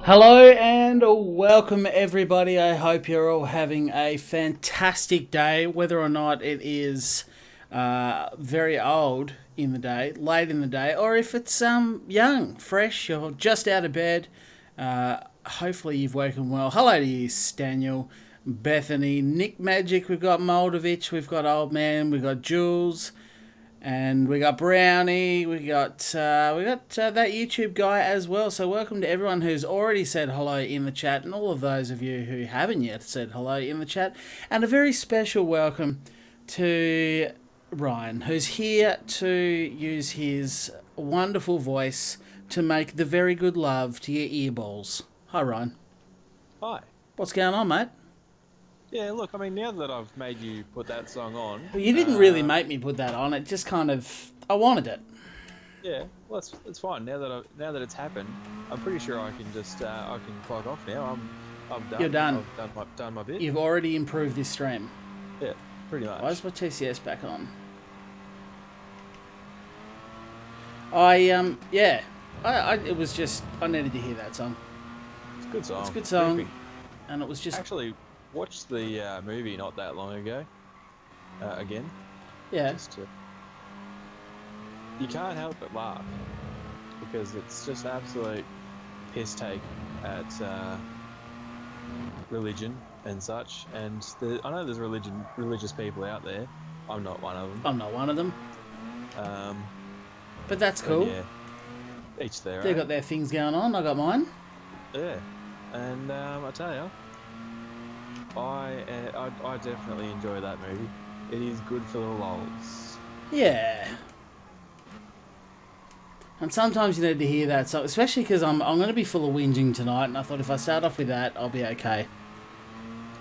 Hello and welcome everybody. I hope you're all having a fantastic day, whether or not it is very old in the day, late in the day, or if it's young, fresh, you're just out of bed. Hopefully you've woken well. Hello to you, Staniel, Bethany, Nick Magic, we've got Moldovich, we've got Old Man, we've got Jules, and we got Brownie, we got that YouTube guy as well. So welcome to everyone who's already said hello in the chat, and all of those of you who haven't yet said hello in the chat. And a very special welcome to Ryan, who's here to use his wonderful voice to make the very good love to your earballs. Hi, Ryan. Hi. What's going on, mate? Yeah, look, I mean, now that I've made you put that song on... Well, you didn't really make me put that on. It just kind of... I wanted it. Yeah, well, it's fine. Now that it's happened, I'm pretty sure I can just I can clog off now. I'm done. You're done. I've done my bit. You've already improved this stream. Yeah, pretty much. Why is my TCS back on? It was just... I needed to hear that song. It's a good song. It's a good song. Creepy. And it was just... Actually, watched the movie not that long ago. Again. Yeah. You can't help but laugh because it's just absolute piss take at religion and such. And I know there's religious people out there. I'm not one of them. I'm not one of them. But that's cool. Yeah. Each their They've own. got their things going on. I got mine. Yeah. And I tell you, I definitely enjoy that movie. It is good for the lols. Yeah. And sometimes you need to hear that, so especially because I'm going to be full of whinging tonight, and I thought if I start off with that, I'll be okay.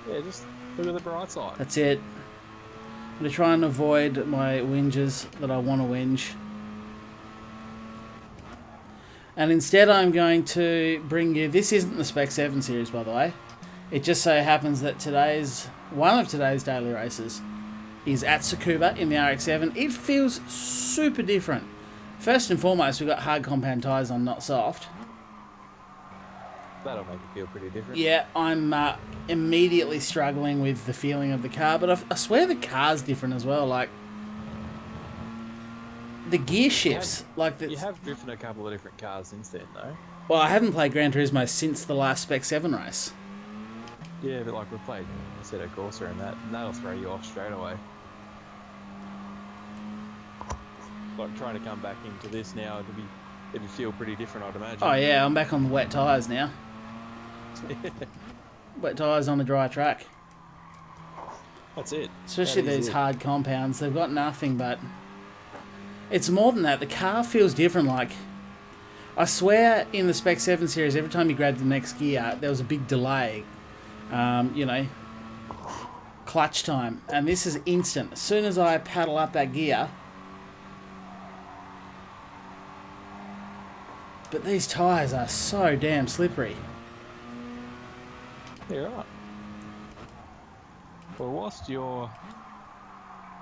Yeah, just look at the bright side. That's it. I'm going to try and avoid my whinges that I want to whinge. And instead I'm going to bring you... This isn't the Spec 7 series, by the way. It just so happens that one of today's daily races is at Tsukuba in the RX-7. It feels super different. First and foremost, we've got hard compound tyres on, not soft. That'll make it feel pretty different. Yeah, I'm immediately struggling with the feeling of the car, but I swear the car's different as well. Like, the gear shifts. You have driven a couple of different cars since then, though. Well, I haven't played Gran Turismo since the last Spec 7 race. Yeah, but like we played Assetto Corsa and that'll throw you off straight away. Like trying to come back into this now, it'd feel pretty different, I'd imagine. Oh yeah, I'm back on the wet tyres now. Wet tyres on a dry track. That's it. Especially these hard compounds, they've got nothing but... It's more than that, the car feels different. Like, I swear in the Spec 7 series, every time you grabbed the next gear, there was a big delay. Clutch time. And this is instant. As soon as I paddle up that gear... But these tyres are so damn slippery. You're right. Well, whilst you're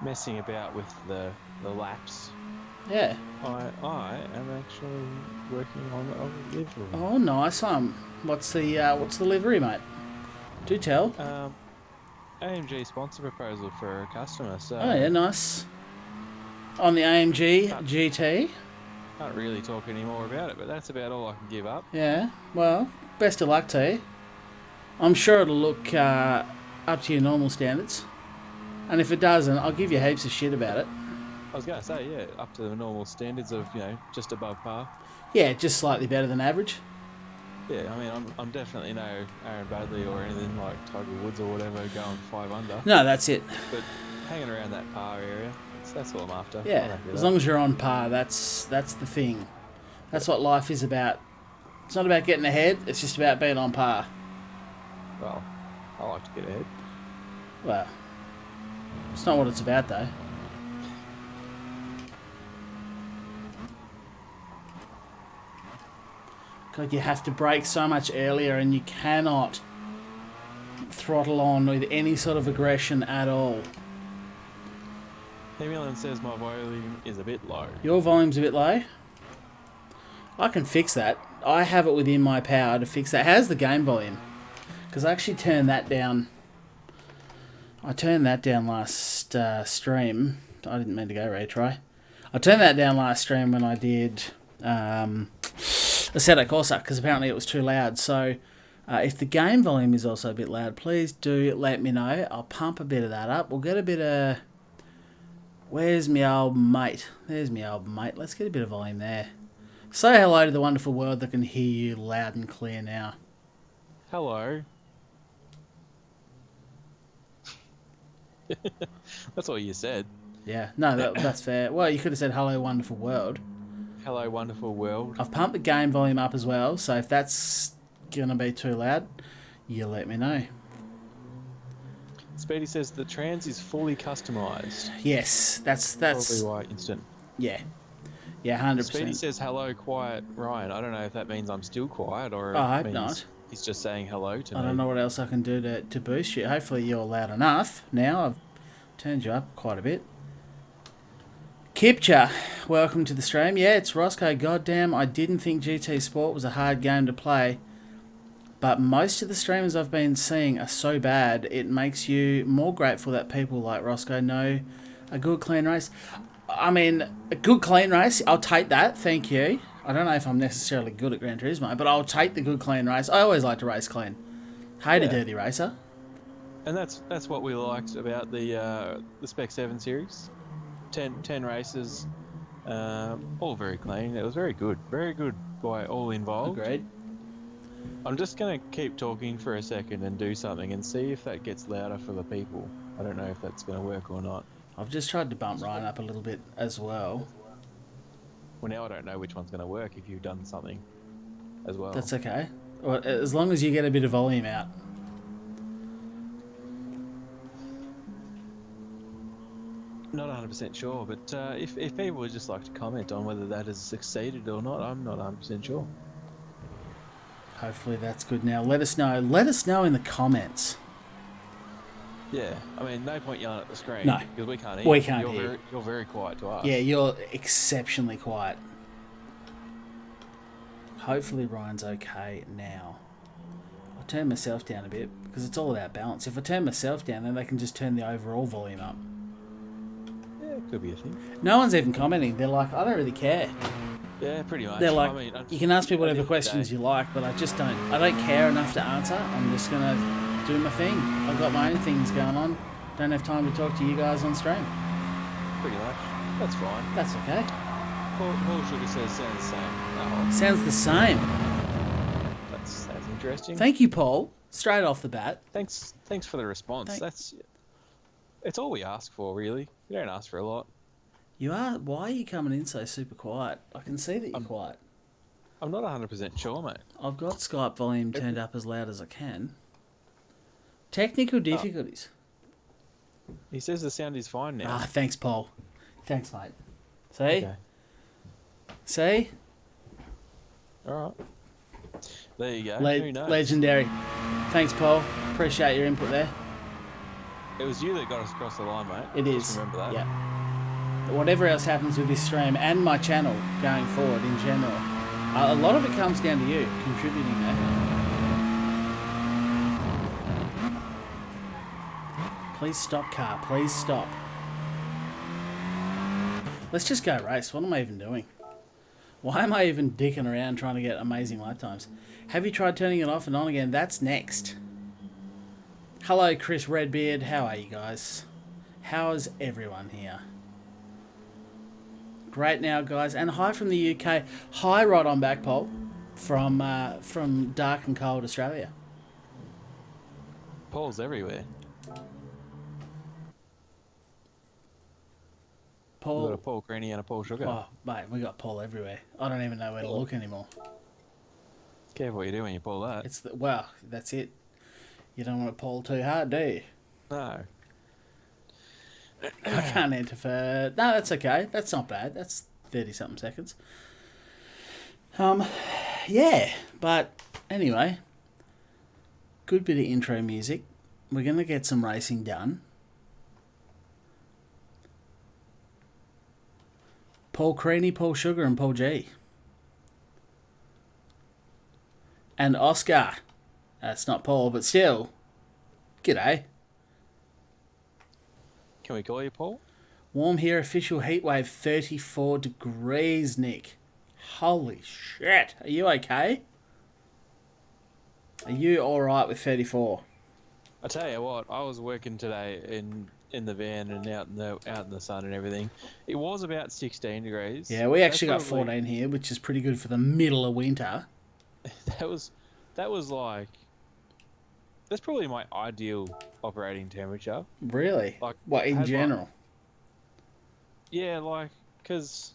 messing about with the laps... Yeah. I am actually working on a livery. Oh, nice one. What's the livery, mate? Do tell. AMG sponsor proposal for a customer. So oh yeah, nice. On the AMG GT. Can't really talk any more about it, but that's about all I can give up. Yeah. Well, best of luck to you. I'm sure it'll look up to your normal standards. And if it doesn't, I'll give you heaps of shit about it. I was going to say, yeah, up to the normal standards of, just above par. Yeah, just slightly better than average. Yeah, I mean, I'm definitely no Aaron Badley or anything like Tiger Woods or whatever going 5 under. No, that's it. But hanging around that par area, that's all I'm after. Yeah, as long as you're on par, that's the thing. That's what life is about. It's not about getting ahead, it's just about being on par. Well, I like to get ahead. Well, it's not what it's about, though. God, you have to brake so much earlier, and you cannot throttle on with any sort of aggression at all. Emilian says my volume is a bit low. Your volume's a bit low? I can fix that. I have it within my power to fix that. How's the game volume? Because I actually turned that down. I turned that down last stream. I didn't mean to go retry. I turned that down last stream when I did Assetto Corsa, because apparently it was too loud. So if the game volume is also a bit loud, please do let me know. I'll pump a bit of that up. We'll get a bit of... Where's my old mate? There's my old mate. Let's get a bit of volume there. Say hello to the wonderful world that can hear you loud and clear now. Hello. That's all you said. Yeah, no, that's fair. Well, you could have said hello, wonderful world. Hello, wonderful world. I've pumped the game volume up as well, so if that's going to be too loud, you let me know. Speedy says the trans is fully customised. Yes, that's Probably why instant. Yeah, 100%. Speedy says hello, quiet Ryan. I don't know if that means I'm still quiet or I hope means not. he's just saying hello to me. I don't know what else I can do to boost you. Hopefully you're loud enough. Now I've turned you up quite a bit. Kipcha, welcome to the stream. Yeah, it's Roscoe. Goddamn, I didn't think GT Sport was a hard game to play. But most of the streamers I've been seeing are so bad, it makes you more grateful that people like Roscoe know a good, clean race. I mean, a good, clean race, I'll take that, thank you. I don't know if I'm necessarily good at Gran Turismo, but I'll take the good, clean race. I always like to race clean. Hate a dirty racer. And that's what we liked about the Spec 7 series. 10 races, all very clean. It was very good by all involved. Agreed. I'm just going to keep talking for a second and do something and see if that gets louder for the people. I don't know if that's going to work or not. I've just tried to bump Ryan up a little bit as well. Well, now I don't know which one's going to work if you've done something as well. That's okay. Well, as long as you get a bit of volume out. Not 100% sure, but if people would just like to comment on whether that has succeeded or not, I'm not 100% sure. Hopefully that's good now. Let us know. Let us know in the comments. Yeah, I mean, no point yelling at the screen. No. Because we can't hear. We can't hear. You're very quiet to us. Yeah, you're exceptionally quiet. Hopefully Ryan's okay now. I'll turn myself down a bit because it's all about balance. If I turn myself down, then they can just turn the overall volume up. Yeah, it could be a thing. No one's even commenting. They're like, I don't really care. Yeah, pretty much. They're like, I mean, you can ask me whatever questions you like, but I don't care enough to answer. I'm just going to do my thing. I've got my own things going on. Don't have time to talk to you guys on stream. Pretty much. That's fine. That's okay. Paul Sugar says sounds the same. Oh, Sounds the same. that sounds interesting. Thank you, Paul. Straight off the bat. Thanks for the response. It's all we ask for, really. We don't ask for a lot. You are. Why are you coming in so super quiet? I can see that you're quiet. I'm not 100% sure, mate. I've got Skype volume turned up as loud as I can. Technical difficulties. He says the sound is fine now. Ah, thanks, Paul. Thanks, mate. See? Okay. See? All right. There you go. Who knows? Legendary. Thanks, Paul. Appreciate your input there. It was you that got us across the line, mate. It is. Just remember that. Yeah. Whatever else happens with this stream and my channel going forward in general, a lot of it comes down to you contributing there. Please stop, car. Please stop. Let's just go race. What am I even doing? Why am I even dicking around trying to get amazing lap times? Have you tried turning it off and on again? That's next. Hello, Chris Redbeard. How are you guys? How is everyone here? Great now, guys. And hi from the UK. Hi, right on back, Paul, from dark and cold Australia. Paul's everywhere. Paul. We've got a Paul Creaney and a Paul Sugar. Oh, mate, we got Paul everywhere. I don't even know where to look anymore. Careful what you do when you pull that. Well, that's it. You don't want to pull too hard, do you? No. I can't enter for... No, that's okay. That's not bad. That's 30-something seconds. Yeah, but anyway, good bit of intro music. We're going to get some racing done. Paul Creaney, Paul Sugar and Paul G. And Oscar. That's not Paul, but still. G'day. Can we call you Paul? Warm here, official heatwave, 34 degrees, Nick. Holy shit. Are you okay? Are you alright with 34? I tell you what, I was working today in the van and out in the sun and everything. It was about 16 degrees. Yeah, we actually got 14 here, which is pretty good for the middle of winter. That was like, that's probably my ideal operating temperature. Really? Like, what, in general? Yeah, like, because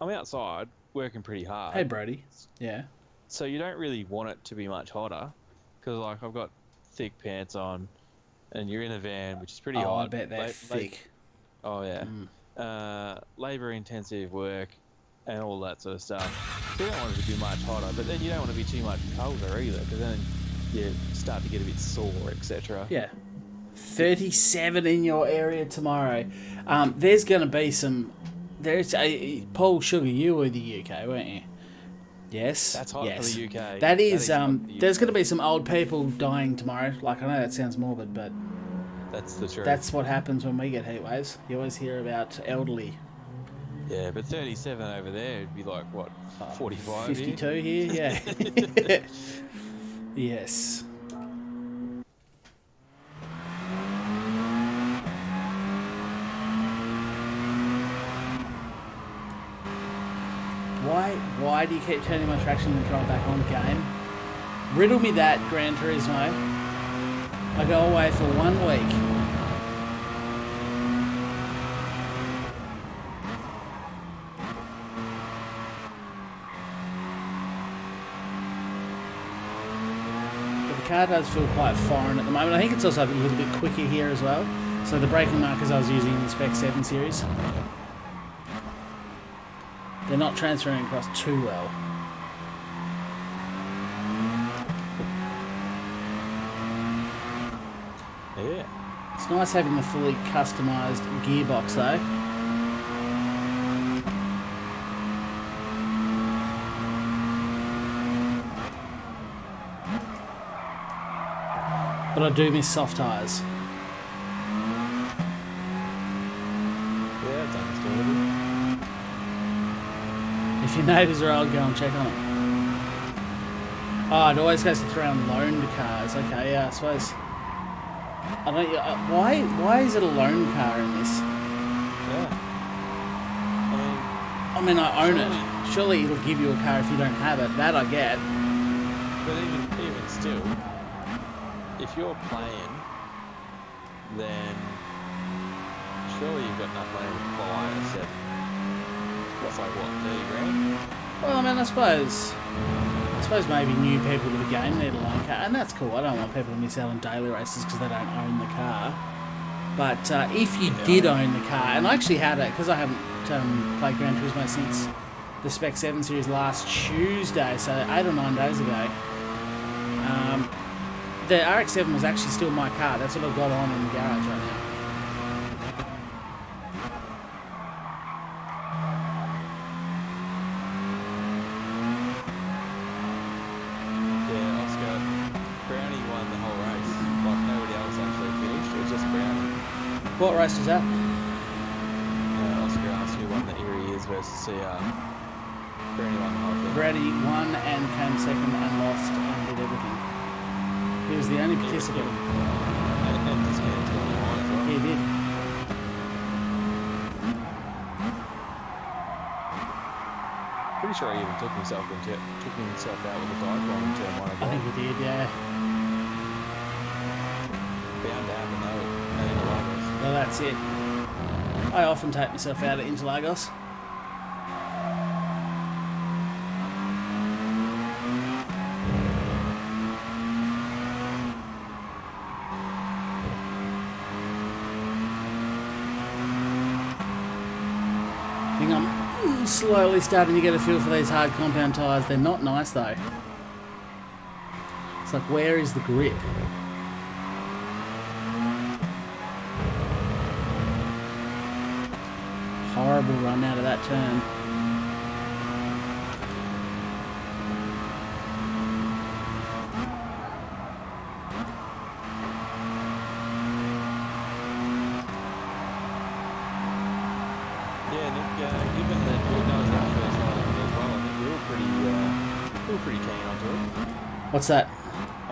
I'm outside working pretty hard. Hey, Brody. Yeah. So you don't really want it to be much hotter, because like I've got thick pants on, and you're in a van, which is pretty hot. Oh, I bet they're thick. Oh yeah. Labour-intensive work, and all that sort of stuff. So you don't want it to be much hotter, but then you don't want to be too much colder either, because then you start to get a bit sore, etc. Yeah. 37 in your area tomorrow. There's going to be some... Paul Sugar, you were the UK, weren't you? Yes. That's hot for the UK. That is there's going to be some old people dying tomorrow. Like, I know that sounds morbid, but... That's the truth. That's what happens when we get heat waves. You always hear about elderly. Yeah, but 37 over there would be like, what, 45 52 here? Yeah. Yes. Why do you keep turning my traction control back on, game? Riddle me that, Gran Turismo. I go away for 1 week. But the car does feel quite foreign at the moment. I think it's also a little bit quicker here as well. So the braking markers I was using in the Spec 7 series, they're not transferring across too well. Yeah. It's nice having the fully customised gearbox though. But I do miss soft tyres. Yeah, that's understandable. If your neighbours are old, go and check on them. Oh, it always goes to throw on loaned cars. Okay, yeah, I suppose. I don't. Why is it a loan car in this? Yeah. I mean, I own it. Surely it'll give you a car if you don't have it. That I get. But even still, if you're playing, then surely you've got enough money to buy a set. What's like, what, 30 grand? Well, I mean, I suppose maybe new people to the game need a loan car, and that's cool. I don't want people to miss out on daily races because they don't own the car. But if you did own the car, and I actually had it because I haven't played Gran Turismo since the Spec 7 series last Tuesday, so 8 or 9 days ago. The RX-7 was actually still my car. That's what I've got on in the garage right now. Yeah, Oscar, Brownie won the whole race. Like, nobody else actually finished. It was just Brownie. What race was that? Oscar asked who won the Erie Years versus CR. Brownie won the whole thing. Brady won and came second and lost and did everything. He was the only participant. And this man's got the line as well. He did. Pretty sure he even took himself out with a dive bomb in turn 1 as I well. think he did, yeah. Bound to happen though, and Interlagos. Well, that's it. I often take myself out at Interlagos. I think I'm slowly starting to get a feel for these hard compound tyres. They're not nice though. It's like, where is the grip? Horrible run out of that turn. What's that?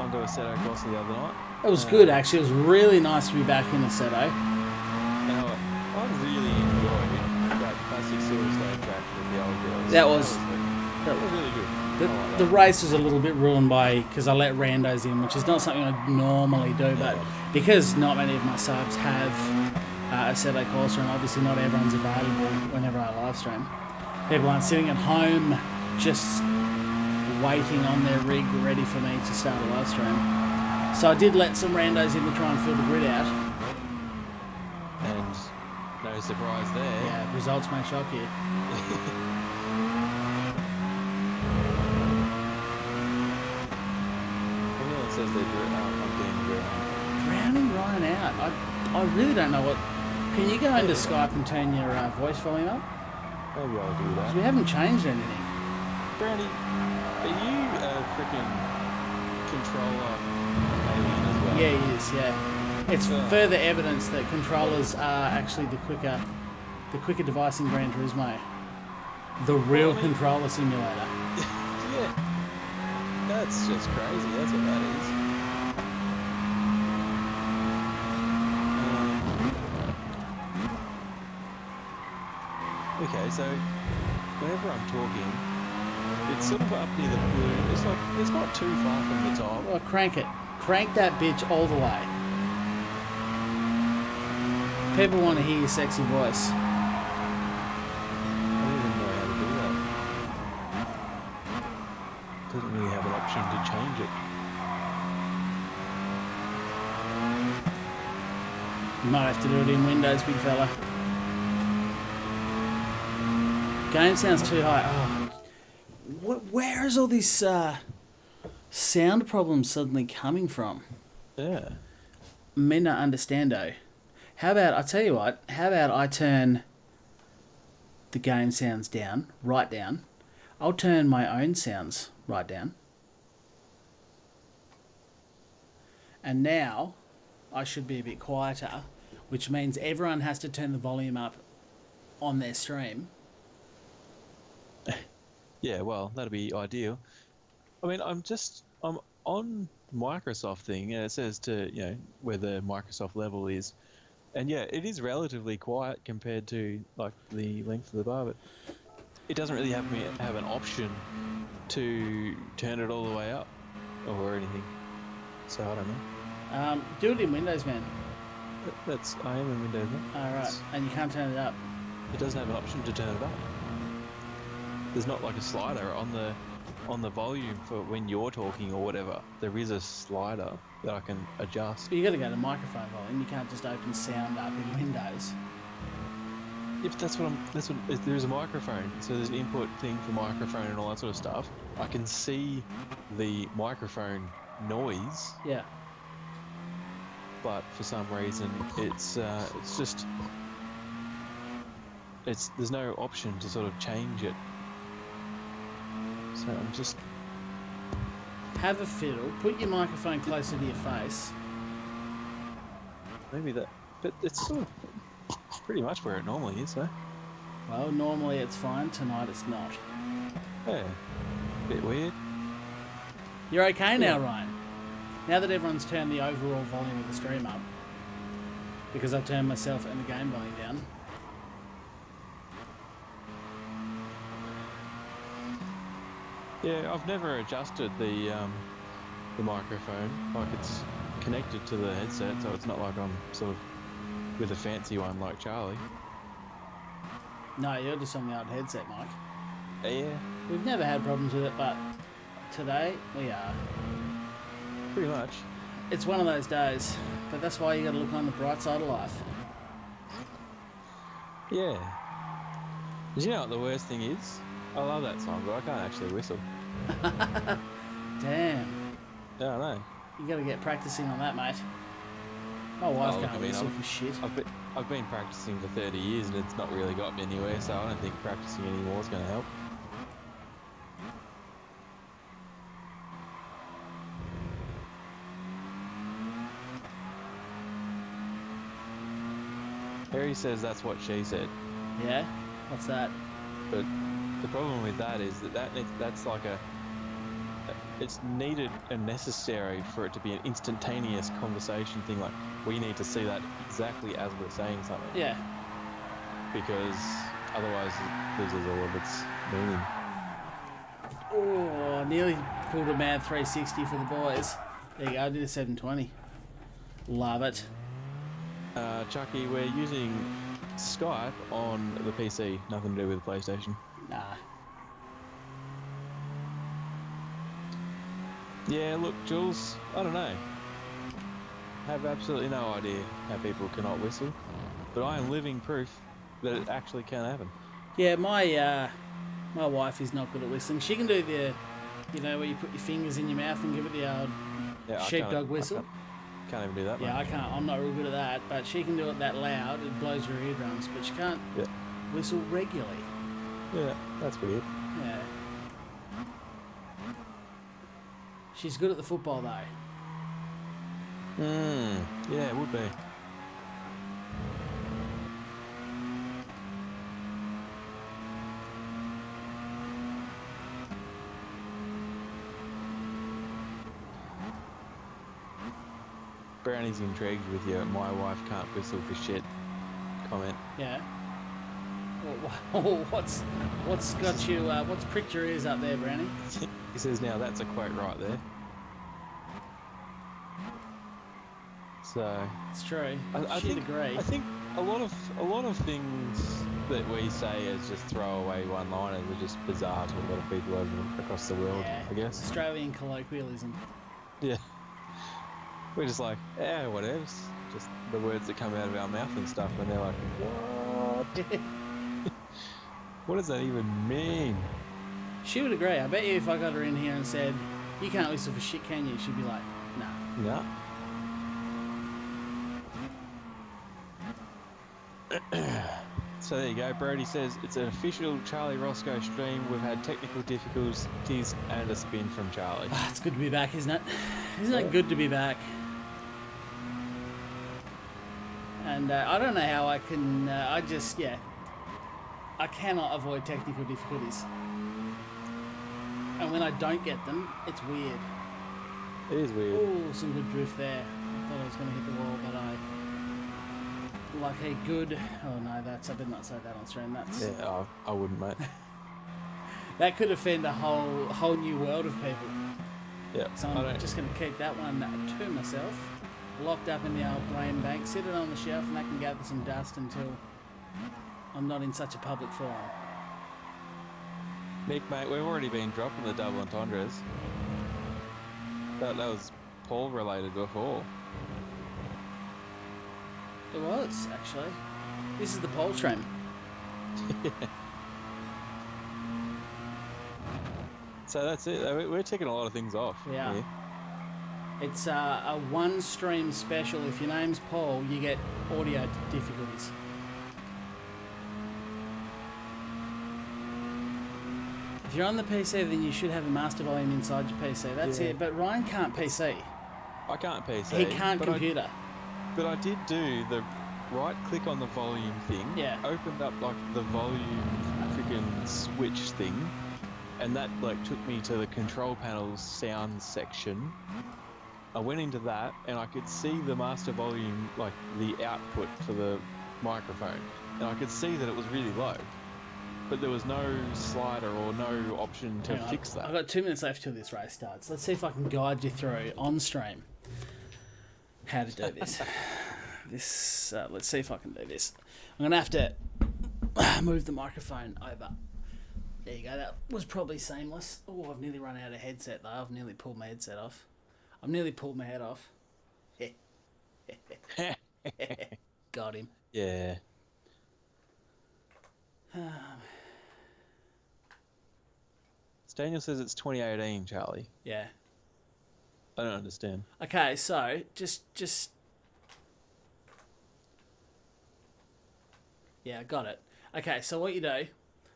onto a Seto course the other night. It was good, actually. It was really nice to be back in the Seto. Now, I really enjoyed that classic Silverstone track with the old girls. That was really good. The race was a little bit ruined because I let randos in, which is not something I normally do, but because not many of my subs have a Seto Corsa, and obviously not everyone's available whenever I live stream. People aren't sitting at home just waiting on their rig ready for me to start a live stream. So I did let some randos in to try and fill the grid out. And no surprise there. Yeah, results may shock you. Everyone says they're I'm getting Drowning Ryan out. I really don't know what... Can you go into Skype and turn your voice volume up? Maybe I'll do that. We haven't changed anything. Brownie, are you a freaking controller alien as well? Yeah, he is, yeah. It's further evidence that controllers are actually the quicker device in Gran Turismo. The real controller simulator. Yeah. That's just crazy, that's what that is. Okay, so whenever I'm talking, it's sort of up near the blue. It's like it's not too far from the top. Well, crank it. Crank that bitch all the way. People want to hear your sexy voice. I don't even know how to do that. Doesn't really have an option to change it. You might have to do it in Windows, big fella. Game sounds too high. Oh, where is all this sound problems suddenly coming from? Yeah. Me not understando. How about, I tell you what, how about I turn the game sounds down, right down. I'll turn my own sounds right down. And now I should be a bit quieter, which means everyone has to turn the volume up on their stream. Yeah, well, that'd be ideal. I mean, I'm on Microsoft thing, and it says to, where the Microsoft level is. And yeah, it is relatively quiet compared to, like, the length of the bar, but it doesn't really have an option to turn it all the way up or anything. So, I don't know. Do it in Windows, man. I am in Windows now. Alright, and you can't turn it up. It doesn't have an option to turn it up. There's not like a slider on the volume for when you're talking or whatever. There is a slider that I can adjust. But you got to go to microphone volume. You can't just open sound up in Windows. Yeah, but there's a microphone, so there's an input thing for microphone and all that sort of stuff. I can see the microphone noise. Yeah. But for some reason, there's no option to sort of change it. So I'm just... Have a fiddle, put your microphone closer to your face. Maybe that... But it's sort of pretty much where it normally is, though. Well, normally it's fine, tonight it's not. Yeah. Bit weird. You're okay now, Ryan? Now that everyone's turned the overall volume of the stream up, because I've turned myself and the game volume down. Yeah, I've never adjusted the microphone. Like, it's connected to the headset, so it's not like I'm sort of with a fancy one like Charlie. No, you're just on the old headset, Mike. Yeah. We've never had problems with it, but today we are. Pretty much. It's one of those days, but that's why you got to look on the bright side of life. Yeah. Did you know what the worst thing is? I love that song, but I can't actually whistle. Damn. Yeah, I know. You got to get practicing on that, mate. My wife can't whistle for shit. I've been practicing for 30 years and it's not really got me anywhere, so I don't think practicing anymore is going to help. Harry says that's what she said. Yeah? What's that? But the problem with that is that's like it's needed and necessary for it to be an instantaneous conversation thing. Like, we need to see that exactly as we're saying something. Yeah. Because otherwise it loses all of its meaning. Oh, nearly pulled a mad 360 for the boys. There you go, I did a 720. Love it. Chucky, we're using Skype on the PC. Nothing to do with the PlayStation. Nah. Yeah, look, Jules, I don't know. I have absolutely no idea how people cannot whistle, but I am living proof that it actually can happen. Yeah, my wife is not good at whistling. She can do the, where you put your fingers in your mouth and give it the old sheepdog whistle. Can't even do that. Yeah, mate. I can't. I'm not real good at that, but she can do it that loud. It blows your eardrums, but she can't whistle regularly. Yeah, that's weird. Yeah. She's good at the football though. Yeah, it would be. Brownie's intrigued with your "my wife can't whistle for shit" comment. Yeah. What's got you? What's pricked your ears up there, Brownie? He says, "Now that's a quote right there." So It's true. I She'd think agree. I think a lot of things that we say as just throwaway one-liners are just bizarre to a lot of people across the world. Yeah. I guess. Australian colloquialism. Yeah. We're just like, yeah, whatever. Just the words that come out of our mouth and stuff, and they're like, what? What does that even mean? She would agree. I bet you if I got her in here and said, "You can't whistle for shit, can you?" She'd be like, "No." No. So there you go. Brody says it's an official Charlie Roscoe stream. We've had technical difficulties and a spin from Charlie. It's good to be back, isn't it? Isn't it good to be back? And I don't know how I can. I cannot avoid technical difficulties. And when I don't get them, it's weird. It is weird. Oh, some good drift there. I thought I was going to hit the wall, but like a good. Oh no, I better not say that on stream. That's Yeah, I wouldn't, mate. that could offend a whole new world of people. Yeah. So I'm just going to keep that one to myself. Locked up in the old brain bank, sit it on the shelf, and I can gather some dust until I'm not in such a public forum. Nick, mate, we've already been dropping the double entendres. That was Paul related before. It was, actually. This is the pole stream. So that's it. We're ticking a lot of things off. Yeah. Here. It's a one stream special. If your name's Paul, you get audio difficulties. If you're on the PC, then you should have a master volume inside your PC. That's it. But Ryan can't PC. I can't PC. He can't computer. But I did do the right click on the volume thing. Yeah. Opened up like the volume freaking switch thing, and that like took me to the control panel's sound section. I went into that and I could see the master volume, like the output for the microphone, and I could see that it was really low. But there was no slider or no option to fix that. I've got 2 minutes left till this race starts. Let's see if I can guide you through on stream how to do this. Let's see if I can do this. I'm going to have to move the microphone over. There you go. That was probably seamless. Oh, I've nearly run out of headset though. I've nearly pulled my headset off. I've nearly pulled my head off. Got him. Yeah. Daniel says it's 2018, Charlie. Yeah. I don't understand. Okay, so just yeah, got it. Okay, so what you do,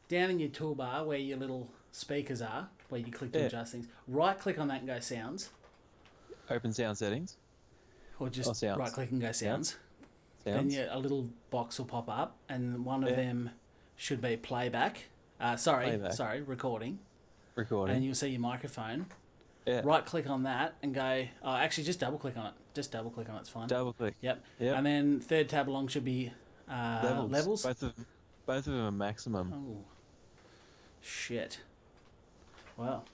down in your toolbar where your little speakers are, where you click to adjust things, right click on that and go sounds. Open sound settings. Or just right click and go sounds. Sounds. Then a little box will pop up and one of them should be playback. Sorry, recording. Recording. And you'll see your microphone. Yeah. Right click on that and go. Oh, actually, just double click on it. Just double click on it. It's fine. Double click. Yep. Yep. And then third tab along should be levels. Both of them are maximum. Oh, shit. Well.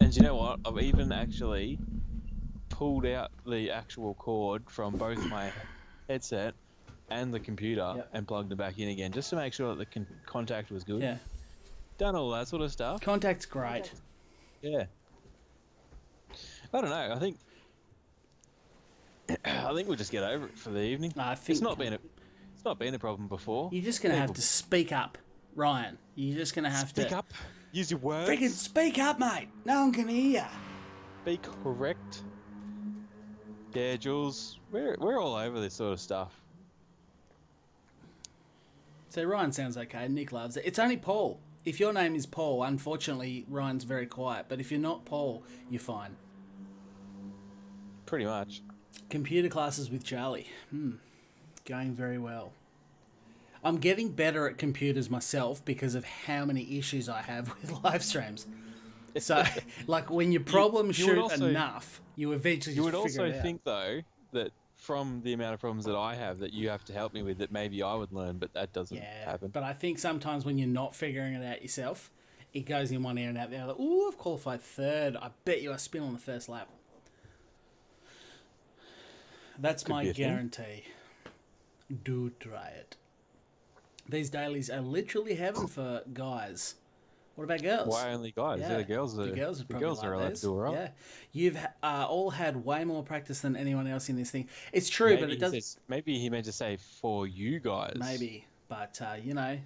And you know what? I've even actually pulled out the actual cord from both my headset and the computer Yep. and plugged it back in again, just to make sure that the contact was good. Yeah. Done all that sort of stuff. Contact's great. Yeah. I don't know. I think we'll just get over it for the evening. I think it's not been a problem before. You're just gonna have to speak up, Ryan. You're just gonna have to speak up. Use your words. Freaking speak up, mate. No one can hear. Be correct. Yeah, Jules, we're all over this sort of stuff. So Ryan sounds okay. Nick loves it. It's only Paul. If your name is Paul, unfortunately, Ryan's very quiet. But if you're not Paul, you're fine. Pretty much. Computer classes with Charlie. Going very well. I'm getting better at computers myself because of how many issues I have with live streams. So, like, when you problem shoot enough, you eventually just figure it out. You would also think, though, that from the amount of problems that I have that you have to help me with, that maybe I would learn, but that doesn't happen. But I think sometimes when you're not figuring it out yourself, it goes in one ear and out the other. Ooh, I've qualified third. I bet you I spin on the first lap. That's my guarantee. Do try it. These dailies are literally heaven for guys. What about girls? Why only guys? Yeah, the girls are allowed to do it, right? Yeah, you've all had way more practice than anyone else in this thing. It's true, but it does. Maybe he meant to say for you guys. Maybe, but you know,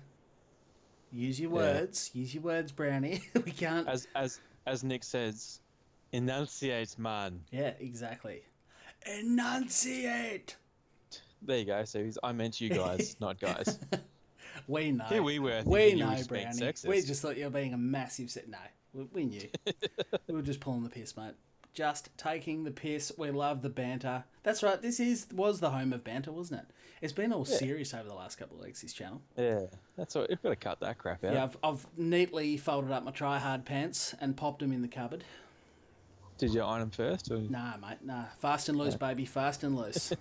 use your words. Use your words, Brownie. We can't. As Nick says, enunciate, man. Yeah, exactly. Enunciate. There you go. So I meant you guys, not guys. We know. Here we were. We know, Brownie. We just thought you were being a massive No, we knew. We were just pulling the piss, mate. Just taking the piss. We love the banter. That's right. This was the home of banter, wasn't it? It's been all serious over the last couple of weeks, this channel. Yeah, that's all. You've got to cut that crap out. Yeah, I've neatly folded up my try-hard pants and popped them in the cupboard. Did you iron them first? Or? Nah, mate, nah. Fast and loose, baby. Fast and loose.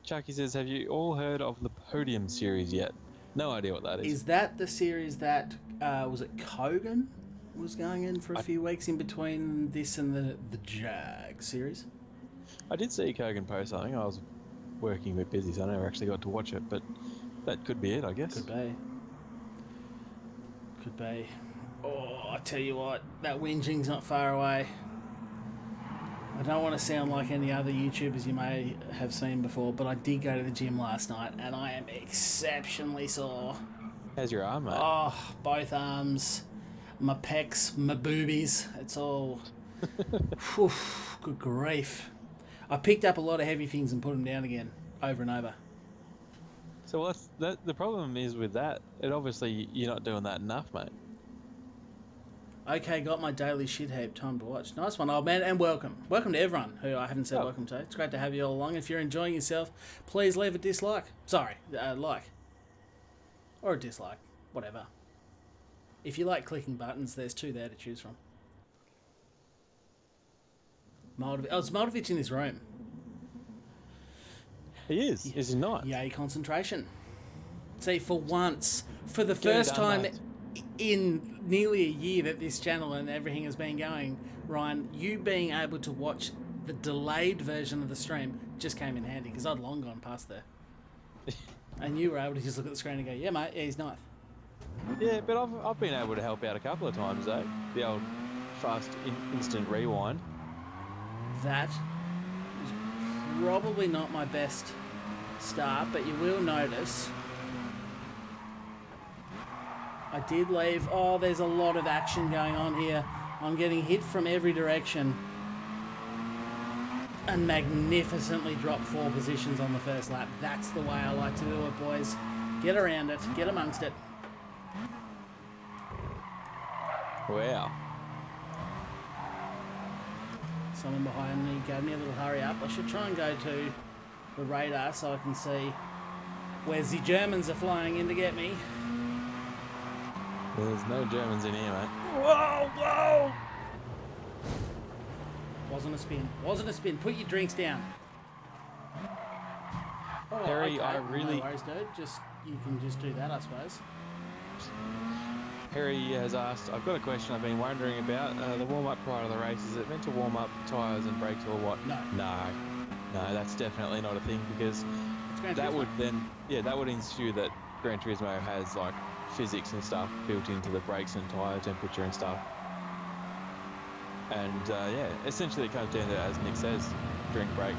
Chucky says, have you all heard of the Podium series yet? No idea what that is. Is that the series that, was it Kogan was going in for a few weeks in between this and the Jag series? I did see Kogan post something. I was working a bit busy, so I never actually got to watch it, but that could be it, I guess. Could be. Oh, I tell you what, that whinging's not far away. I don't want to sound like any other YouTubers you may have seen before, but I did go to the gym last night and I am exceptionally sore. How's your arm, mate? Oh, both arms, my pecs, my boobies. It's all... Whew, good grief. I picked up a lot of heavy things and put them down again, over and over. So the problem is with that, obviously you're not doing that enough, mate. Okay, got my daily shit heap. Time to watch. Nice one, old man, and welcome. Welcome to everyone who I haven't said welcome to. It's great to have you all along. If you're enjoying yourself, please leave a dislike. Sorry, like. Or a dislike. Whatever. If you like clicking buttons, there's two there to choose from. It's Moldovich in this room. He is. Is he not? Yay, concentration. See, for once, for the first time in nearly a year that this channel and everything has been going, Ryan, you being able to watch the delayed version of the stream just came in handy, because I'd long gone past there. And you were able to just look at the screen and go, yeah, mate, yeah, he's ninth. Yeah, but I've been able to help out a couple of times, though. The old fast instant rewind. That is probably not my best start, but you will notice I did leave. Oh, there's a lot of action going on here. I'm getting hit from every direction. And magnificently dropped 4 positions on the first lap. That's the way I like to do it, boys. Get around it. Get amongst it. Wow. Someone behind me gave me a little hurry up. I should try and go to the radar so I can see where the Germans are flying in to get me. There's no Germans in here, mate. Whoa, whoa! Wasn't a spin. Wasn't a spin. Put your drinks down. Oh, Harry, okay. I really... No worries, dude. You can just do that, I suppose. Harry has asked, I've got a question I've been wondering about. The warm-up prior to the race, is it meant to warm up tyres and brakes or what? No. No, that's definitely not a thing, because that would then, that would ensue that Gran Turismo has like physics and stuff built into the brakes and tyre temperature and stuff. And essentially it comes down to, as Nick says, drink brake.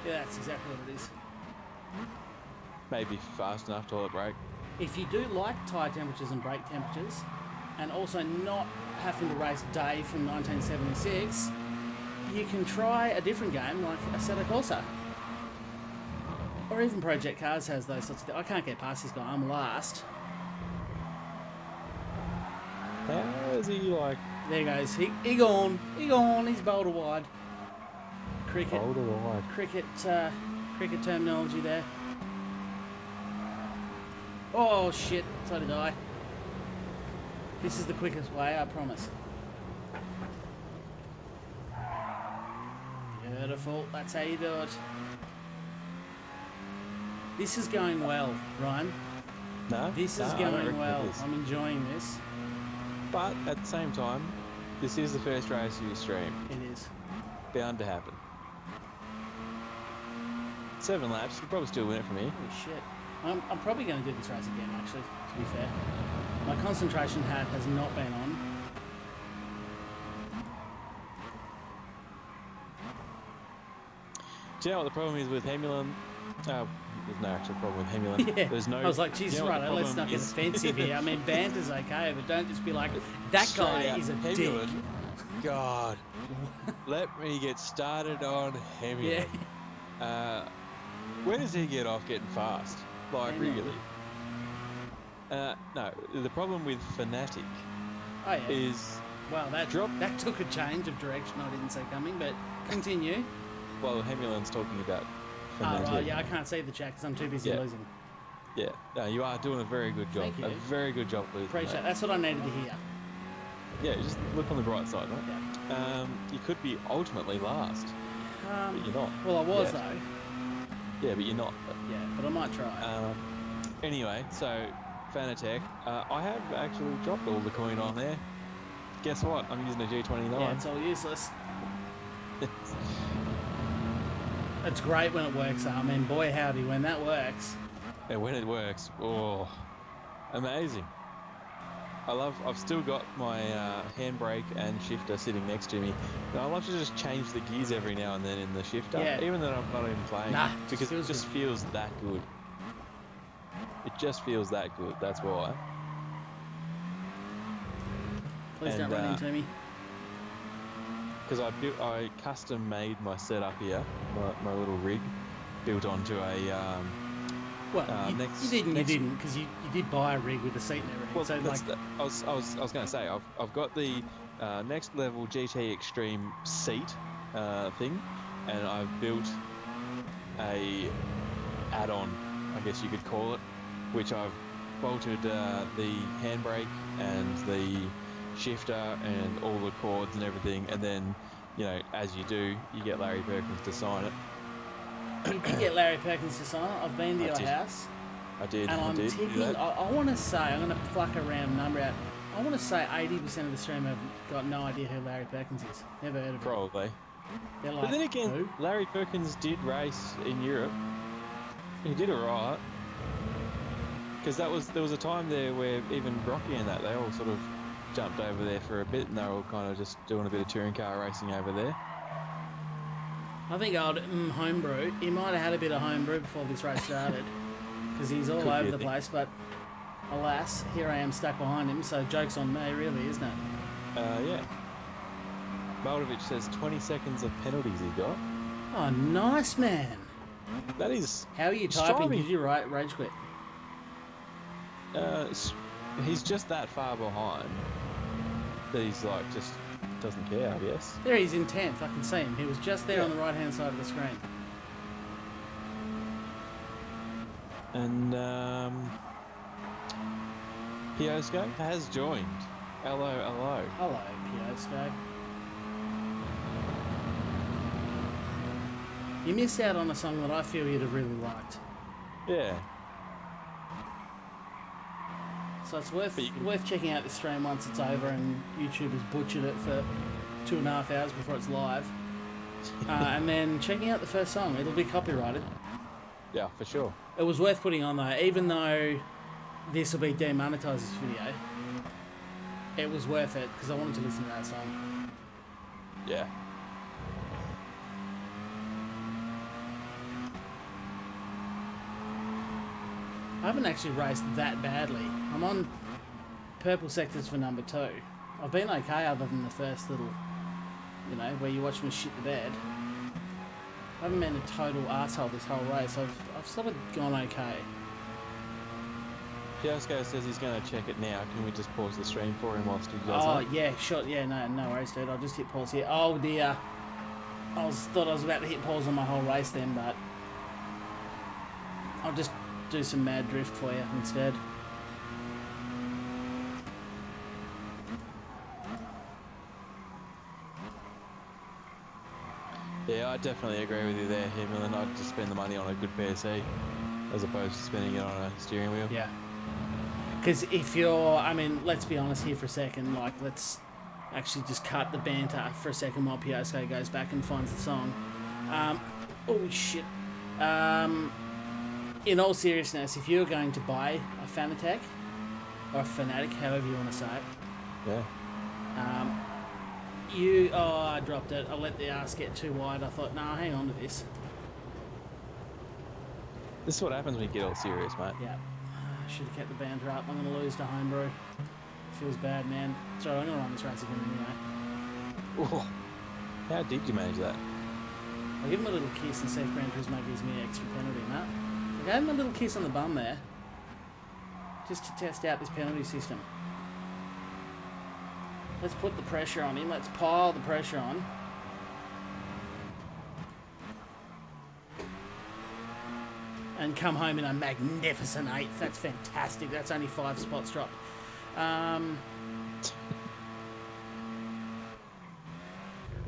Yeah, that's exactly what it is. Maybe fast enough toilet brake. If you do like tyre temperatures and brake temperatures, and also not having to race Dave from 1976, you can try a different game like Assetto Corsa. Or even Project Cars has those sorts of things. I can't get past this guy, I'm last. How is he like... There he goes, he gone, he's boulder wide. Cricket terminology there. Oh shit, so did I. This is the quickest way, I promise. Beautiful, that's how you do it. This is going well, Ryan. This is going well. I'm enjoying this. But at the same time, this is the first race you stream. It is. Bound to happen. 7 laps, you'll probably still win it from here. Holy shit. I'm probably going to do this race again, actually, to be fair. My concentration hat has not been on. Do you know what the problem is with Hemulin? There's no actual problem with Hemulin. Yeah. There's no... I was like, Jesus, right, let's not get offensive here. I mean, banter's okay, but don't just be like, that guy is a Hemulin, dick. God. Let me get started on Hemulin. Yeah. Where does he get off getting fast? Like, really? No, the problem with Fanatic is... Wow, that took a change of direction I didn't see coming, but continue. Well, Hemulin's talking about Fanatic. Oh, right, yeah, I can't see the chat because I'm too busy losing. Yeah, no, you are doing a very good job. Thank you. A very good job losing. Appreciate it. That's what I needed to hear. Yeah, just look on the bright side, right? Yeah. You could be ultimately last, but you're not. Well, I was, though. Yeah, but you're not. Yeah, but I might try. Anyway, so Fanatec, I have actually dropped all the coin on there. Guess what? I'm using a G29. Yeah, it's all useless. It's great when it works, though. I mean, boy howdy, when that works. Yeah, when it works, oh, amazing. I've still got my handbrake and shifter sitting next to me. And I love to just change the gears every now and then in the shifter, even though I'm not even playing. Because it just feels that good. It just feels that good, that's why. Please don't run into me. Because I custom made my setup here, my little rig, built onto a... you didn't, because you did buy a rig with a seat and everything. Well, so I was going to say, I've got the next level GT Extreme seat thing, and I've built a add-on, I guess you could call it, which I've bolted the handbrake and the shifter and all the cords and everything, and then, you know, as you do, you get Larry Perkins to sign it. You did get Larry Perkins to sign it. I've been to your house. I did. And I'm tipping, I want to say, I'm going to pluck a random number out. I want to say 80% of the stream have got no idea who Larry Perkins is. Never heard of him. Probably. They're like, but then again, who? Larry Perkins did race in Europe. He did alright. Because there was a time there where even Rocky and that, they all sort of jumped over there for a bit, and they were all kind of just doing a bit of touring car racing over there. I think old Homebrew, he might have had a bit of homebrew before this race started, because he's all over the place, but alas, here I am stuck behind him, so joke's on me really, isn't it? Yeah. Maldovic says 20 seconds of penalties he got. Oh, nice, man. That is... How are you typing? Did you rage quit? He's just that far behind that he's like, just doesn't care, I guess. There he's in 10th, I can see him. He was just there on the right-hand side of the screen. And, Piosco has joined. Hello, hello. Hello, Piosco. You missed out on a song that I feel you'd have really liked. Yeah. So it's worth checking out the stream once it's over and YouTube has butchered it for 2.5 hours before it's live. And then checking out the first song. It'll be copyrighted. Yeah, for sure. It was worth putting on though, even though this will be demonetized this video. It was worth it because I wanted to listen to that song. Yeah. I haven't actually raced that badly. I'm on purple sectors for number 2. I've been okay other than the first little, where you watch me shit the bed. I haven't been a total arsehole this whole race. I've sort of gone okay. Piosco says he's going to check it now. Can we just pause the stream for him whilst he does that? Oh, yeah, sure. Yeah, no worries, dude. I'll just hit pause here. Oh, dear. Thought I was about to hit pause on my whole race then, but I'll just do some mad drift for you instead. Yeah, I definitely agree with you there, Himmelin. I'd just spend the money on a good PSC as opposed to spending it on a steering wheel. Yeah. Because let's be honest here for a second. Let's actually just cut the banter for a second while Piosco goes back and finds the song. Holy shit. In all seriousness, if you're going to buy a Fanatec, or a Fanatic, however you want to say it. Yeah. I dropped it. I let the arse get too wide. I thought, nah, hang on to this. This is what happens when you get all serious, mate. Yeah. I should have kept the banter up. I'm going to lose to Homebrew. Feels bad, man. Sorry, I'm going to run this race again anyway. Ooh. How did you manage that? I'll give him a little kiss and see if Gran Turismo gives me an extra penalty, mate. I gave him a little kiss on the bum there. Just to test out this penalty system. Let's put the pressure on him. Let's pile the pressure on. And come home in a magnificent 8th. That's fantastic. That's only 5 spots dropped. I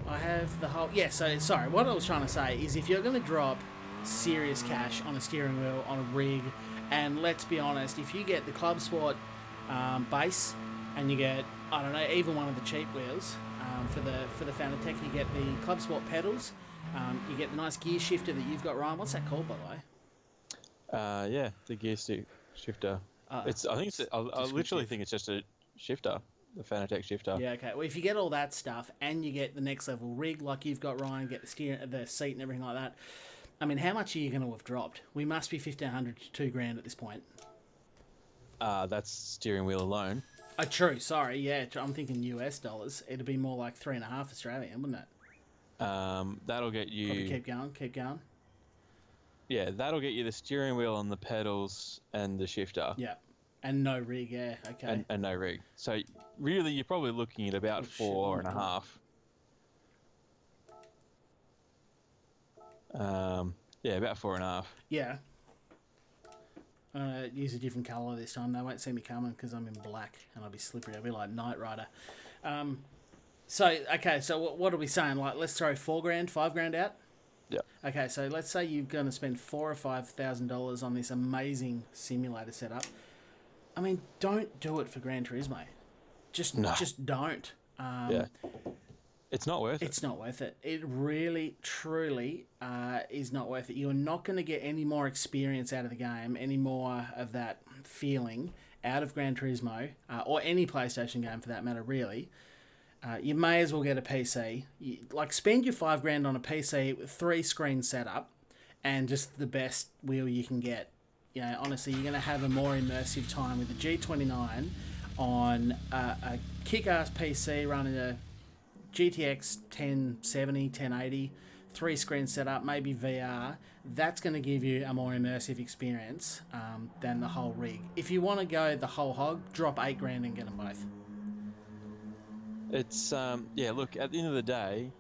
have the whole... Yeah, so, sorry. What I was trying to say is if you're going to drop serious cash on a steering wheel, on a rig, and let's be honest, if you get the Club Sport base and you get, I don't know, even one of the cheap wheels for the Fanatec, you get the Club Sport pedals, you get the nice gear shifter that you've got, Ryan. What's that called, by the way? Yeah, the gear shifter. I literally think it's just a shifter, the Fanatec shifter. Yeah, okay. Well, if you get all that stuff and you get the next level rig, like you've got, Ryan, get the seat and everything like that, I mean, how much are you going to have dropped? We must be $1,500 to $2,000 at this point. That's steering wheel alone. Oh, true. Sorry. Yeah, I'm thinking US dollars. It'd be more like 3.5 Australian, wouldn't it? That'll get you. Probably keep going. Yeah, that'll get you the steering wheel and the pedals and the shifter. Yeah, and no rig. Yeah, okay. And no rig. So really, you're probably looking at about 4.5. Yeah, about 4.5. Yeah. I'm going to use a different colour this time. They won't see me coming because I'm in black and I'll be slippery. I'll be like Knight Rider. So what are we saying? Like, let's throw $4,000, $5,000 out? Yeah. Okay, so let's say you're going to spend $4,000 or $5,000 on this amazing simulator setup. I mean, don't do it for Gran Turismo. Just don't. Yeah. It's not worth it. It's not worth it. It really, truly is not worth it. You're not going to get any more experience out of the game, any more of that feeling out of Gran Turismo, or any PlayStation game for that matter, really. You may as well get a PC. Spend your $5,000 on a PC with 3-screen setup and just the best wheel you can get. You know, honestly, you're going to have a more immersive time with the G29 on a kick-ass PC running a GTX 1070, 1080, 3-screen setup, maybe VR. That's going to give you a more immersive experience than the whole rig. If you want to go the whole hog, drop $8,000 and get them both. It's look, at the end of the day,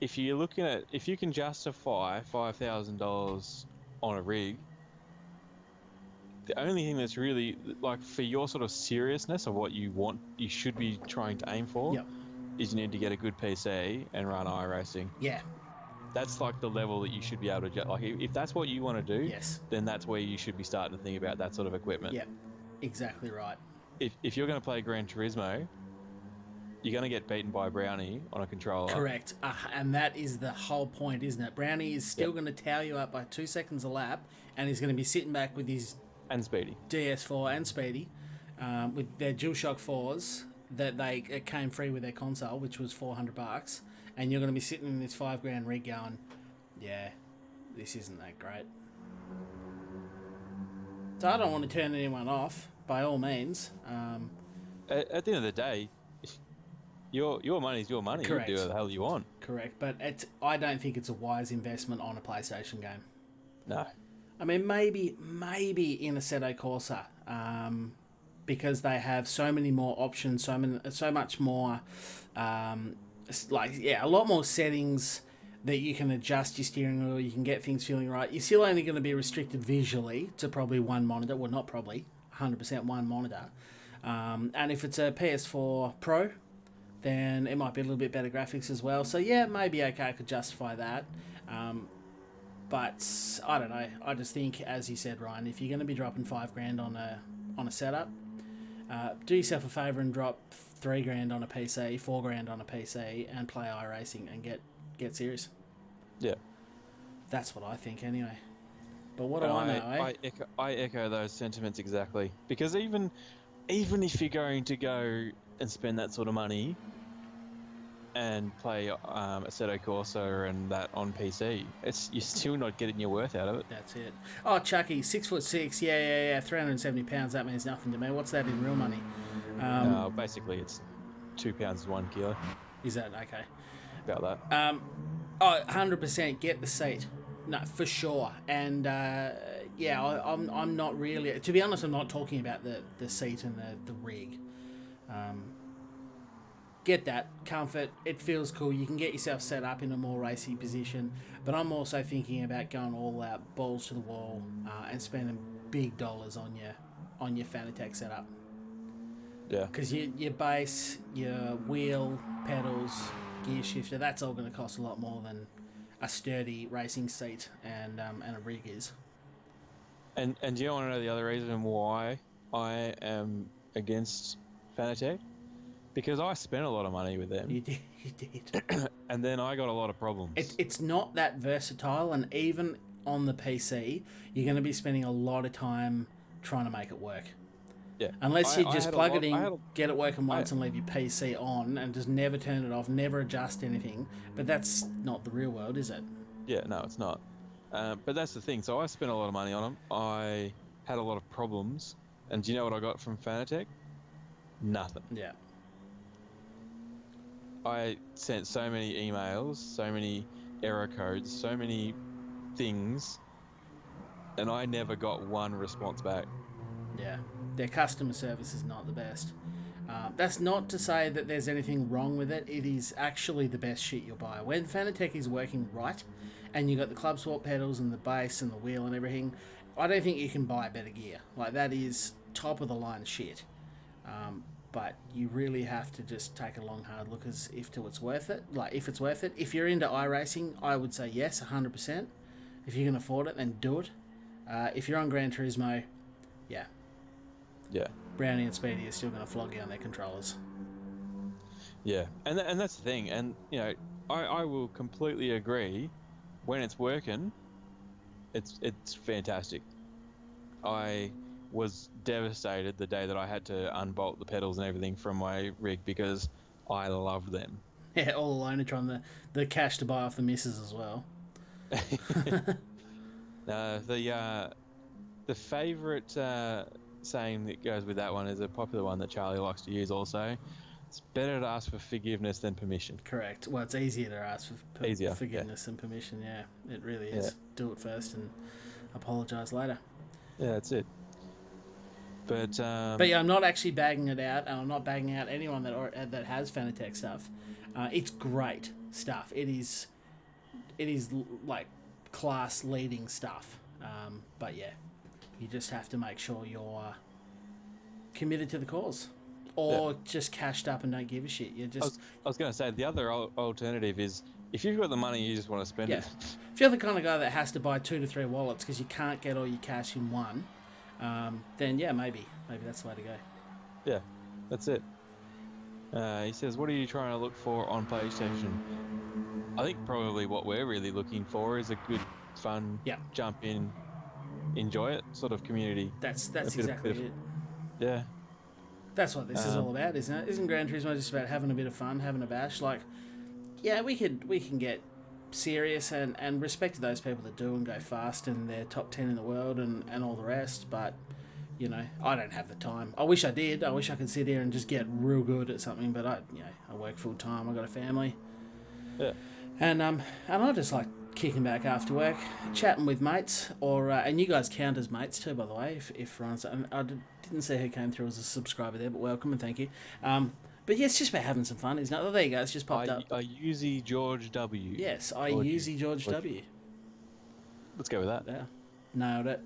if you can justify $5,000 on a rig, the only thing that's really like for your sort of seriousness of what you should be trying to aim for, Yep. is you need to get a good PC and run iRacing. Yeah. That's like the level that you should be able to like. If that's what you want to do, Yes. then that's where you should be starting to think about that sort of equipment. Yep. Exactly right. If you're going to play Gran Turismo, you're going to get beaten by Brownie on a controller. Correct. And that is the whole point, isn't it? Brownie is still going to towel you up by 2 seconds a lap, and he's going to be sitting back with his And Speedy. DS4 and Speedy, with their DualShock 4s that it came free with their console, which was $400, and you're going to be sitting in this $5,000 rig going, yeah, this isn't that great. So I don't want to turn anyone off, by all means. At the end of the day, your money's your money. Correct. You do what the hell you want. Correct, but I don't think it's a wise investment on a PlayStation game. No. I mean, maybe in Assetto Corsa, because they have so many more options, so much more, a lot more settings that you can adjust your steering wheel. You can get things feeling right. You're still only going to be restricted visually to probably one monitor. Well, not probably, 100% one monitor. And if it's a PS4 Pro, then it might be a little bit better graphics as well. So yeah, maybe okay, I could justify that. But I don't know. I just think, as you said, Ryan, if you're going to be dropping $5,000 on a setup, do yourself a favour and drop $3,000 on a PC, $4,000 on a PC, and play iRacing and get serious. Yeah. That's what I think, anyway. But what do I know? Eh? I echo those sentiments exactly. Because even if you're going to go and spend that sort of money and play Assetto Corsa and that on PC, you're still not getting your worth out of it. That's it. Oh, Chucky, 6'6", yeah, 370 pounds. That means nothing to me. What's that in real money? Basically, it's 2 pounds is 1 kilo. Is that okay? About that. 100% get the seat. No, for sure. And I'm not really. To be honest, I'm not talking about the seat and the rig. Get that comfort. It feels cool. You can get yourself set up in a more racy position. But I'm also thinking about going all out, balls to the wall, and spending big dollars on your Fanatec setup. Yeah. Because your base, your wheel, pedals, gear shifter, that's all going to cost a lot more than a sturdy racing seat and a rig is. And do you want to know the other reason why I am against Fanatec? Because I spent a lot of money with them. You did. And then I got a lot of problems. It's not that versatile, and even on the PC, you're going to be spending a lot of time trying to make it work. Yeah. Unless you just plug it in, get it working once, and leave your PC on, and just never turn it off, never adjust anything. But that's not the real world, is it? Yeah, no, it's not. But that's the thing. So I spent a lot of money on them. I had a lot of problems. And do you know what I got from Fanatec? Nothing. Yeah. I sent so many emails, so many error codes, so many things, and I never got one response back. Yeah, their customer service is not the best. That's not to say that there's anything wrong with it. It is actually the best shit you'll buy. When Fanatec is working right, and you got the club swap pedals and the base and the wheel and everything, I don't think you can buy better gear. Like, that is top of the line shit. But you really have to just take a long, hard look as if it's worth it. Like, if it's worth it. If you're into iRacing, I would say yes, 100%. If you can afford it, then do it. If you're on Gran Turismo, yeah. Yeah. Brownie and Speedy are still going to flog you on their controllers. Yeah, and that's the thing. And, you know, I will completely agree. When it's working, it's fantastic. I was devastated the day that I had to unbolt the pedals and everything from my rig because I love them. Yeah, all alone to try the cash to buy off the missus as well. The favourite saying that goes with that one is a popular one that Charlie likes to use also. It's better to ask for forgiveness than permission. Correct. Well, it's easier to ask for forgiveness than permission, yeah. It really is. Yeah. Do it first and apologise later. Yeah, that's it. But yeah, I'm not actually bagging it out. I'm not bagging out anyone that has Fanatec stuff. It's great stuff. It is like class leading stuff. But yeah, You just have to make sure you're committed to the cause, or just cashed up and don't give a shit. You just I was going to say the other alternative is if you've got the money, you just want to spend it. If you're the kind of guy that has to buy 2 to 3 wallets because you can't get all your cash in one, then yeah, maybe that's the way to go. Yeah, that's it. He says, what are you trying to look for on PlayStation? I think probably what we're really looking for is a good, fun, jump in, enjoy it sort of community. That's exactly it. Yeah. That's what this is all about, isn't it? Isn't Gran Turismo just about having a bit of fun, having a bash? Like, yeah, we can get serious and respect to those people that do and go fast and they're top 10 in the world and all the rest, but you know, I don't have the time. I wish I did. I wish I could sit here and just get real good at something, but I work full time. I got a family. Yeah. And I just like kicking back after work, chatting with mates, or and you guys count as mates too, by the way. If runs, I didn't see who came through as a subscriber there, but welcome and thank you. But yeah, it's just about having some fun, isn't it? Oh, there you go. It's just popped up. I use George W. Yes, I use George W. Let's go with that. Yeah, nailed it.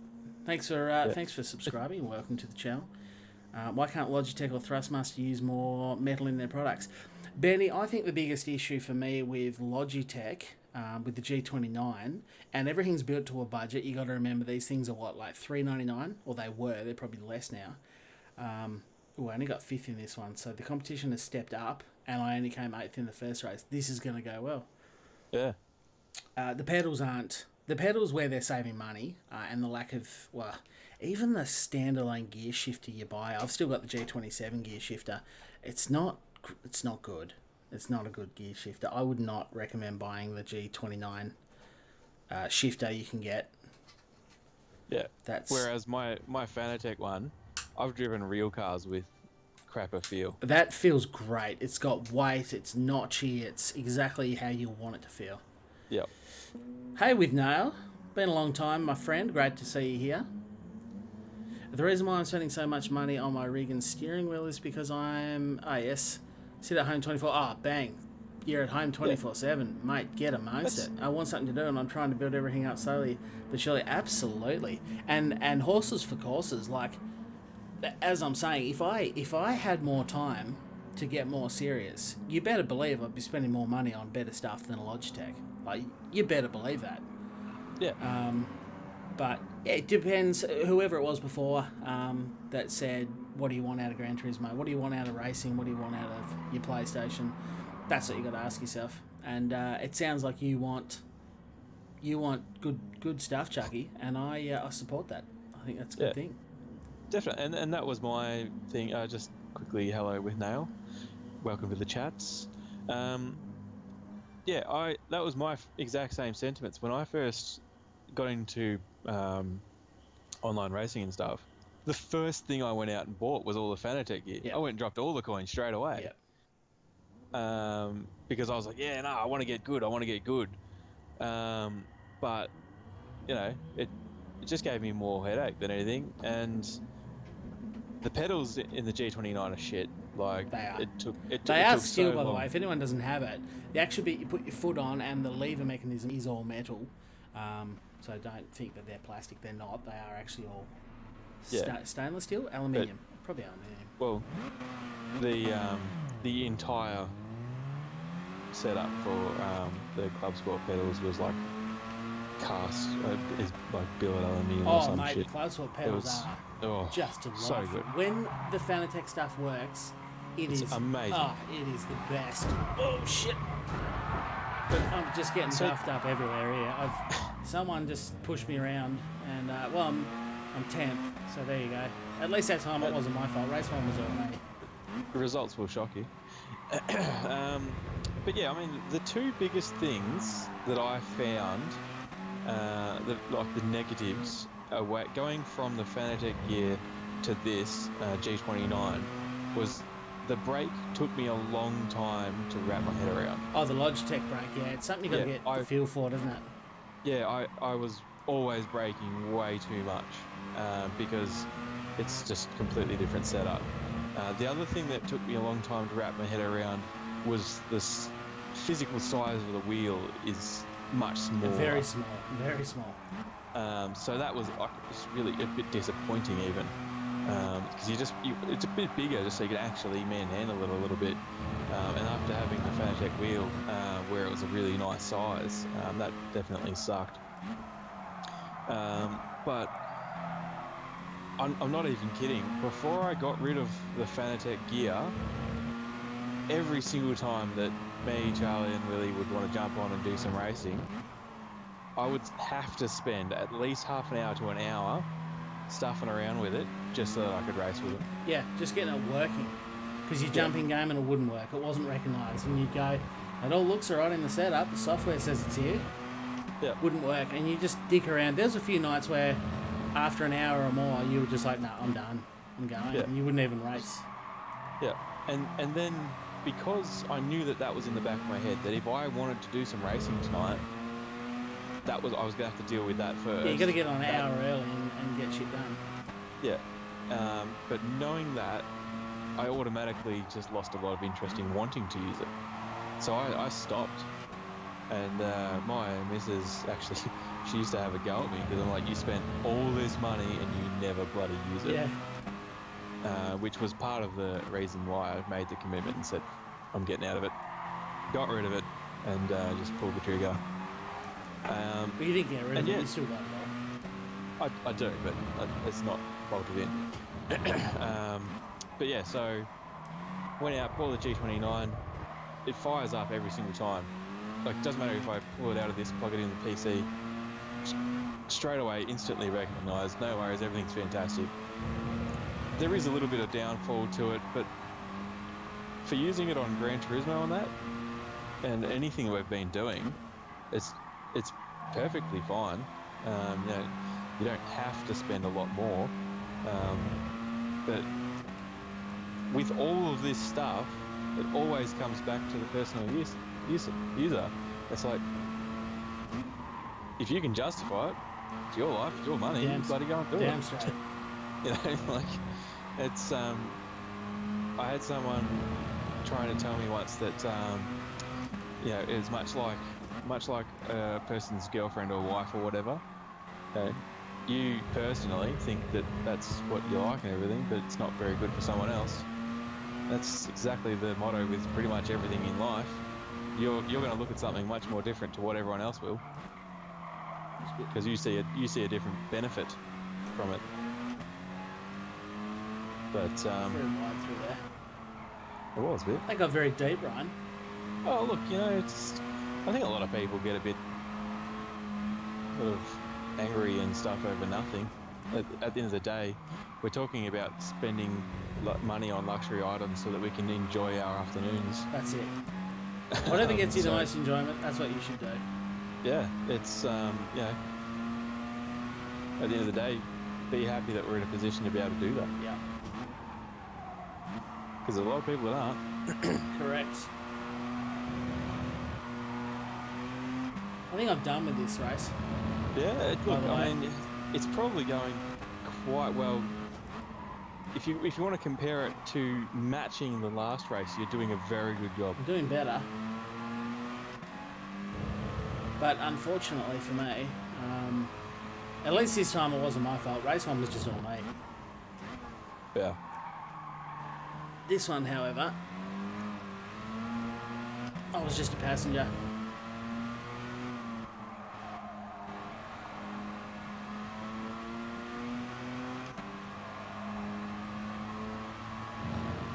Thanks for subscribing and welcome to the channel. Why can't Logitech or Thrustmaster use more metal in their products? Benny, I think the biggest issue for me with Logitech, with the G29, and everything's built to a budget. You got to remember these things are what, like $399, or they were. They're probably less now. I only got 5th in this one, so the competition has stepped up, and I only came 8th in the first race. This is going to go well. Yeah. The pedals aren't. The pedals where they're saving money, and the lack of, well, even the standalone gear shifter you buy. I've still got the G27 gear shifter. It's not good. It's not a good gear shifter. I would not recommend buying the G29 shifter you can get. Yeah. Whereas my Fanatec one, I've driven real cars with crapper feel. That feels great. It's got weight. It's notchy. It's exactly how you want it to feel. Yep. Hey, with Nail. Been a long time, my friend. Great to see you here. The reason why I'm spending so much money on my rig and steering wheel is because I'm... Oh, yes. Sit at home 24... Oh, bang. You're at home 24/7. Mate, get amongst it. I want something to do, and I'm trying to build everything up slowly but surely. Absolutely. And horses for courses. Like, as I'm saying, if I had more time to get more serious, you better believe I'd be spending more money on better stuff than a Logitech. Like, you better believe that. Yeah. But yeah, it depends. Whoever it was before that said, what do you want out of Gran Turismo? What do you want out of racing? What do you want out of your PlayStation? That's what you got to ask yourself. And it sounds like you want good stuff, Chucky, and I support that. I think that's a good thing. Definitely, and that was my thing. Just quickly, hello with Nail. Welcome to the chats. That was my exact same sentiments when I first got into online racing and stuff. The first thing I went out and bought was all the Fanatec gear. I went and dropped all the coins straight away. Because I was like, I want to get good. But you know, it just gave me more headache than anything. And the pedals in the G29 are shit. Like, they are. It took steel, so by the long. way. If anyone doesn't have it, the actual bit you put your foot on and the lever mechanism is all metal. So don't think that they're plastic. They're not. They are actually all stainless steel, aluminium. Probably aluminium. Well, the entire setup for the Club Sport pedals was like cast, is like billet aluminium or some shit. The Club Sport pedals are just to love. So good. When the Fanatec stuff works, it's amazing. It is the best. Oh shit! But I'm just getting buffed up everywhere here. Someone just pushed me around, and I'm 10th, so there you go. At least that time it wasn't my fault. Race 1 was all me. The results will shock you. But yeah, I mean, the two biggest things that I found, the negatives, going from the Fanatec gear to this G29, was the brake took me a long time to wrap my head around. Oh, the Logitech brake, it's something you got to get the feel for, doesn't it? Yeah, I was always braking way too much because it's just completely different setup. The other thing that took me a long time to wrap my head around was this physical size of the wheel is much smaller. Very small, very small. So that was like it's really a bit disappointing even, because it's a bit bigger just so you can actually manhandle it a little bit. And after having the Fanatec wheel, where it was a really nice size, that definitely sucked. But I'm not even kidding. Before I got rid of the Fanatec gear, every single time that me, Charlie, and Willie would want to jump on and do some racing, I would have to spend at least half an hour to an hour stuffing around with it just so that I could race with it. Yeah, just getting it working. Because you jump in game and it wouldn't work. It wasn't recognised. And you'd go, it all looks alright in the setup. The software says it's here. Yeah. Wouldn't work. And you just dick around. There's a few nights where after an hour or more, you were just like, no, I'm done. I'm going. Yeah. And you wouldn't even race. Yeah. And then because I knew that was in the back of my head, that if I wanted to do some racing tonight, I was going to have to deal with that first. Yeah, you got to get on an hour early and get shit done. Yeah. But knowing that, I automatically just lost a lot of interest in wanting to use it. So I stopped. And my missus actually, she used to have a go at me because I'm like, you spent all this money and you never bloody use it. Yeah. Which was part of the reason why I made the commitment and said, I'm getting out of it. Got rid of it and just pulled the trigger. But you didn't get rid of it, you still got it all. I do, but it's not bolted in. But yeah, so went out, bought the G29. It fires up every single time. Like, it doesn't matter if I pull it out of this, plug it in the PC, straight away, instantly recognised. No worries, everything's fantastic. There is a little bit of downfall to it, but for using it on Gran Turismo on that, and anything we've been doing, it's perfectly fine. You don't have to spend a lot more, but with all of this stuff, it always comes back to the personal user. It's like, if you can justify it, it's your life, it's your money, you bloody go and do it. Damn straight. You know, like, it's I had someone trying to tell me once that it's much like a person's girlfriend or wife or whatever. You personally think that that's what you like and everything, but it's not very good for someone else. That's exactly the motto with pretty much everything in life. You're going to look at something much more different to what everyone else will, because you see a different benefit from it. But Very wide through there. it was a bit. That got very deep, Ryan. Oh look, I think a lot of people get a bit sort of angry and stuff over nothing. At the end of the day, we're talking about spending money on luxury items so that we can enjoy our afternoons. That's it. Whatever gets you the most enjoyment, that's what you should do. Yeah, it's at the end of the day, be happy that we're in a position to be able to do that. Yeah. Because a lot of people that aren't. Correct. I think I'm done with this race. Yeah, I mean, it's probably going quite well. If you want to compare it to matching the last race, you're doing a very good job. I'm doing better. But unfortunately for me, at least this time it wasn't my fault. Race one was just all me. Yeah. This one, however, I was just a passenger.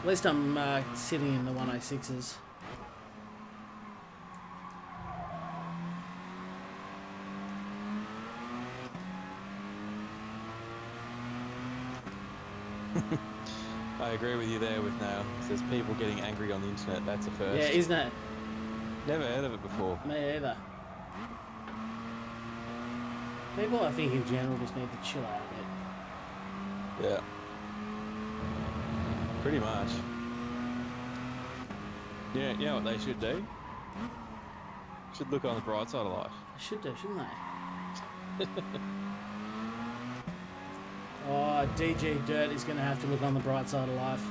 At least I'm sitting in the 106s. I agree with you there with now. There's people getting angry on the internet. That's a first. Yeah, isn't it? Never heard of it before. Me either. People, I think, in general just need to chill out a bit. Yeah. Pretty much. Yeah, you know what they should do? Should look on the bright side of life. They should do, shouldn't they? Oh, DG Dirt is going to have to look on the bright side of life.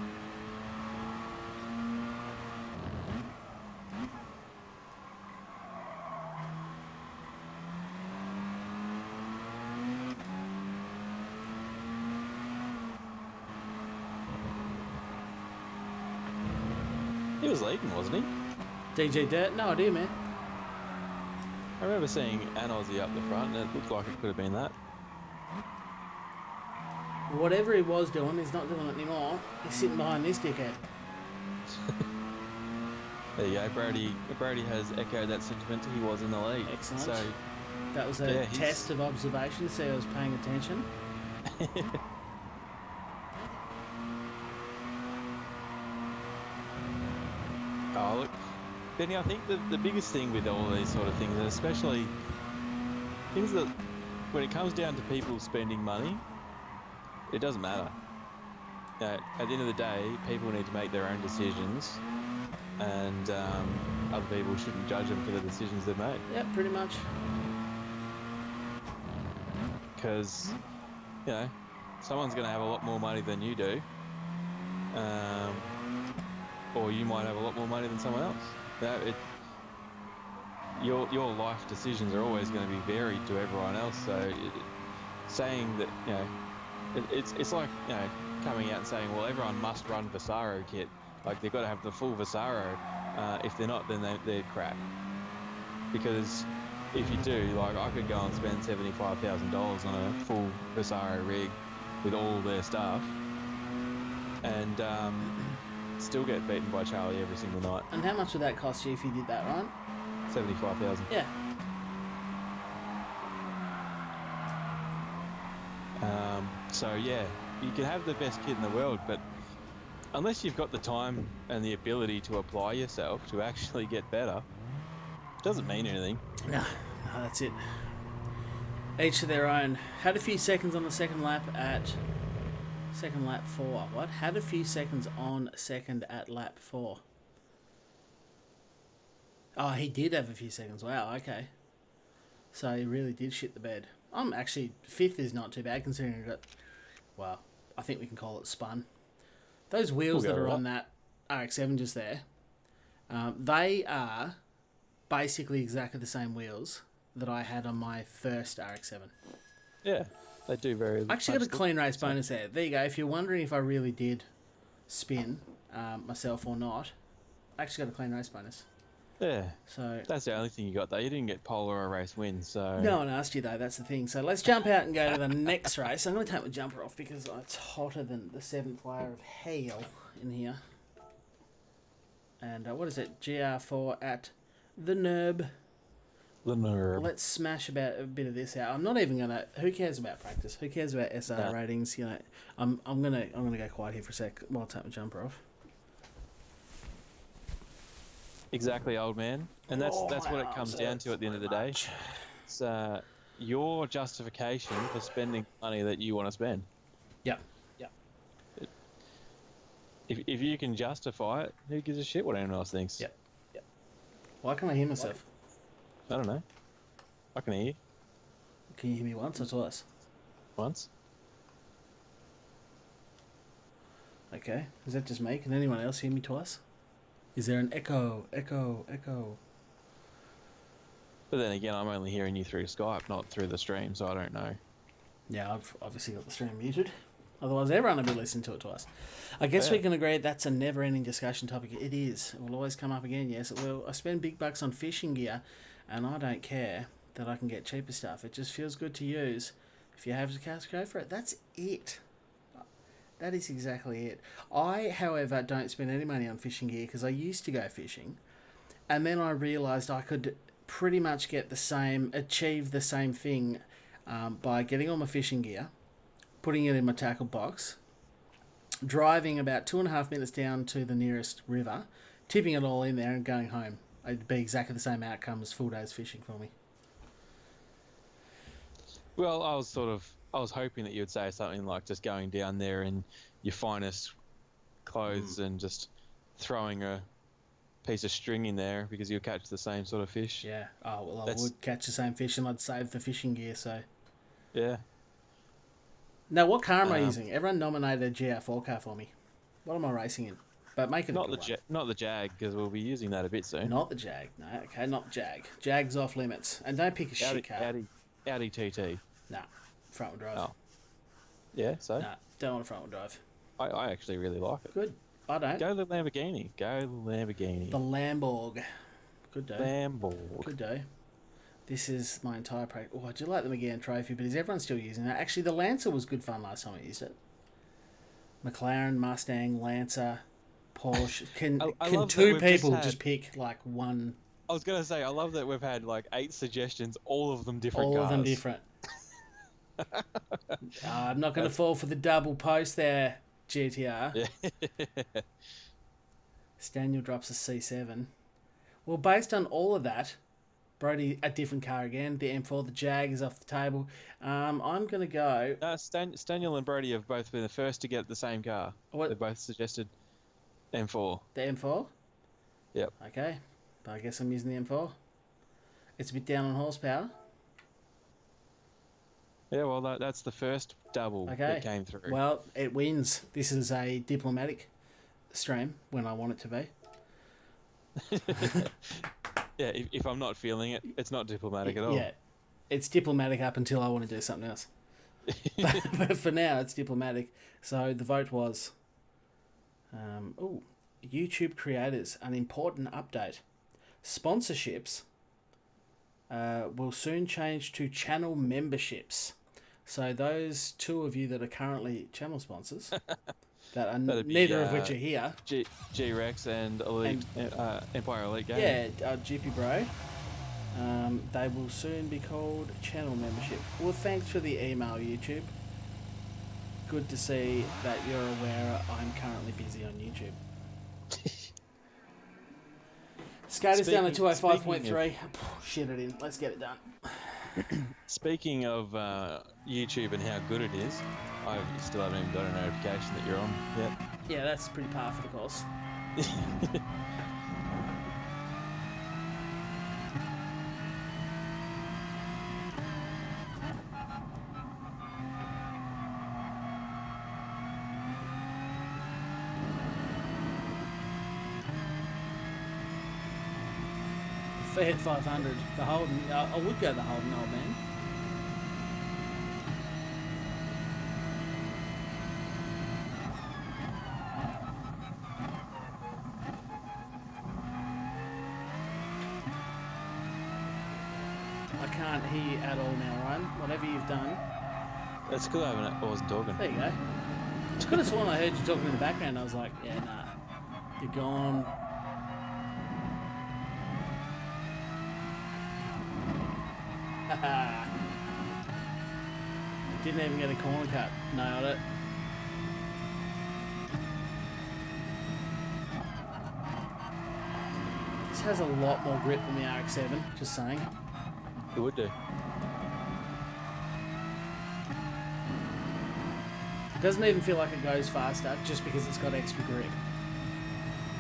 He was leading, wasn't he? DJ Dirt? No idea, man. I remember seeing an Aussie up the front, and it looked like it could have been that. Whatever he was doing, he's not doing it anymore. He's sitting behind this dickhead. There you go. Brody has echoed that sentiment. He was in the lead. Excellent. So that was a test of observation, see I was paying attention. Oh, look, Benny, I think the biggest thing with all these sort of things, and especially things that when it comes down to people spending money, it doesn't matter. At the end of the day, people need to make their own decisions, and other people shouldn't judge them for the decisions they've made. Yeah, pretty much. Because, someone's going to have a lot more money than you do, or you might have a lot more money than someone else. Your life decisions are always going to be varied to everyone else. So, saying that it's like coming out and saying, well, everyone must run Vasaro kit. Like they've got to have the full Vasaro. If they're not, then they're crap. Because if you do, like I could go and spend $75,000 on a full Vasaro rig with all their stuff, and still get beaten by Charlie every single night. And how much would that cost you if you did that, right? 75,000. Yeah. So yeah, you can have the best kit in the world, but unless you've got the time and the ability to apply yourself to actually get better, it doesn't mean anything. No, that's it. Each to their own. Had a few seconds on the second lap 4. What? Had a few seconds on second at lap 4. Oh, he did have a few seconds. Wow, okay. So he really did shit the bed. I'm actually, 5th is not too bad considering I got, well, I think we can call it spun. Those wheels that are on that RX-7 just there, they are basically exactly the same wheels that I had on my first RX-7. Yeah, they do very. I actually got a clean race bonus there. There you go. If you're wondering if I really did spin myself or not, I actually got a clean race bonus. Yeah. So that's the only thing you got though. You didn't get pole or a race win, so. No one asked you though. That's the thing. So let's jump out and go to the next race. I'm going to take my jumper off because it's hotter than the 7th layer of hell in here. And what is it? GR4 at the Nerb. The Nerb. Let's smash about a bit of this out. I'm not even going to. Who cares about practice? Who cares about SR ratings? I'm gonna go quiet here for a sec while I take my jumper off. Exactly, old man. And that's what it comes down to at the end of the day. It's your justification for spending money that you want to spend. Yep. If you can justify it, who gives a shit what anyone else thinks? Yep. Why can't I hear myself? I don't know. I can hear you. Can you hear me once or twice? Once. Okay. Is that just me? Can anyone else hear me twice? Is there an echo? But then again, I'm only hearing you through Skype, not through the stream, so I don't know. Yeah, I've obviously got the stream muted. Otherwise, everyone would be listening to it twice. I guess we can agree that's a never-ending discussion topic. It is. It will always come up again, yes. It will. I spend big bucks on fishing gear, and I don't care that I can get cheaper stuff. It just feels good to use. If you have the cash, go for it. That's it. That is exactly it. I, however, don't spend any money on fishing gear because I used to go fishing, and then I realised I could pretty much achieve the same thing by getting all my fishing gear, putting it in my tackle box, driving about 2.5 minutes down to the nearest river, tipping it all in there and going home. It'd be exactly the same outcome as full days fishing for me. Well, I was hoping that you would say something like just going down there in your finest clothes and just throwing a piece of string in there because you'll catch the same sort of fish. Yeah. Oh, well, I would catch the same fish and I'd save the fishing gear, so... Yeah. Now, what car am I using? Everyone nominated a GR4 car for me. What am I racing in? But make it not the Jag, because we'll be using that a bit soon. Not the Jag. No, okay, not Jag. Jag's off limits. And don't pick a shit car. Audi TT. Nah, front-wheel drive. Oh. Yeah, so? Nah, don't want a front-wheel drive. I actually really like it. Good. I don't. Go the Lamborghini. Go the Lamborghini. The Lamborg. Good day. Lamborg. Good day. This is my entire practice. Oh, I do like the McGann Trophy, but is everyone still using that? Actually, the Lancer was good fun last time I used it. McLaren, Mustang, Lancer, Porsche. Can love that two we've people had- just pick like one? I was gonna say, I love that we've had like 8 suggestions, all of them different All cars. of them different. I'm not going to fall for the double post there, GTR. Yeah. Staniel drops a C7. Well, based on all of that, Brody, a different car again. The M4, the Jag is off the table. I'm going to go... Staniel and Brody have both been the first to get the same car. What? They both suggested M4. The M4? Yep. Okay. But I guess I'm using the M4. It's a bit down on horsepower. Yeah, well, that's the first double that came through. Well, it wins. This is a diplomatic stream when I want it to be. Yeah, if I'm not feeling it, it's not diplomatic at all. Yeah, it's diplomatic up until I want to do something else. But for now, it's diplomatic. So the vote was... YouTube creators, an important update. Sponsorships will soon change to channel memberships. So those two of you that are currently channel sponsors, that are neither of which are here, G-Rex and Elite, Empire Elite Game. Yeah, GP Bro. They will soon be called channel membership. Well, thanks for the email, YouTube. Good to see that you're aware I'm currently busy on YouTube. Skater's down to 205.3. Shit it in. Let's get it done. Speaking of YouTube and how good it is, I still haven't even got a notification that you're on yet. Yeah, that's pretty par for the course. Fiat 500, the Holden. I would go the Holden, old man. I can't hear you at all now, Ryan. Whatever you've done. That's good. I wasn't talking. There you go. I could have sworn I heard you talking in the background. I was like, yeah, nah, you're gone. Didn't even get a corner cut. Nailed it. This has a lot more grip than the RX-7, just saying. It would do. It doesn't even feel like it goes faster just because it's got extra grip.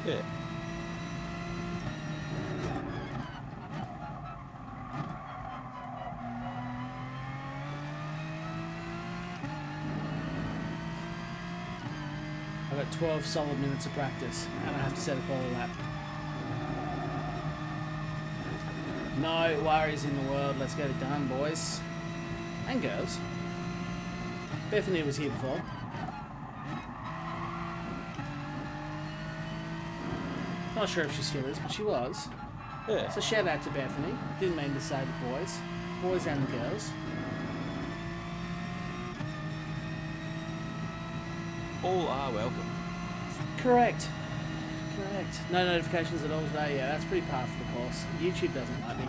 Yeah. I've got 12 solid minutes of practice and I have to set a quality lap. No worries in the world. Let's get it done, boys and girls. Bethany was here before. Not sure if she still is, but she was. Yeah. So shout out to Bethany. Didn't mean to say the boys and the girls. All are welcome. Correct. No notifications at all today. Yeah, that's pretty par for the course. YouTube doesn't like me.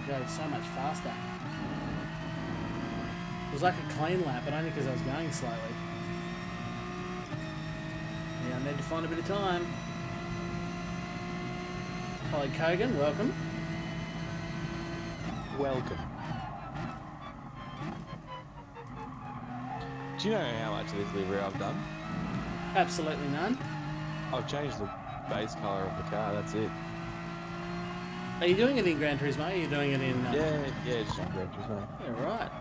Go so much faster. It was like a clean lap, but only because I was going slowly. Yeah, I need to find a bit of time. Colleague Kogan, welcome. Welcome. Do you know how much of this livery I've done? Absolutely none. I've changed the base colour of the car, that's it. Are you doing it in Gran Turismo? Are you doing it in... Yeah, just in Gran Turismo. Yeah, right.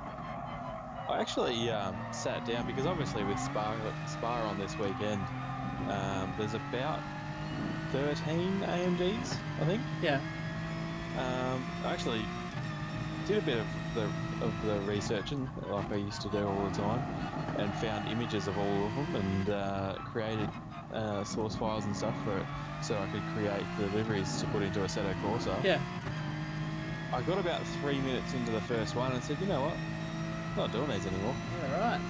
I actually sat down, because obviously with Spa on this weekend, there's about 13 AMGs, I think. Yeah. I actually did a bit of the research, and like I used to do all the time, and found images of all of them, and created source files and stuff for it, so I could create the liveries to put into Assetto Corsa. Yeah. I got about 3 minutes into the first one and said, you know what, I'm not doing these anymore. Yeah, right.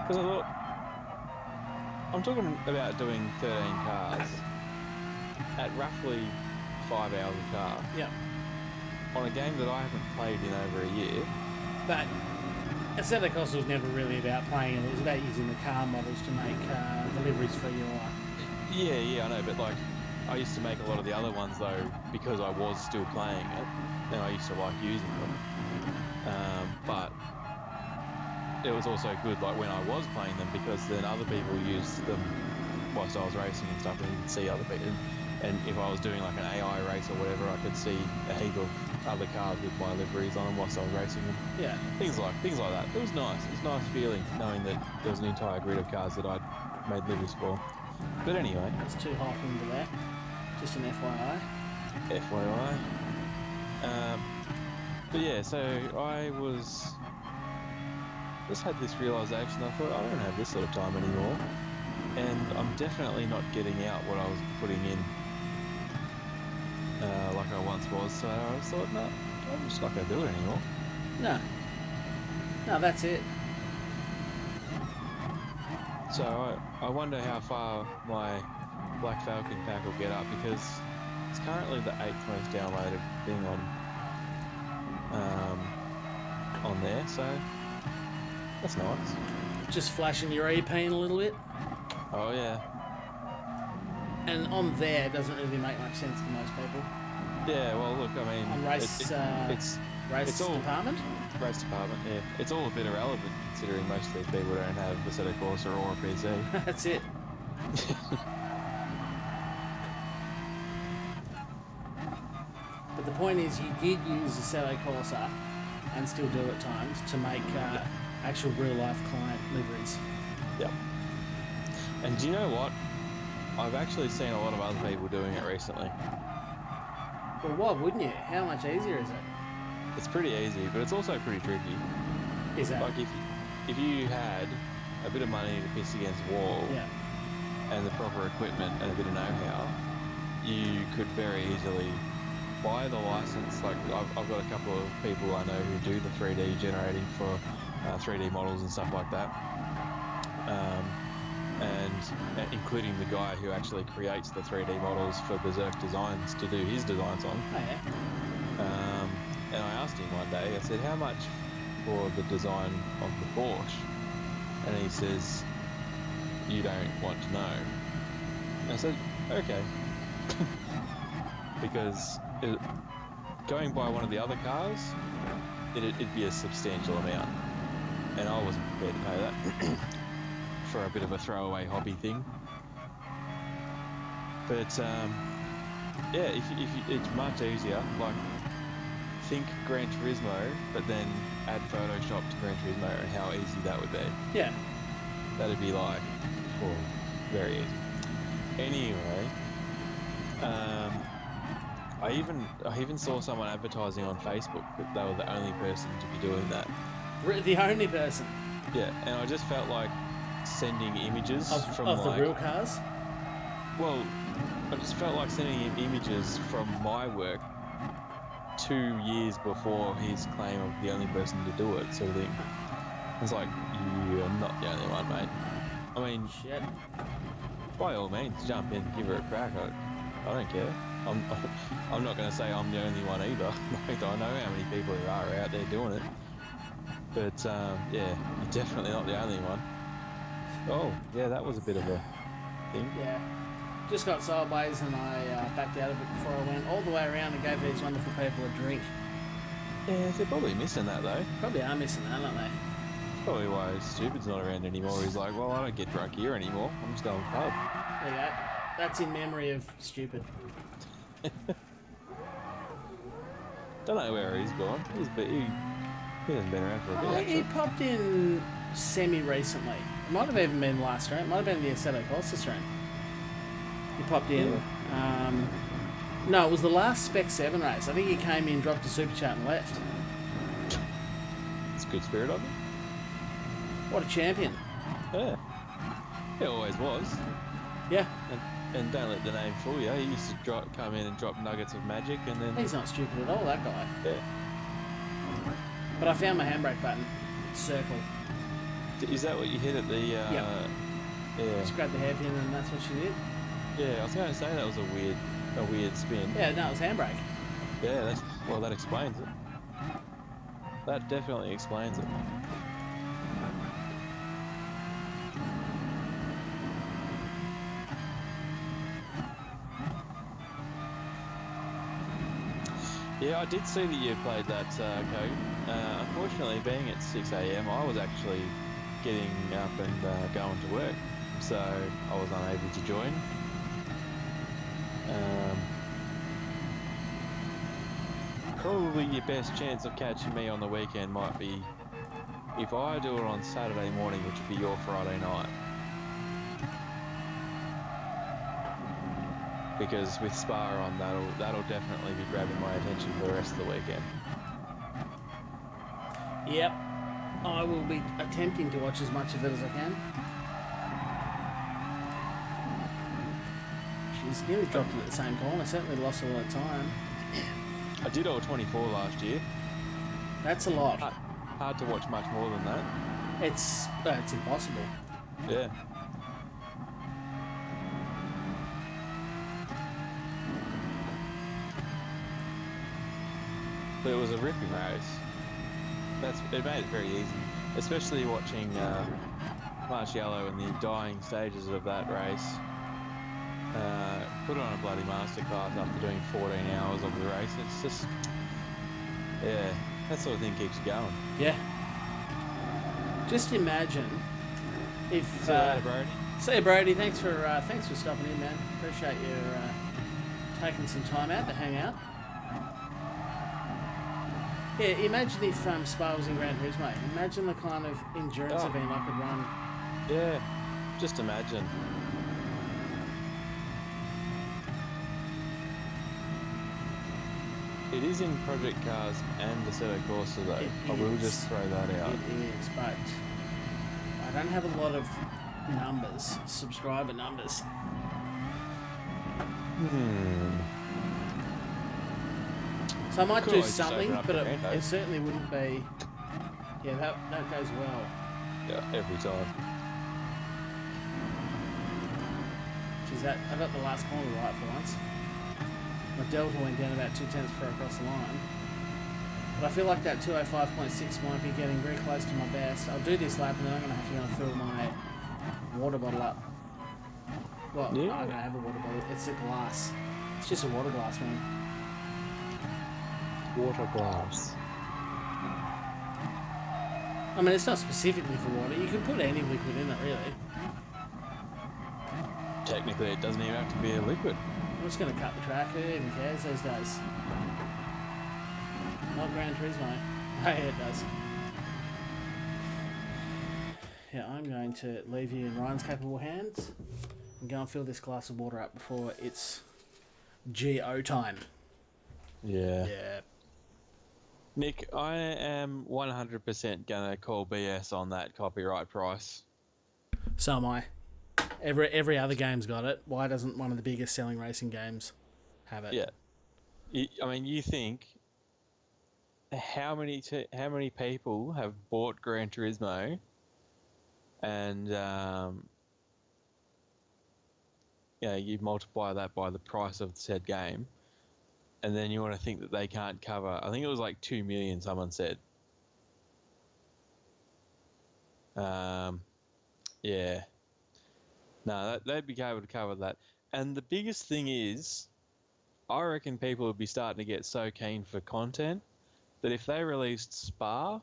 Because I thought, I'm talking about doing 13 cars at roughly 5 hours a car. Yeah. On a game that I haven't played in over a year. But Assetto Corsa was never really about playing it. It was about using the car models to make deliveries for your... Yeah, I know, but like, I used to make a lot of the other ones though, because I was still playing it, and I used to like using them. But it was also good, like when I was playing them, because then other people used them whilst I was racing and stuff, and you could see other people. And if I was doing like an AI race or whatever, I could see a heap of other cars with my liveries on them whilst I was racing them. Yeah. Things like that. It was nice. It was a nice feeling knowing that there was an entire grid of cars that I'd made liveries for. But anyway. It's too hot into that. Just an FYI. FYI. But yeah, so I just had this realisation. I thought, I don't have this sort of time anymore. And I'm definitely not getting out what I was putting in like I once was. So I thought, no, I'm just not going to do it anymore. No, that's it. So I wonder how far my Black Falcon pack will get up, because it's currently the 8th most downloaded thing on there. So that's nice. Just flashing your EP in a little bit. Oh yeah. And on there doesn't really make much sense to most people. Yeah, well look, I mean... On race department? Race department, yeah. It's all a bit irrelevant considering most of these people don't have a Assetto Corsa or a PC. That's it. But the point is, you did use Assetto Corsa and still do at times to make actual real-life client liveries. Yep. And do you know what? I've actually seen a lot of other people doing it recently. Well, why wouldn't you? How much easier is it? It's pretty easy, but it's also pretty tricky. Is that? Like if you had a bit of money to piss against the wall, yeah, and the proper equipment and a bit of know-how, you could very easily buy the license. Like I've got a couple of people I know who do the 3D generating for 3D models and stuff like that. And including the guy who actually creates the 3D models for Berserk Designs to do his designs on. Oh yeah. And I asked him one day, I said, how much for the design of the Porsche? And he says, you don't want to know. And I said, okay. Because going by one of the other cars, it'd be a substantial amount. And I wasn't prepared to pay that. For a bit of a throwaway hobby thing. But yeah, if it's much easier. Like, think Gran Turismo, but then add Photoshop to Gran Turismo, and how easy that would be. Yeah. That'd be like, oh, very easy. Anyway, I even saw someone advertising on Facebook that they were the only person to be doing that. The only person. Yeah, and I just felt like sending images of from the real cars. Well, I just felt like sending him images from my work 2 years before his claim of the only person to do it, sort of thing. It's like, you're not the only one, mate. I mean, shit. By all means, jump in, give her a crack. I don't care. I'm not going to say I'm the only one either. Like, I know how many people there are out there doing it. But yeah, you're definitely not the only one. Oh, yeah, that was a bit of a thing. Yeah. Just got sideways and I backed out of it before I went all the way around and gave these wonderful people a drink. Yeah, they're probably missing that though. Probably are missing that, aren't they? Probably why Stupid's not around anymore. He's like, well, I don't get drunk here anymore. I'm just going pub. There you go. That's in memory of Stupid. Don't know where he's gone. He hasn't been around for a bit. He popped in semi-recently. It might have even been last round. It might have been the Assetto Corsa stream. He popped in. Yeah. No, it was the last Spec 7 race. I think he came in, dropped a super chat and left. It's a good spirit of him. What a champion. Yeah. He always was. Yeah. And don't let the name fool you. He used to come in and drop nuggets of magic, and then... He's not stupid at all, that guy. Yeah. But I found my handbrake button. Circle. Is that what you hit at the... Yeah. Yeah. Just grabbed the hairpin and that's what she did. Yeah, I was going to say that was a weird spin. Yeah, no, it was handbrake. Yeah, that explains it. That definitely explains it. Yeah, I did see that you played that, Coke. Unfortunately, being at 6 a.m, I was actually getting up and going to work, so I was unable to join. Probably your best chance of catching me on the weekend might be if I do it on Saturday morning, which would be your Friday night. Because with Spa on, that'll definitely be grabbing my attention for the rest of the weekend. Yep. I will be attempting to watch as much of it as I can. She's nearly dropped it at the same corner. Certainly lost a lot of time. I did all 24 last year. That's a lot. Hard to watch much more than that. It's impossible. Yeah. But it was a ripping race. It made it very easy, especially watching Marciello in the dying stages of that race. Put on a bloody masterclass after doing 14 hours of the race. It's just, yeah, that sort of thing keeps you going. Yeah. Just imagine if. See you later, Brody. See you, Brody. Thanks for stopping in, man. Appreciate you taking some time out to hang out. Yeah, imagine if Spa was in Gran Turismo. Imagine the kind of endurance event I could run. Yeah, just imagine. It is in Project Cars and the Assetto Corsa though. I will just throw that out. It is, but I don't have a lot of numbers, subscriber numbers. So I might do something, but it certainly wouldn't be... Yeah, that goes well. Yeah, every time. Geez, I got the last corner right for once. My delta went down about 2 tenths before I crossed the line. But I feel like that 205.6 might be getting very close to my best. I'll do this lap and then I'm going to have to go and fill my water bottle up. Well, yeah. I don't have a water bottle. It's a glass. It's just a water glass, man. Water glass. I mean, it's not specifically for water. You can put any liquid in it, really. Technically, it doesn't even have to be a liquid. I'm just going to cut the track. Who even cares these days? Not Gran Turismo. Hey, it does. Yeah, I'm going to leave you in Ryan's capable hands and go and fill this glass of water up before it's GO time. Yeah. Yeah. Nick, I am 100% going to call BS on that copyright price. So am I. Every other game's got it. Why doesn't one of the biggest selling racing games have it? Yeah. I mean, you think how many people have bought Gran Turismo and you multiply that by the price of said game, and then you want to think that they can't cover, I think it was like 2 million, someone said. Yeah. No, they'd be able to cover that. And the biggest thing is, I reckon people would be starting to get so keen for content that if they released Spa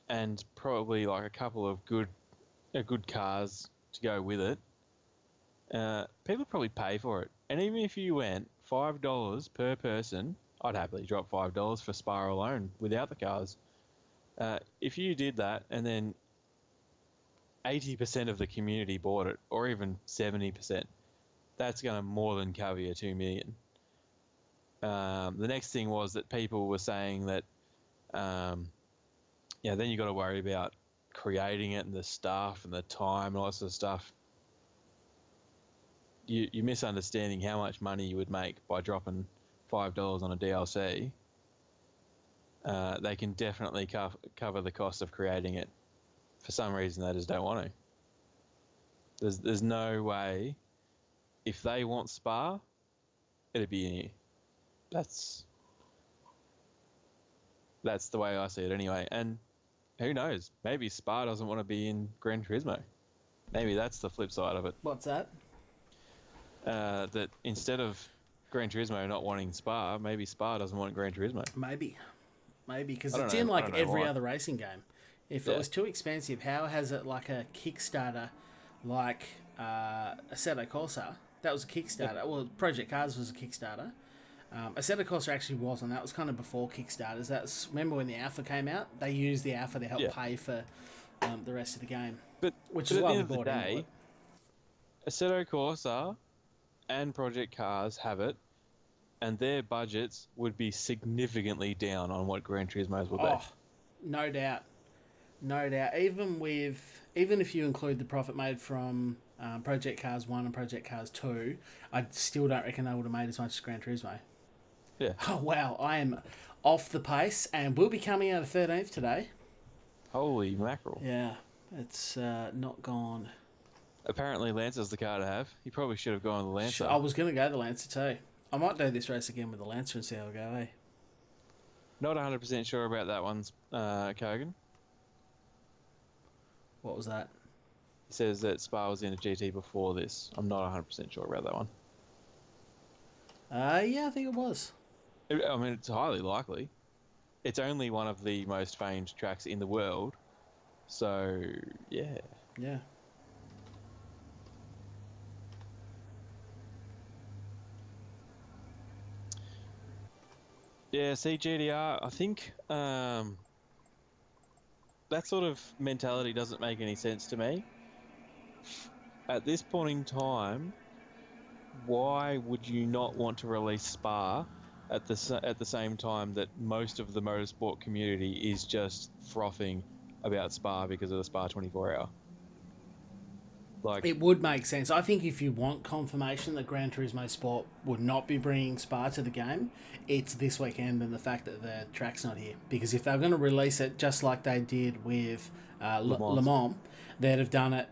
and probably like a couple of good cars to go with it, people would probably pay for it. And even if you went $5 per person, I'd happily drop $5 for Spa alone without the cars. If you did that and then 80% of the community bought it, or even 70%, that's going to more than cover your 2 million. The next thing was that people were saying that, then you got to worry about creating it and the staff and the time and all that sort of stuff. You're misunderstanding how much money you would make by dropping $5 on a DLC. They can definitely cover the cost of creating it. For some reason, they just don't want to. There's no way. If they want Spa, it'd be in here. That's the way I see it anyway. And who knows? Maybe Spa doesn't want to be in Gran Turismo. Maybe that's the flip side of it. What's that? That instead of Gran Turismo not wanting Spa, maybe Spa doesn't want Gran Turismo. Maybe, because it's in like every other racing game. If it was too expensive, how has it like a Kickstarter, like Assetto Corsa? That was a Kickstarter. Yeah. Well, Project Cars was a Kickstarter. Assetto Corsa actually wasn't. That was kind of before Kickstarters. Remember when the Alpha came out? They used the Alpha to help pay for the rest of the game. Which is why we bought into it. Assetto Corsa and Project Cars have it, and their budgets would be significantly down on what Gran Turismo's would be. No doubt. Even if you include the profit made from Project Cars 1 and Project Cars 2, I still don't reckon they would have made as much as Gran Turismo. Yeah. Oh, wow. I am off the pace, and we'll be coming out of 13th today. Holy mackerel. Yeah, it's not gone. Apparently Lancer's the car to have. He probably should have gone with the Lancer. I was going to go the Lancer too. I might do this race again with the Lancer and see how we go, eh? Not 100% sure about that one, Kogan. What was that? It says that Spa was in a GT before this. I'm not 100% sure about that one. Yeah, I think it was. I mean, it's highly likely. It's only one of the most famed tracks in the world. So, yeah. Yeah. Yeah, see, GDR, I think that sort of mentality doesn't make any sense to me. At this point in time, why would you not want to release Spa at the same time that most of the motorsport community is just frothing about Spa because of the Spa 24-hour? It would make sense. I think if you want confirmation that Gran Turismo Sport would not be bringing Spa to the game, it's this weekend and the fact that the track's not here. Because if they're going to release it just like they did with Le Mans, they'd have done it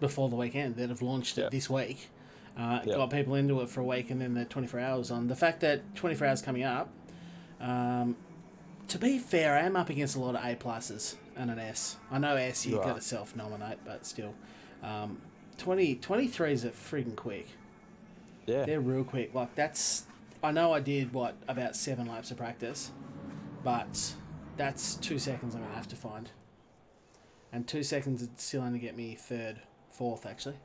before the weekend. They'd have launched it this week, got people into it for a week, and then the 24 hours on. The fact that 24 hours coming up, to be fair, I am up against a lot of A+ and an S. I know S, you've got to self-nominate, but still. 23s are friggin' quick. Yeah. They're real quick. Like, that's... I know I did, about 7 laps of practice, but that's 2 seconds I'm going to have to find. And 2 seconds would still only get me fourth, actually.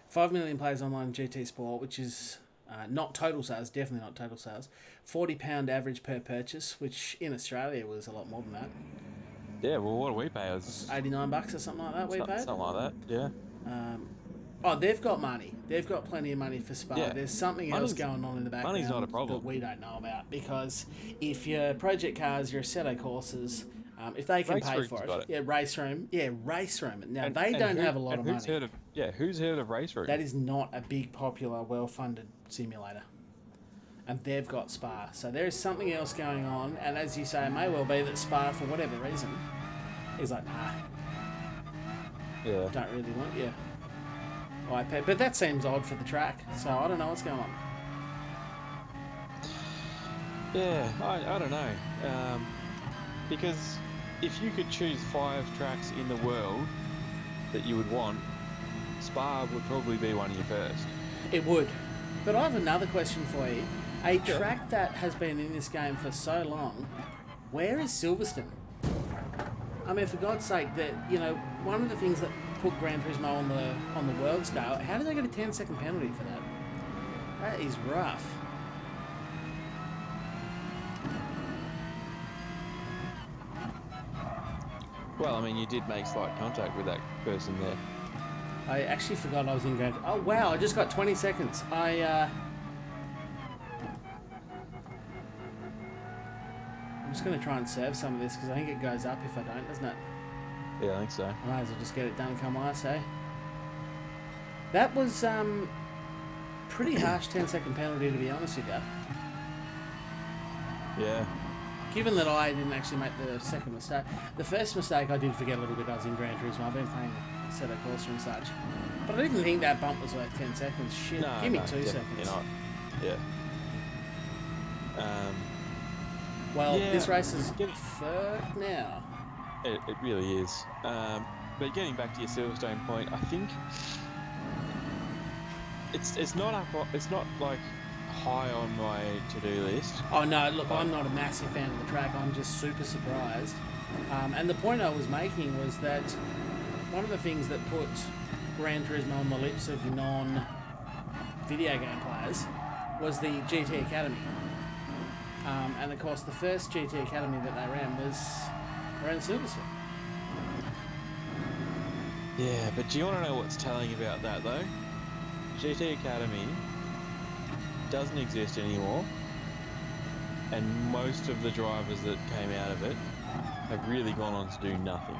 5 million players online in GT Sport, which is not total sales, definitely not total sales. £40 average per purchase, which in Australia was a lot more than that. Yeah, well, what do we pay? $89 or something like that we paid? Something like that, yeah. They've got money. They've got plenty of money for Spa. Yeah. There's something else going on in the background money's not a problem. That we don't know about. Because if you're Project Cars, you're Assetto Corsas, if they can pay for it. Race Room. Yeah, Race Room. Now, they don't have a lot of money. Who's heard of Race Room? That is not a big, popular, well-funded simulator. And they've got Spa. So there is something else going on. And as you say, it may well be that Spa, for whatever reason, is like, nah. Yeah. Don't really want you. iPad. But that seems odd for the track. So I don't know what's going on. Yeah, I don't know. Because if you could choose 5 tracks in the world that you would want, Spa would probably be one of your first. It would. But I have another question for you. A track that has been in this game for so long, where is Silverstone? I mean, for God's sake, one of the things that put Gran Turismo on the world scale, how did they get a 10-second penalty for that? That is rough. Well, I mean, you did make slight contact with that person there. I actually forgot I was in Grand. Oh wow! I just got 20 seconds. I'm just going to try and serve some of this because I think it goes up if I don't, doesn't it? Yeah, I think so. I might as well just get it done and come ice, eh? That was pretty harsh 10-second penalty, to be honest with you. Yeah. Given that I didn't actually make the second mistake. The first mistake I did forget a little bit. I was in Gran Turismo. I've been playing Assetto Corsa and such. But I didn't think that bump was worth 10 seconds. Shit, No, give me no, 2 definitely seconds. not. Yeah. Well, yeah, this race is fucked now. It really is. But getting back to your Silverstone point, I think it's not like high on my to-do list. Oh no, look, I'm not a massive fan of the track. I'm just super surprised. And the point I was making was that one of the things that put Gran Turismo on the lips of non-video game players was the GT Academy. And of course, the first GT Academy that they ran was around Silverstone. Yeah, but do you want to know what's telling about that though? GT Academy doesn't exist anymore, and most of the drivers that came out of it have really gone on to do nothing.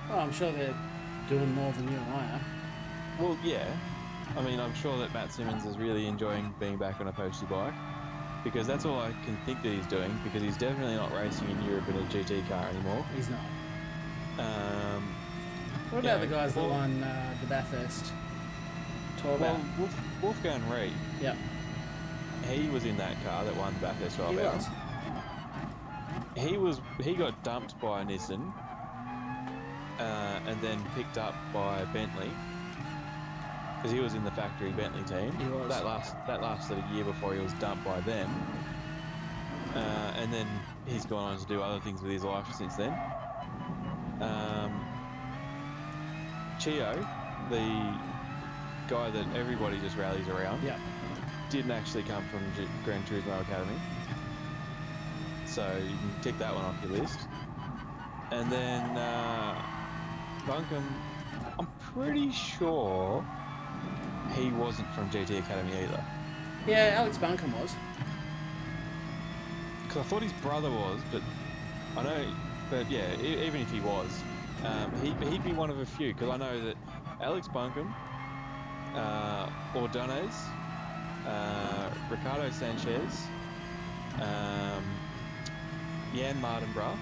Well, I'm sure they're doing more than you and I are. Well, yeah. I mean, I'm sure that Matt Simmons is really enjoying being back on a postie bike, because that's all I can think that he's doing, because he's definitely not racing in Europe in a GT car anymore. He's not. What Yeah, about the guys that won the Bathurst tour? Well, Wolfgang Reed, Yep. he was in that car that won the Bathurst 12 He hours. was. He got dumped by Nissan, and then picked up by Bentley, because he was in the factory Bentley team. He was. That lasted a year before he was dumped by them, and then he's gone on to do other things with his life since then. Chio, the guy that everybody just rallies around, Yep. didn't actually come from Gran Turismo Academy, so you can tick that one off your list. And then Buncombe, I'm pretty sure he wasn't from GT Academy either, Yeah, Alex Buncombe was. because I thought his brother was, but I know. But yeah, even if he was, he'd be one of a few, because I know that Alex Buncombe, Ordonez, Ricardo Sanchez, Jan Mardenborough,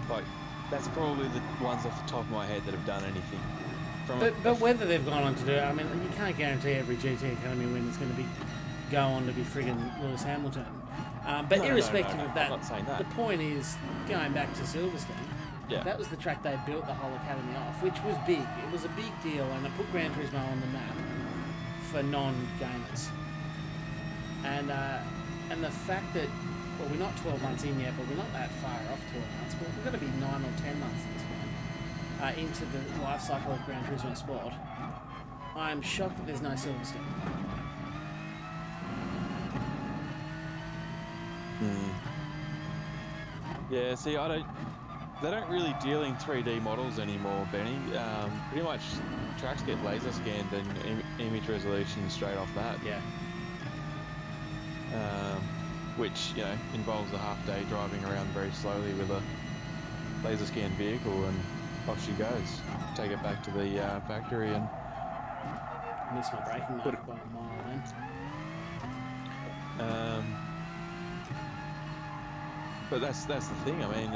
like, that's probably the ones off the top of my head that have done anything. But whether they've gone on to do it, I mean, you can't guarantee every GT Academy win is going to go on to be friggin' Lewis Hamilton. But irrespective of that, I'm not saying that. the point is, going back to Silverstone, Yeah. that was the track they built the whole Academy off, which was big. It was a big deal, and it put Gran Turismo on the map for non-gamers. And the fact that, well, we're not 12 months in yet, but we're not that far off 12 months. We're going to be 9 or 10 months at this point into the life cycle of Gran Turismo Sport. I'm shocked that there's no Silverstone. Yeah, see, they don't really deal in 3D models anymore, Benny. Pretty much tracks get laser scanned and image resolution straight off that. Yeah. Which, involves a half day driving around very slowly with a laser scanned vehicle, and off she goes. Take it back to the factory and Missed my braking mark by a mile then. But that's the thing. I mean,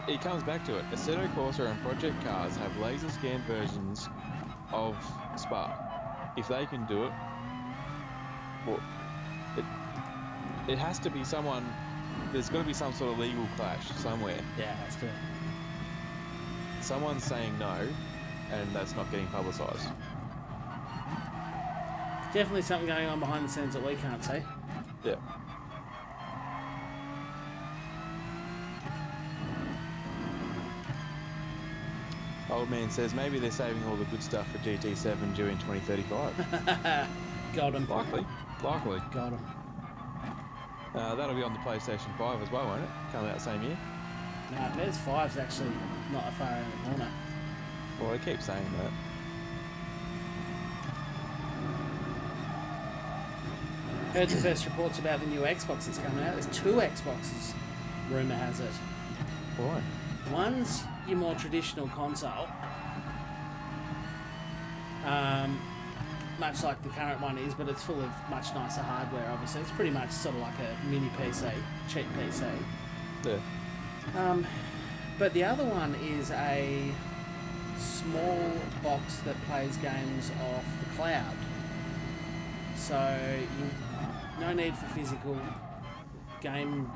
it comes back to it. Assetto Corsa and Project Cars have laser scanned versions of Spa. If they can do it, well, it has to be someone. There's got to be some sort of legal clash somewhere. Yeah, it has to. Someone's saying no, and that's not getting publicised. Definitely something going on behind the scenes that we can't see. Yeah. Old man says maybe they're saving all the good stuff for GT7 due in 2035. Got him. Likely. Got him. That'll be on the PlayStation 5 as well, won't it? Coming out same year. No, PS5's actually not that far around the corner. Well, they keep saying that. Heard the first reports about the new Xbox that's coming out. There's 2 Xboxes, rumour has it. Why? One's your more traditional console, much like the current one is, but it's full of much nicer hardware, obviously. It's pretty much sort of like a mini PC, cheap PC. Yeah. But the other one is a small box that plays games off the cloud. So no need for physical game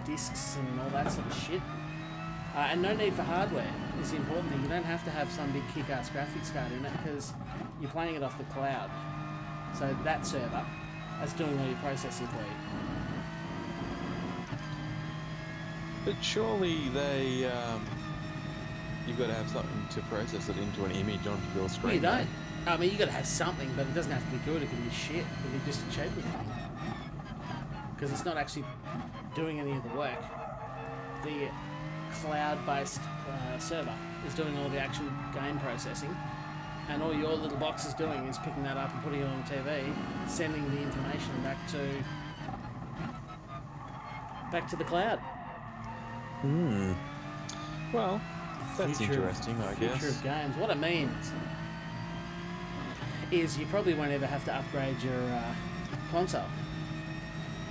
discs and all that sort of shit. And no need for hardware is the important thing. You don't have to have some big kick-ass graphics card in it because you're playing it off the cloud. So that server, that's doing all your processing for you. But surely you've got to have something to process it into an image onto your screen. Well, you don't. I mean, you got to have something, but it doesn't have to be good. It can be shit. It can be just a cheaper thing. Because it's not actually doing any of the work. The cloud-based server is doing all the actual game processing, and all your little box is doing is picking that up and putting it on the TV, sending the information back to the cloud. Well, that's interesting, I guess. Future of games. What it means is you probably won't ever have to upgrade your console.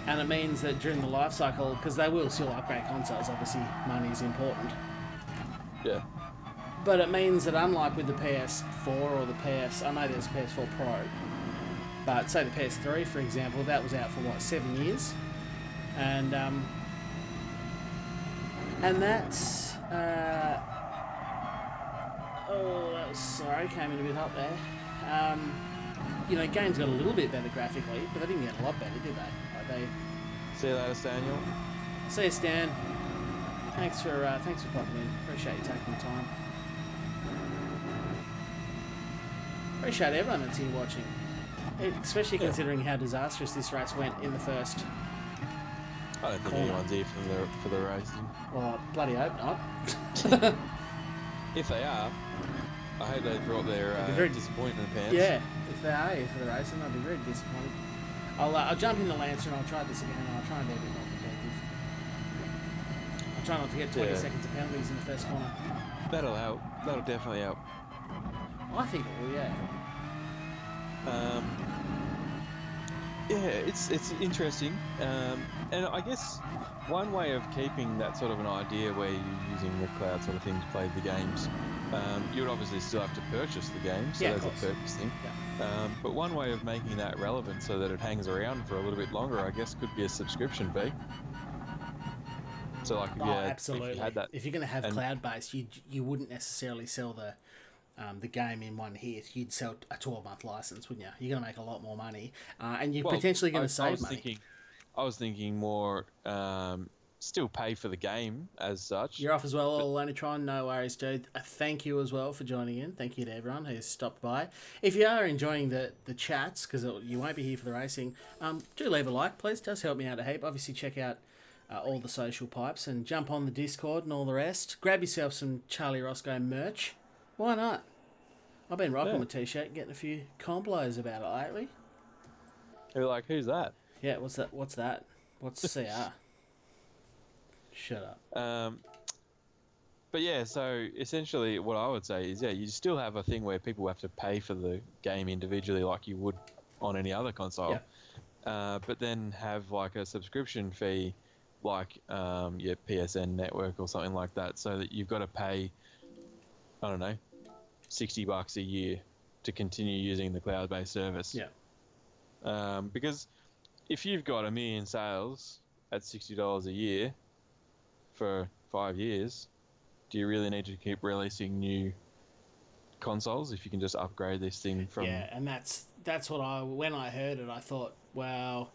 And it means that during the life cycle, because they will still upgrade consoles, obviously money is important. Yeah. But it means that unlike with the PS4 or the I know there's a PS4 Pro, but say the PS3, for example, that was out for, 7 years? And that's... that was, sorry, came in a bit hot there. Games got a little bit better graphically, but they didn't get a lot better, did they? See you later, Daniel. See you, Stan. Thanks for popping in. Appreciate you taking the time. Appreciate everyone that's here watching, especially considering how disastrous this race went in the first. I don't think anyone's here for the racing. Well, I bloody hope not. If they are, I hope they drop their disappointment pants. Yeah, if they are here for the racing, I'll be very disappointed. I'll jump in the Lancer and I'll try this again, and I'll try and be a bit more competitive. I'll try not to get 20 seconds of penalties in the first corner. That'll help. That'll definitely help. I think it will, yeah. It's interesting, and I guess one way of keeping that sort of an idea where you're using the cloud sort of thing to play the games, you would obviously still have to purchase the game, so there's a purchase thing. Yeah. But one way of making that relevant so that it hangs around for a little bit longer, I guess, could be a subscription fee. So, like, absolutely. If you had that, if you're going to have cloud-based, you wouldn't necessarily sell the game in one hit. You'd sell a 12-month license, wouldn't you? You're going to make a lot more money, and you're potentially going to save money. I was thinking more still pay for the game as such. You're off as well, Lonitron. No worries, dude. Thank you as well for joining in. Thank you to everyone who's stopped by. If you are enjoying the chats, because you won't be here for the racing, do leave a like, please. It does help me out a heap. Obviously, check out all the social pipes and jump on the Discord and all the rest. Grab yourself some Charlie Roscoe merch. Why not? I've been rocking my t-shirt, getting a few complos about it lately. You're like, who's that? Yeah, what's that? What's CR? Shut up. But yeah, so essentially what I would say is, you still have a thing where people have to pay for the game individually like you would on any other console. Yeah. But then have like a subscription fee like your PSN network or something like that, so that you've got to pay, I don't know, $60 a year to continue using the cloud-based service. Yeah. Because if you've got 1 million sales at $60 a year for 5 years, do you really need to keep releasing new consoles if you can just upgrade this thing from... Yeah, and that's what when I heard it, I thought, wow,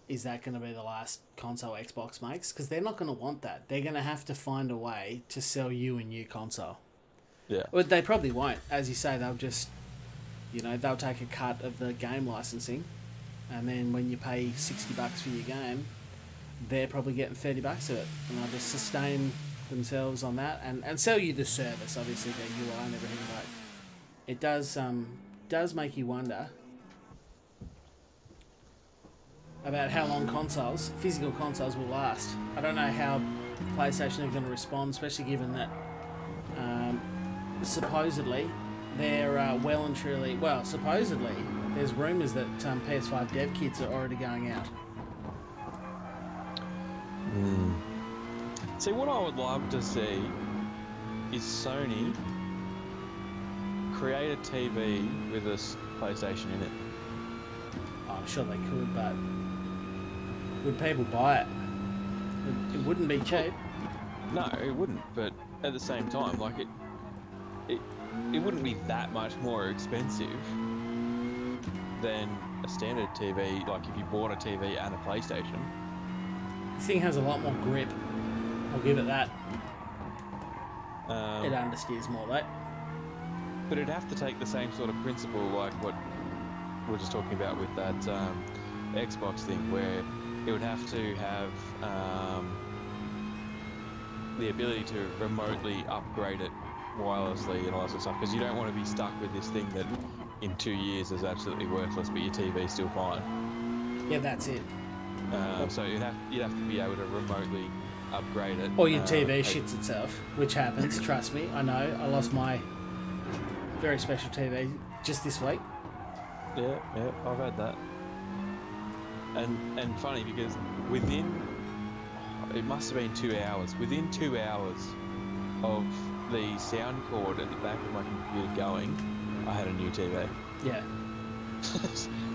is that going to be the last console Xbox makes? Because they're not going to want that. They're going to have to find a way to sell you a new console. Yeah. Well, they probably won't. As you say, they'll just, they'll take a cut of the game licensing, and then when you pay $60 for your game, they're probably getting $30 of it, and they'll just sustain themselves on that and sell you the service, obviously their UI and everything. But it does make you wonder about how long physical consoles will last. I don't know how PlayStation are going to respond, especially given that supposedly they're supposedly there's rumours that PS5 dev kits are already going out. See, what I would love to see is Sony create a TV with a PlayStation in it. I'm sure they could, but would people buy it? It wouldn't be cheap. No, it wouldn't. But at the same time, like it wouldn't be that much more expensive than a standard TV. Like if you bought a TV and a PlayStation. This thing has a lot more grip. I'll give it that. It understeers more, though. But it'd have to take the same sort of principle, like what we were just talking about with that Xbox thing, where it would have to have the ability to remotely upgrade it wirelessly and all that sort of stuff, because you don't want to be stuck with this thing that in 2 years is absolutely worthless, but your TV's still fine. Yeah, that's it. So you'd have to be able to remotely upgrade it. Or your TV shits itself, which happens. Trust me, I know. I lost my very special TV just this week. Yeah, I've had that. And funny because it must have been 2 hours. Within 2 hours of the sound cord at the back of my computer going, I had a new TV. Yeah.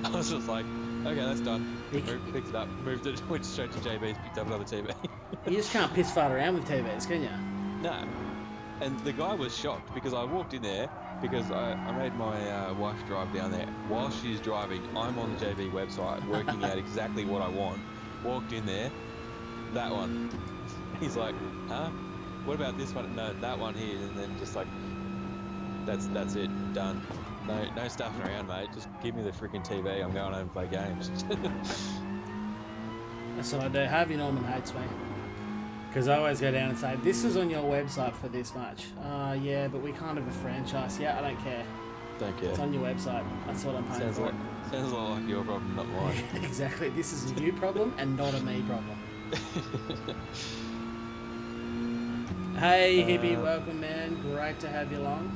I was just like, okay, that's done. Picked it up, moved it, went straight to JB's, picked up another TV. You just can't piss fart around with TVs, can you? No. And the guy was shocked because I walked in there because I made my wife drive down there. While she's driving, I'm on the JB website working out exactly what I want. Walked in there, that one. He's like, huh? What about this one? No, that one here. And then just like, that's it, done. No stuffing around, mate. Just give me the freaking TV. I'm going home and play games. That's what I do. Harvey Norman hates me. Because I always go down and say, this is on your website for this much. Yeah, but we can't have a franchise. Yeah, I don't care. Don't care. It's on your website. That's what I'm paying for. Sounds a lot like your problem, not mine. Exactly. This is a you problem and not a me problem. Hey, Hippie. Welcome, man. Great to have you along.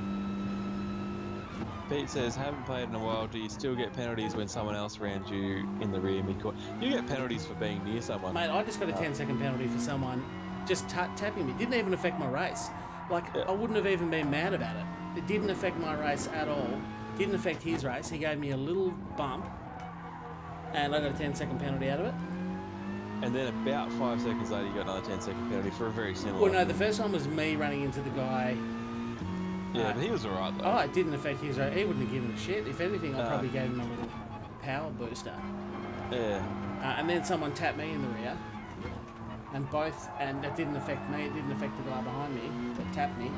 Pete says, haven't played in a while. Do you still get penalties when someone else ran you in the rear mid-court? You get penalties for being near someone. Mate, I just got a 10-second penalty for someone just tapping me. Didn't even affect my race. Like, yeah. I wouldn't have even been mad about it. It didn't affect my race at all. Didn't affect his race. He gave me a little bump, and I got a 10-second penalty out of it. And then about 5 seconds later, you got another 10-second penalty for a very similar... Well, no, the first one was me running into the guy... Yeah, but he was alright though. Oh, it didn't affect his race. He wouldn't have given a shit. If anything, I probably gave him a little power booster. Yeah. And then someone tapped me in the rear. And that didn't affect me. It didn't affect the guy behind me that tapped me.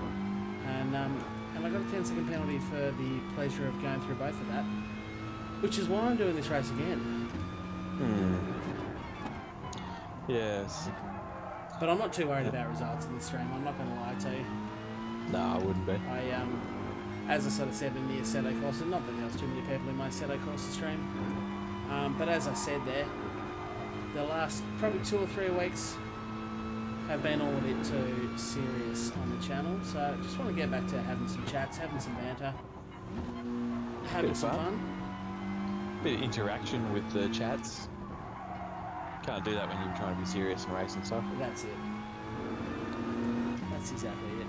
And I got a 10-second penalty for the pleasure of going through both of that. Which is why I'm doing this race again. Yes. But I'm not too worried about results in this stream. I'm not going to lie to you. No, I wouldn't be. As I sort of said in the Assetto Corsa, not that there was too many people in my Assetto Corsa stream, but as I said there, the last probably 2 or 3 weeks have been all a bit too serious on the channel, so I just want to get back to having some chats, having some banter, having some fun. Bit of interaction with the chats. Can't do that when you're trying to be serious and race and stuff. That's it. That's exactly it.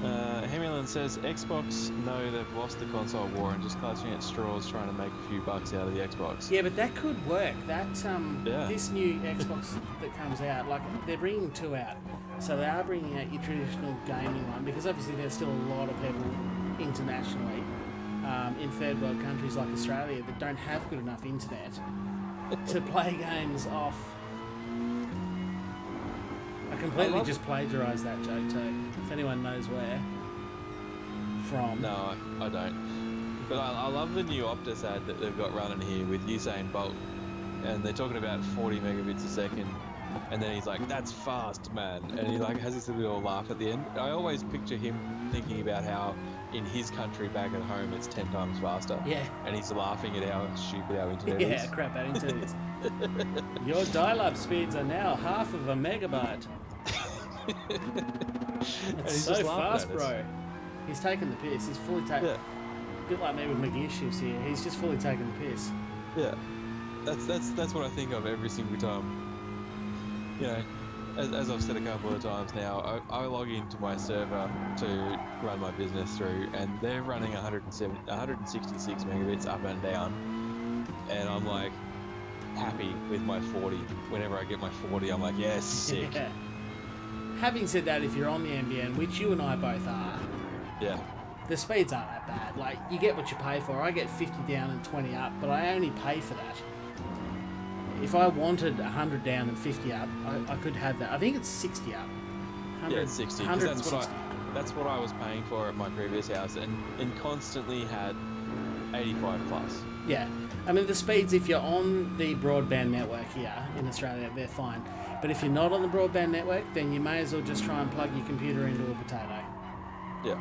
Hemilin says, Xbox know they've lost the console war and just clutching at straws trying to make a few bucks out of the Xbox. Yeah, but that could work. That This new Xbox that comes out, like, they're bringing 2 out. So they are bringing out your traditional gaming one, because obviously there's still a lot of people internationally in third world countries like Australia that don't have good enough internet to play games off. I completely just plagiarised that joke too. If anyone knows where from. No, I don't. But I love the new Optus ad that they've got running here with Usain Bolt and they're talking about 40 megabits a second, and then he's like, "That's fast, man," and he like has this little laugh at the end. I always picture him thinking about how in his country back at home it's 10 times faster. Yeah. And he's laughing at how stupid our internet Yeah, is. crap, adding to this. Your dial-up speeds are now half of a megabyte. It's so fast, bro. He's taking the piss. He's fully taking. Yeah. A bit like me with my gear shifts here. He's just fully taking the piss. Yeah. That's what I think of every single time. You know, as I've said a couple of times now, I log into my server to run my business through, and they're running 166 megabits up and down, and I'm like happy with my 40. Whenever I get my 40, I'm like, yes, sick. Yeah. Having said that, if you're on the NBN, which you and I both are, Yeah. the speeds aren't that bad. Like, you get what you pay for. I get 50 down and 20 up, but I only pay for that. If I wanted 100 down and 50 up, I could have that. I think it's 60 up. Yeah, it's 60. 'Cause that's what I was paying for at my previous house, and constantly had 85 plus. Yeah. I mean, the speeds, if you're on the broadband network here in Australia, they're fine. But if you're not on the broadband network, then you may as well just try and plug your computer into a potato. Yeah.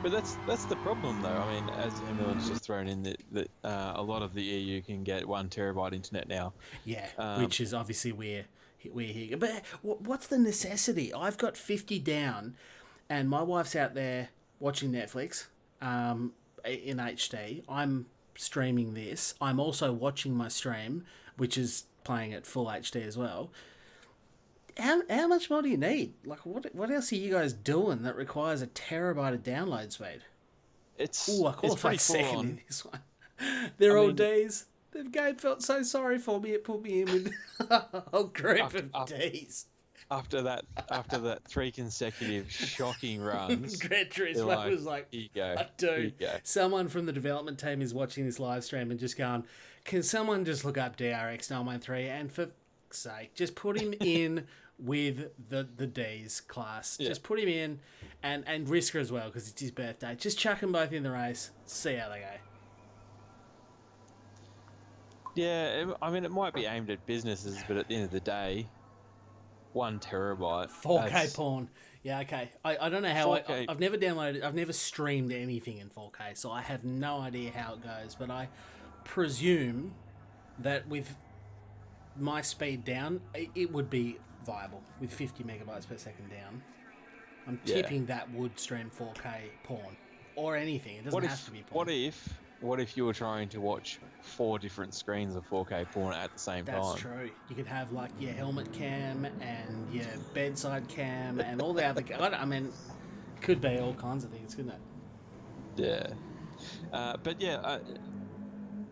But that's the problem, though. I mean, as Emily's just thrown in that a lot of the EU can get 1 terabyte internet now. Yeah, which is obviously where here. But what's the necessity? I've got 50 down, and my wife's out there watching Netflix in HD. I'm streaming this. I'm also watching my stream, which is playing at full HD as well. How much more do you need? Like, what else are you guys doing that requires a terabyte of download speed? I qualified second in this one. They're all Ds. The game felt so sorry for me. It put me in with a whole group of Ds. After that 3 consecutive shocking runs, Gran Turismo was like, here you go. Dude, someone from the development team is watching this live stream and just going, can someone just look up DRX 913 and for fuck's sake, just put him in with the D's class. Yeah. Just put him in and Risker as well because it's his birthday. Just chuck them both in the race. See how they go. Yeah, I mean, it might be aimed at businesses, but at the end of the day, 1 terabyte. 4K porn. Yeah, okay. I don't know how I've never downloaded, I've never streamed anything in 4K, so I have no idea how it goes, but I presume that with my speed down, it would be viable with 50 megabytes per second down. I'm tipping that would stream 4K porn or anything. It doesn't have to be porn. What if you were trying to watch 4 different screens of 4K porn at the same time? That's true. You could have like your helmet cam and your bedside cam and all the other. I mean, could be all kinds of things, couldn't it? Yeah. But yeah,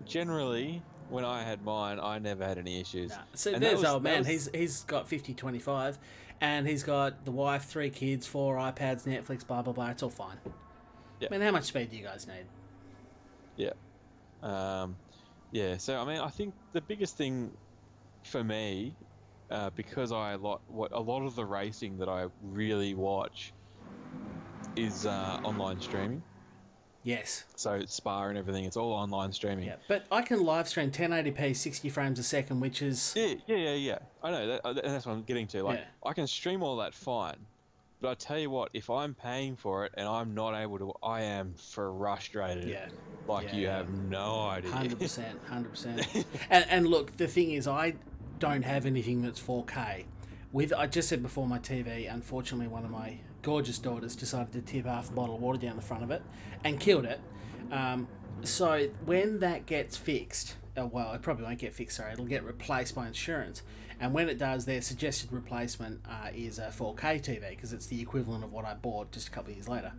generally, when I had mine, I never had any issues. Nah. So and there's old man. He's got 50/25, and he's got the wife, 3 kids, 4 iPads, Netflix, blah blah blah. It's all fine. Yeah. I mean, how much speed do you guys need? Yeah. So I mean, I think the biggest thing for me, because a lot of the racing that I really watch is online streaming. Yes. So Spa and everything, it's all online streaming. Yeah, but I can live stream 1080p 60 frames a second, which is... Yeah. I know, that's what I'm getting to. Like, I can stream all that fine, but I tell you what, if I'm paying for it and I'm not able to, I am frustrated. Yeah. You have no idea. 100%. And look, the thing is, I don't have anything that's 4K. I just said before, my TV, unfortunately, one of my gorgeous daughters decided to tip half a bottle of water down the front of it and killed it. So when that gets fixed, well, it probably won't get fixed, sorry, it'll get replaced by insurance. And when it does, their suggested replacement is a 4K TV because it's the equivalent of what I bought just a couple of years later.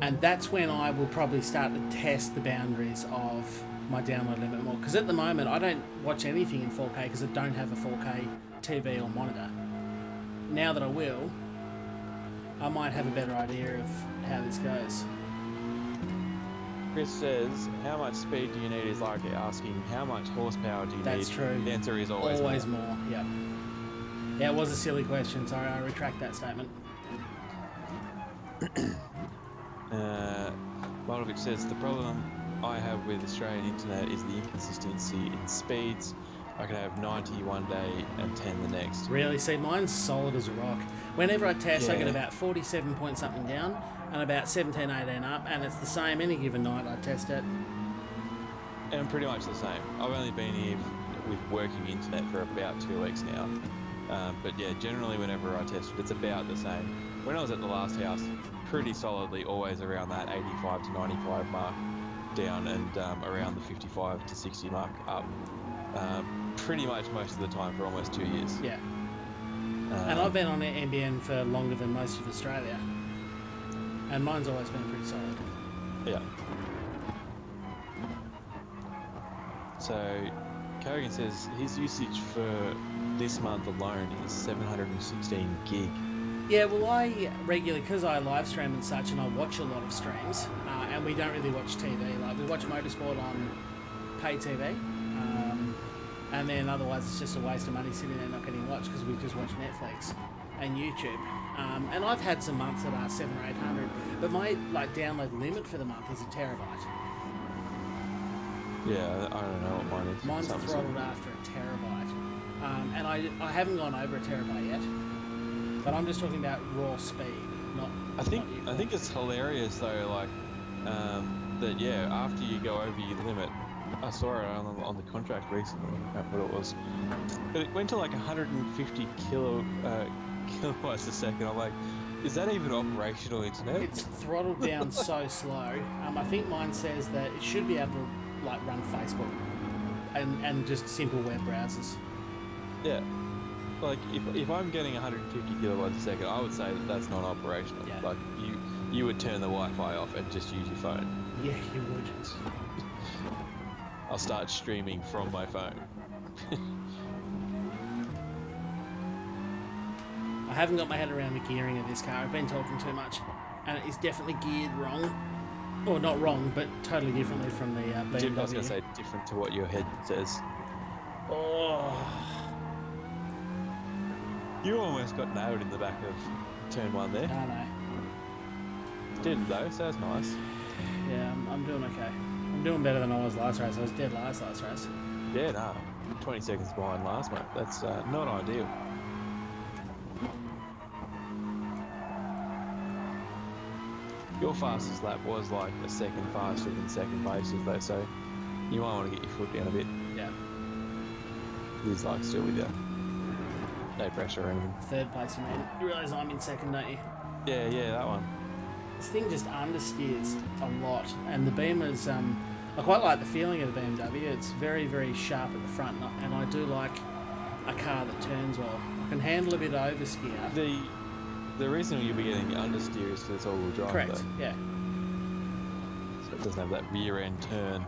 And that's when I will probably start to test the boundaries of my download limit more. Because at the moment, I don't watch anything in 4K because I don't have a 4K TV or monitor. Now that I will, I might have a better idea of how this goes. Chris says, how much speed do you need is like asking, how much horsepower do you need? That's true. The answer is always more. Yeah. Yeah, it was a silly question. Sorry, I retract that statement. Malovic says, the problem I have with Australian internet is the inconsistency in speeds. I can have 90 one day and 10 the next. Really? See, mine's solid as a rock. Whenever I test, I get Yeah. about 47 point something down and about 17, 18 up, and it's the same any given night I test it. And pretty much the same. I've only been here with working internet for about 2 weeks now. But yeah, generally whenever I test it, it's about the same. When I was at the last house, pretty solidly always around that 85 to 95 mark down, and around the 55 to 60 mark up. Pretty much most of the time for almost 2 years. Yeah. And I've been on NBN for longer than most of Australia. And mine's always been pretty solid. Yeah. So, Kogan says his usage for this month alone is 716 gig. Yeah, well, I regularly, because I live stream and such, and I watch a lot of streams, and we don't really watch TV. Like, we watch motorsport on pay TV, and then otherwise it's just a waste of money sitting there not getting watched because we just watch Netflix and YouTube. And I've had some months that are 700 or 800, but my download limit for the month is a terabyte. Yeah, I don't know what mine is. Mine's throttled after a terabyte, and I haven't gone over a terabyte yet. But I'm just talking about raw speed, not. I think it's hilarious though, like that. Yeah, after you go over your limit, I saw it on the contract recently. I can't remember what it was, but it went to like 150 kilobytes a second. I'm like, is that even operational internet? It's throttled down so slow. I think mine says that it should be able to run Facebook and just simple web browsers. Yeah. Like, if I'm getting 150 kilobytes a second, I would say that that's not operational. Yeah. Like, you would turn the Wi-Fi off and just use your phone. Yeah, you would. I'll start streaming from my phone. I haven't got my head around the gearing of this car. I've been talking too much, and it is definitely geared wrong. Or not wrong, but totally differently from the BMW. I was going to say different to what your head says. Oh... You almost got nailed in the back of turn one there. I know. Didn't though, so that's nice. Yeah, I'm doing okay. I'm doing better than I was last race. I was dead last race. Yeah, no. 20 seconds behind last, mate. That's not ideal. Your fastest lap was like a second faster than second paces though, so you might want to get your foot down a bit. Yeah. He's like still with you. No pressure or anything. Third place, you mean? You realise I'm in second, don't you? Yeah, that one. This thing just understeers a lot, and the Beamer's, I quite like the feeling of the BMW. It's very, very sharp at the front, and I do like a car that turns well. I can handle a bit of oversteer. The reason you'll be getting understeer is because it's all-wheel drive. Correct, though. yeah. So it doesn't have that rear-end turn.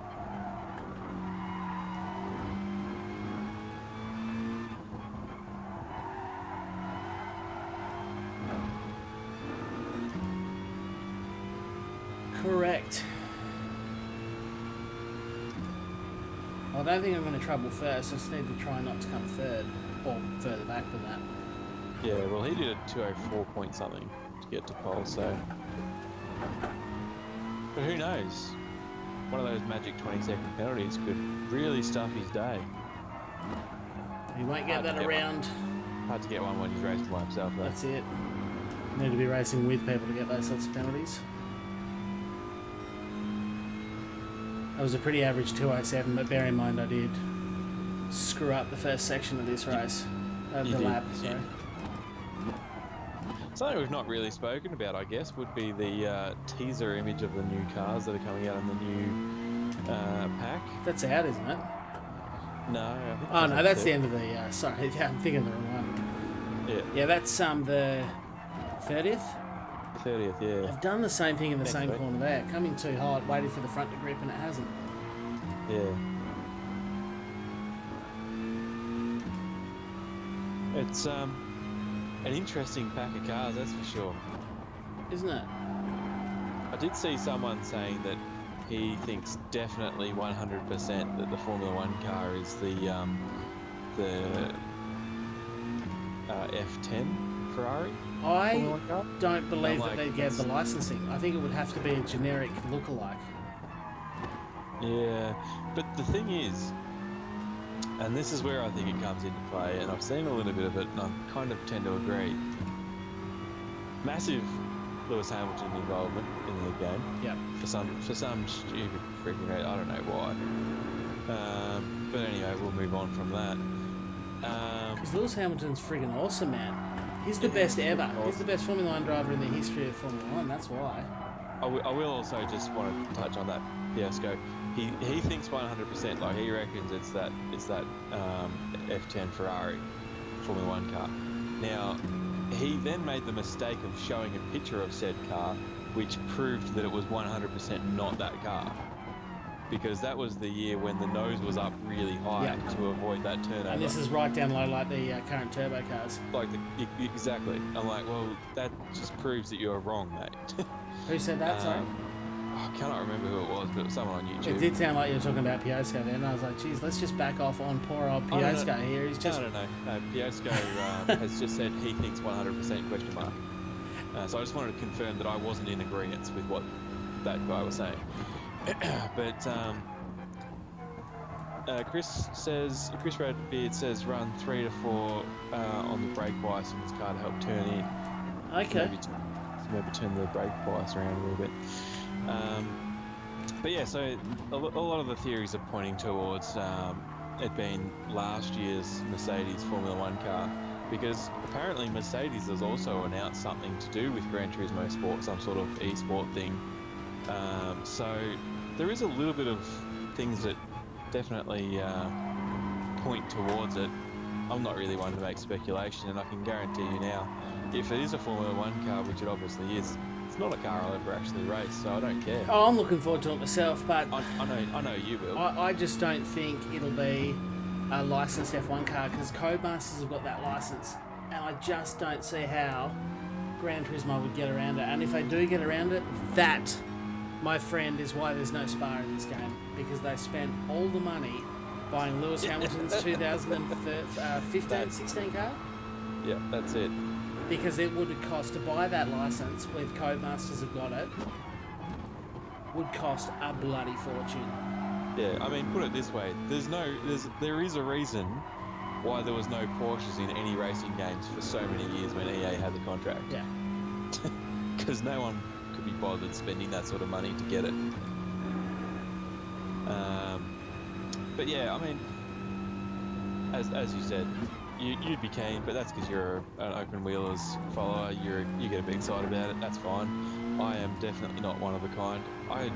Correct. I don't think I'm going to trouble first. I just need to try not to come third, or further back than that. Yeah, well, he did a 204 point something to get to pole, so. But who knows? One of those magic 20-second penalties could really stuff his day. He won't get that around. Hard to get one when he's racing by himself, though. That's it. Need to be racing with people to get those sorts of penalties. That was a pretty average 207, but bear in mind I did screw up the first section of this race. The lap, sorry. Something we've not really spoken about, I guess, would be the teaser image of the new cars that are coming out in the new pack. That's out, isn't it? No, I think Oh no, that's the end of the. Sorry, yeah, I'm thinking of the wrong one. Yeah. Yeah, that's the 30th. 30th, yeah. I've done the same thing in the Next same week. corner there. Coming too hard, waiting for the front to grip, and it hasn't. Yeah. It's an interesting pack of cars, that's for sure. Isn't it? I did see someone saying that he thinks definitely 100% that the Formula One car is the F10 Ferrari. I Formula One car. don't believe I'm that like, they gave the licensing. I think it would have to be a generic lookalike. Yeah, but the thing is, and this is where I think it comes into play, and I've seen a little bit of it, and I kind of tend to agree. Massive Lewis Hamilton involvement in the game Yeah. for some stupid freaking reason. I don't know why. But anyway, we'll move on from that. Because Lewis Hamilton's friggin' awesome, man. He's the Yeah, best he's ever. freaking He's the awesome. best Formula One driver in the history of Formula One. That's why. I will also just want to touch on that fiasco. He thinks 100%. Like he reckons it's that F10 Ferrari Formula One car. Now he then made the mistake of showing a picture of said car, which proved that it was 100% not that car. Because that was the year when the nose was up really high Yep. to avoid that turnover. And this is right down low like the current turbo cars. Like exactly. I'm like, well, that just proves that you're wrong, mate. Who said that, sorry? I cannot remember who it was, but it was someone on YouTube. It did sound like you were talking about Piosco then. I was like, geez, let's just back off on poor old Piosco here. He's just... No. Piosco has just said he thinks 100% question mark. So I just wanted to confirm that I wasn't in agreement with what that guy was saying. But Chris Redbeard says run 3 to 4 on the brake bias in this car to help turn in. Okay. Maybe turn the brake bias around a little bit. But yeah, so a lot of the theories are pointing towards it being last year's Mercedes Formula One car, because apparently Mercedes has also announced something to do with Gran Turismo Sport, some sort of e-sport thing. So there is a little bit of things that definitely point towards it. I'm not really one to make speculation, and I can guarantee you now, if it is a Formula One car, which it obviously is, it's not a car I'll ever actually race, so I don't care. Oh, I'm looking forward to it myself, but I know you will. I just don't think it'll be a licensed F1 car, because Codemasters have got that license, and I just don't see how Gran Turismo would get around it. And if they do get around it, that, my friend, is why there's no Spa in this game, because they spent all the money buying Lewis Hamilton's 2015-16 car. Yeah, that's it. Because it would have cost to buy that license, with Codemasters have got it, would cost a bloody fortune. Yeah, I mean, put it this way: there is a reason why there was no Porsches in any racing games for so many years when EA had the contract. Yeah. Because no one could be bothered spending that sort of money to get it. But yeah, I mean, as you said, you'd be keen, but that's because you're an open wheelers follower. You get a bit excited about it. That's fine. I am definitely not one of the kind. I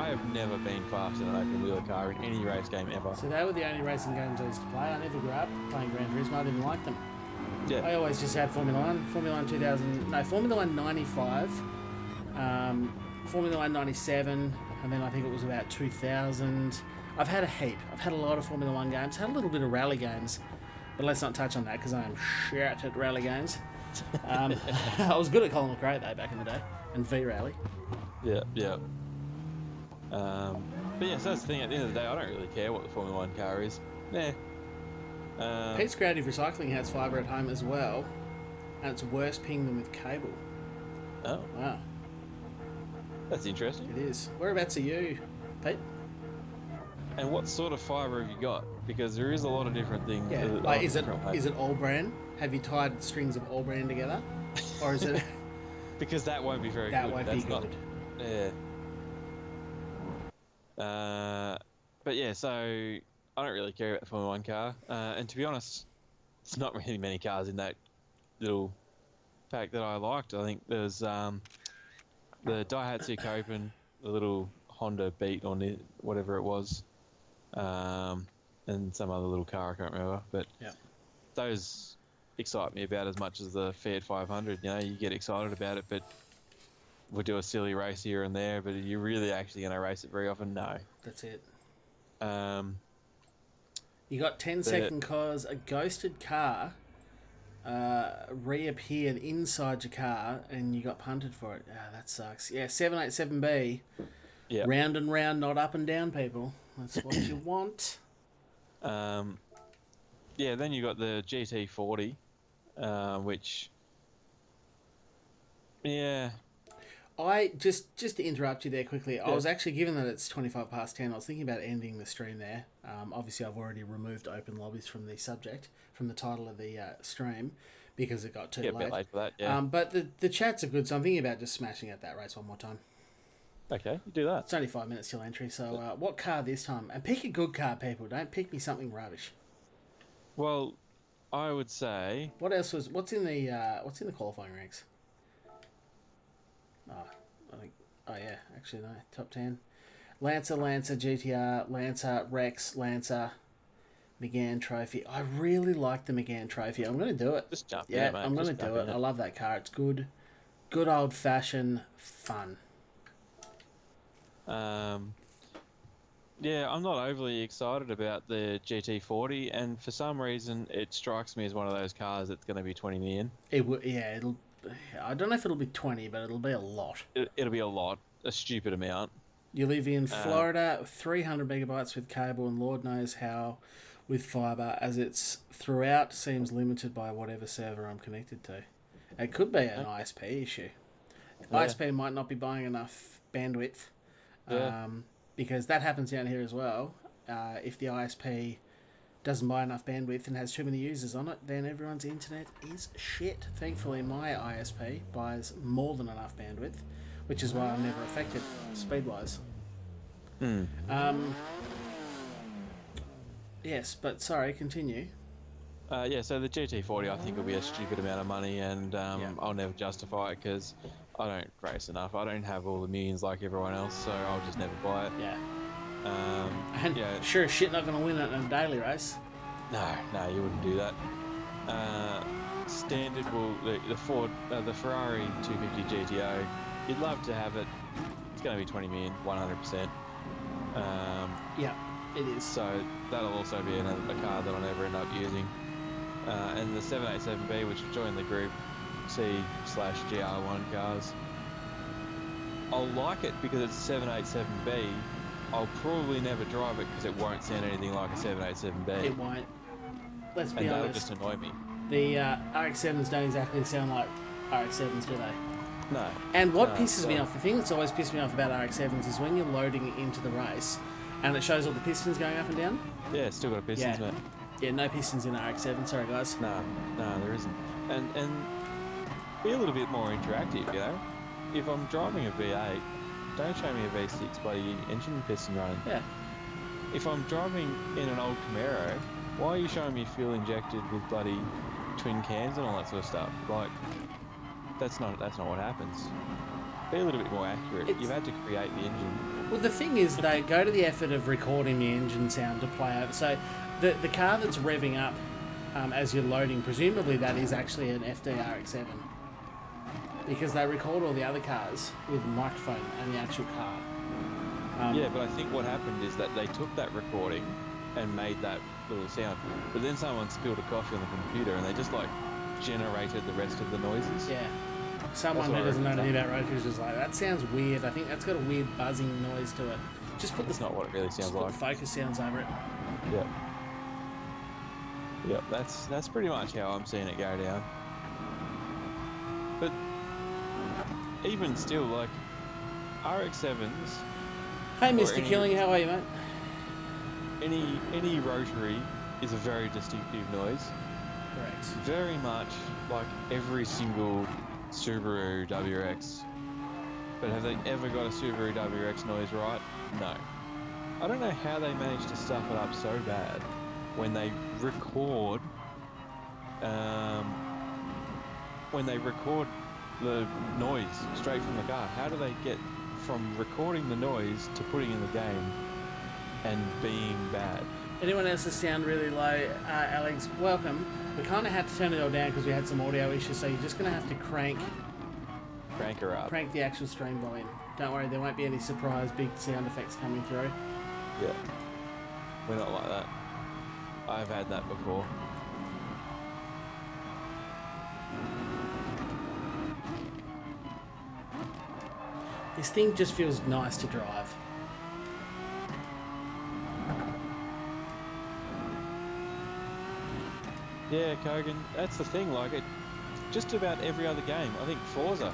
have never been fast in an open wheeler car in any race game ever. So they were the only racing games I used to play. I never grew up playing Gran Turismo. I didn't like them. Yeah. I always just had Formula 1. Formula 1 2000... No, Formula 1 95. Formula 1 97. And then I think it was about 2000. I've had a heap. I've had a lot of Formula 1 games. Had a little bit of rally games. But let's not touch on that, because I am shit at rally games. I was good at Colin McRae, though, back in the day. And V-Rally. Yeah. But yeah, so that's the thing. At the end of the day, I don't really care what the Formula 1 car is. Pete's Creative Recycling has fibre at home as well. And it's worse ping than with cable. Oh, Wow. that's interesting. It is. Whereabouts are you, Pete? And what sort of fibre have you got? Because there is a lot of different things. Yeah. Like, is it all brand? Have you tied strings of all brand together? Or is it... Because that won't be very that good. won't That's be not, good. Yeah. But yeah, so I don't really care about the Formula 1 car. And to be honest, it's not really many cars in that little pack that I liked. I think there's the Daihatsu Copen, the little Honda Beat on it, whatever it was, and some other little car I can't remember. But Yeah. those excite me about as much as the Fiat 500. You know, you get excited about it, but we'll do a silly race here and there. But are you really actually going to race it very often? No. That's it. You got 10 second cause a ghosted car reappeared inside your car and you got punted for it. Ah, that sucks. Yeah, 787B. Yeah. Round and round, not up and down, people. That's what you want. Yeah, then you got the GT40, which, yeah. I just to interrupt you there quickly. I was actually, given that it's 25 past 10, I was thinking about ending the stream there. Obviously, I've already removed open lobbies from the subject, from the title of the stream, because it got too Yeah, a bit late. late for that, yeah. But the chats are good, so I'm thinking about just smashing at that race one more time. Okay, you do that. It's only 5 minutes till entry, so what car this time? And pick a good car, people. Don't pick me something rubbish. Well, I would say... What else was? What's in the qualifying ranks? Oh, I think. Oh yeah, actually no. Top 10. Lancer, GTR, Lancer, Rex, Lancer, McGann Trophy. I really like the McGann Trophy. I'm going to do it. Just jump Yeah, in, mate. I'm going to do it. I love that car. It's good. Good old fashioned fun. Yeah, I'm not overly excited about the GT40, and for some reason, it strikes me as one of those cars that's going to be 20 million. It'll. I don't know if it'll be 20, but it'll be a lot. It'll be a lot, a stupid amount. You live in Florida, 300 megabytes with cable, and Lord knows how with fiber, as it's throughout seems limited by whatever server I'm connected to. It could be an ISP issue. Yeah. ISP might not be buying enough bandwidth, Yeah. because that happens down here as well. If the ISP doesn't buy enough bandwidth and has too many users on it, then everyone's internet is shit. Thankfully, my ISP buys more than enough bandwidth, which is why I'm never affected speed-wise. Yes, but sorry, continue. Yeah, so the GT40 I think will be a stupid amount of money, and I'll never justify it because I don't race enough. I don't have all the millions like everyone else, so I'll just never buy it. Yeah. And sure as shit not going to win it in a daily race. No, you wouldn't do that. Standard will the Ferrari 250 GTO. You'd love to have it. It's going to be 20 million, 100%. Yeah, it is. So that'll also be a car that I'll never end up using. And the 787B, which will join the Group C/GR1 cars. I'll like it because it's a 787B. I'll probably never drive it because it won't sound anything like a 787B. It won't. Let's be and that'll honest. just annoy me. The RX-7s don't exactly sound like RX-7s, do they? No. And what pisses me off, the thing that's always pissed me off about RX-7s is when you're loading it into the race and it shows all the pistons going up and down. Yeah, it's still got pistons, mate. Yeah, no pistons in RX-7, sorry guys. No, there isn't. And be a little bit more interactive, you know? If I'm driving a V8, don't show me a V6 bloody engine piston running. Yeah. If I'm driving in an old Camaro, why are you showing me fuel injected with bloody twin cans and all that sort of stuff? Like, that's not what happens. Be a little bit more accurate. You've had to create the engine. Well, the thing is, they go to the effort of recording the engine sound to play over. So the car that's revving up as you're loading, presumably that is actually an FD RX-7. Because they record all the other cars with a microphone and the actual car. Yeah, but I think what happened is that they took that recording and made that little sound, but then someone spilled a coffee on the computer and they just like generated the rest of the noises. Yeah. Someone who doesn't know anything about road cruisers was like, that sounds weird. I think that's got a weird buzzing noise to it. Just put That's not what it really sounds like. Put the focus sounds over it. Yeah, that's pretty much how I'm seeing it go down. But even still, like RX-7s. Hey, Mr. Killing, how are you, mate? Any rotary is a very distinctive noise. Correct. Very much like every single Subaru WRX. But have they ever got a Subaru WRX noise right? No. I don't know how they managed to stuff it up so bad when they record the noise straight from the car. How do they get from recording the noise to putting in the game and being bad? Anyone else's sound really low? Alex, welcome. We kind of had to turn it all down because we had some audio issues, so you're just going to have to crank her up. Crank the actual stream volume. Don't worry, there won't be any surprise big sound effects coming through. Yeah. We're not like that. I've had that before. This thing just feels nice to drive. Yeah, Kogan, that's the thing, like it just about every other game. I think Forza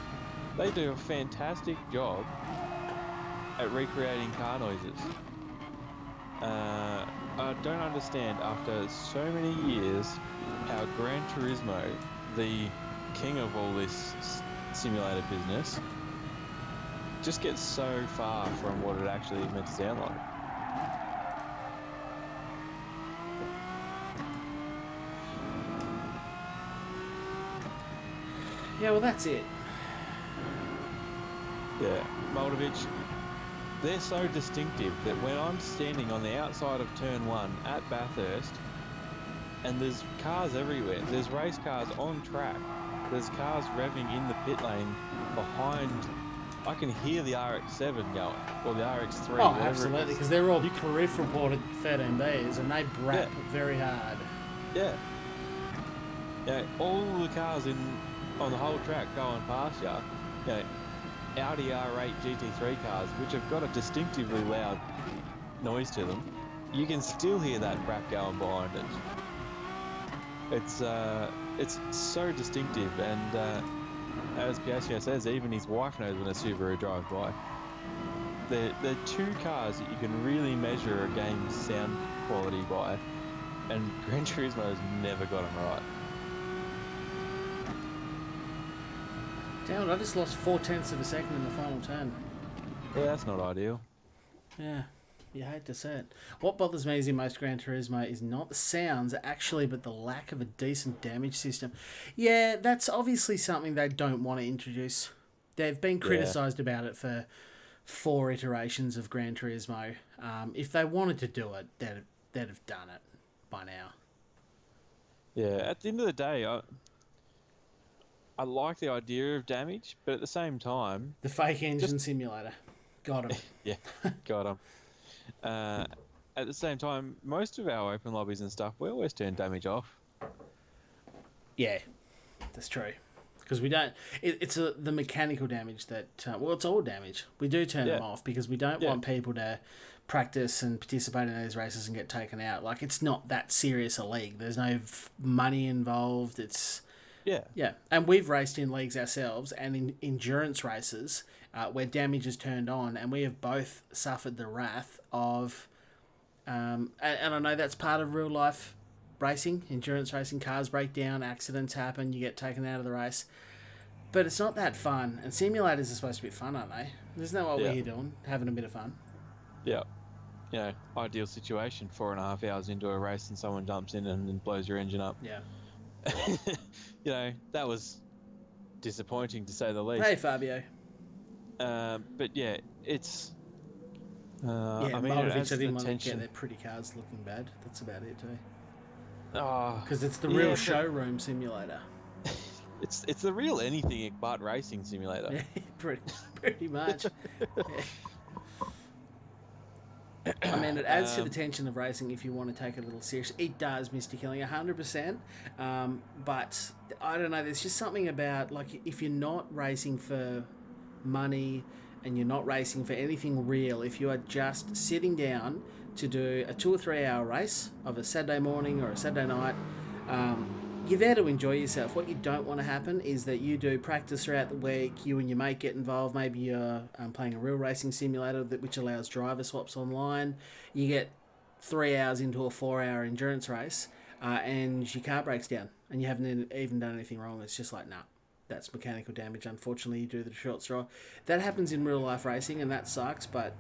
They do a fantastic job at recreating car noises. I don't understand, after so many years, how Gran Turismo, the king of all this simulator business, just gets so far from what it actually is meant to sound like. Yeah, well, that's it. Yeah, Moldovich, they're so distinctive that when I'm standing on the outside of turn 1 at Bathurst, and there's cars everywhere, there's race cars on track, there's cars revving in the pit lane behind, I can hear the RX-7 going, or the RX-3, Oh, whatever absolutely, because they're all peripheral ported 13Bs, and they brap very hard. Yeah. Yeah, all the cars on the whole track going past you, Audi R8 GT3 cars, which have got a distinctively loud noise to them, you can still hear that brap going behind it. It's so distinctive, and as Piastri says, even his wife knows when a Subaru drives by. They're two cars that you can really measure a game's sound quality by, and Gran Turismo has never got them right. Damn it, I just lost 0.4 of a second in the final turn. Yeah, that's not ideal. Yeah, you hate to say it. What bothers me is in most Gran Turismo is not the sounds, actually, but the lack of a decent damage system. Yeah, that's obviously something they don't want to introduce. They've been criticised about it for 4 iterations of Gran Turismo. If they wanted to do it, they'd have done it by now. Yeah, at the end of the day, I like the idea of damage, but at the same time... The fake engine simulator. Got him. Yeah, got him. At the same time, most of our open lobbies and stuff, we always turn damage off. Yeah, that's true. Because we don't... It's the mechanical damage that... well, it's all damage. We do turn them off because we don't want people to practice and participate in these races and get taken out. Like, it's not that serious a league. There's no money involved. It's... Yeah, and we've raced in leagues ourselves and in endurance races where damage is turned on, and we have both suffered the wrath of... and I know that's part of real life racing, endurance racing. Cars break down, accidents happen, you get taken out of the race. But it's not that fun, and simulators are supposed to be fun, aren't they? Isn't that what we're here doing? Having a bit of fun? Yeah. Ideal situation, 4.5 hours into a race and someone jumps in and blows your engine up. Yeah. That was disappointing to say the least. Hey, Fabio. But yeah, it's... I mean, Moldovich, I didn't want to get their pretty cars looking bad. That's about it, too. Because it's the real showroom simulator. It's the real anything but racing simulator. pretty much. I mean, it adds to the tension of racing if you want to take it a little serious. It does, Mr. Killing, 100%. But I don't know, there's just something about, like, if you're not racing for money and you're not racing for anything real, if you are just sitting down to do a 2 or 3 hour race of a Saturday morning or a Saturday night, you're there to enjoy yourself. What you don't want to happen is that you do practice throughout the week, you and your mate get involved, maybe you're playing a real racing simulator which allows driver swaps online, you get 3 hours into a 4 hour endurance race, and your car breaks down, and you haven't even done anything wrong. It's just like, nah, that's mechanical damage. Unfortunately, you do the short straw. That happens in real life racing, and that sucks, but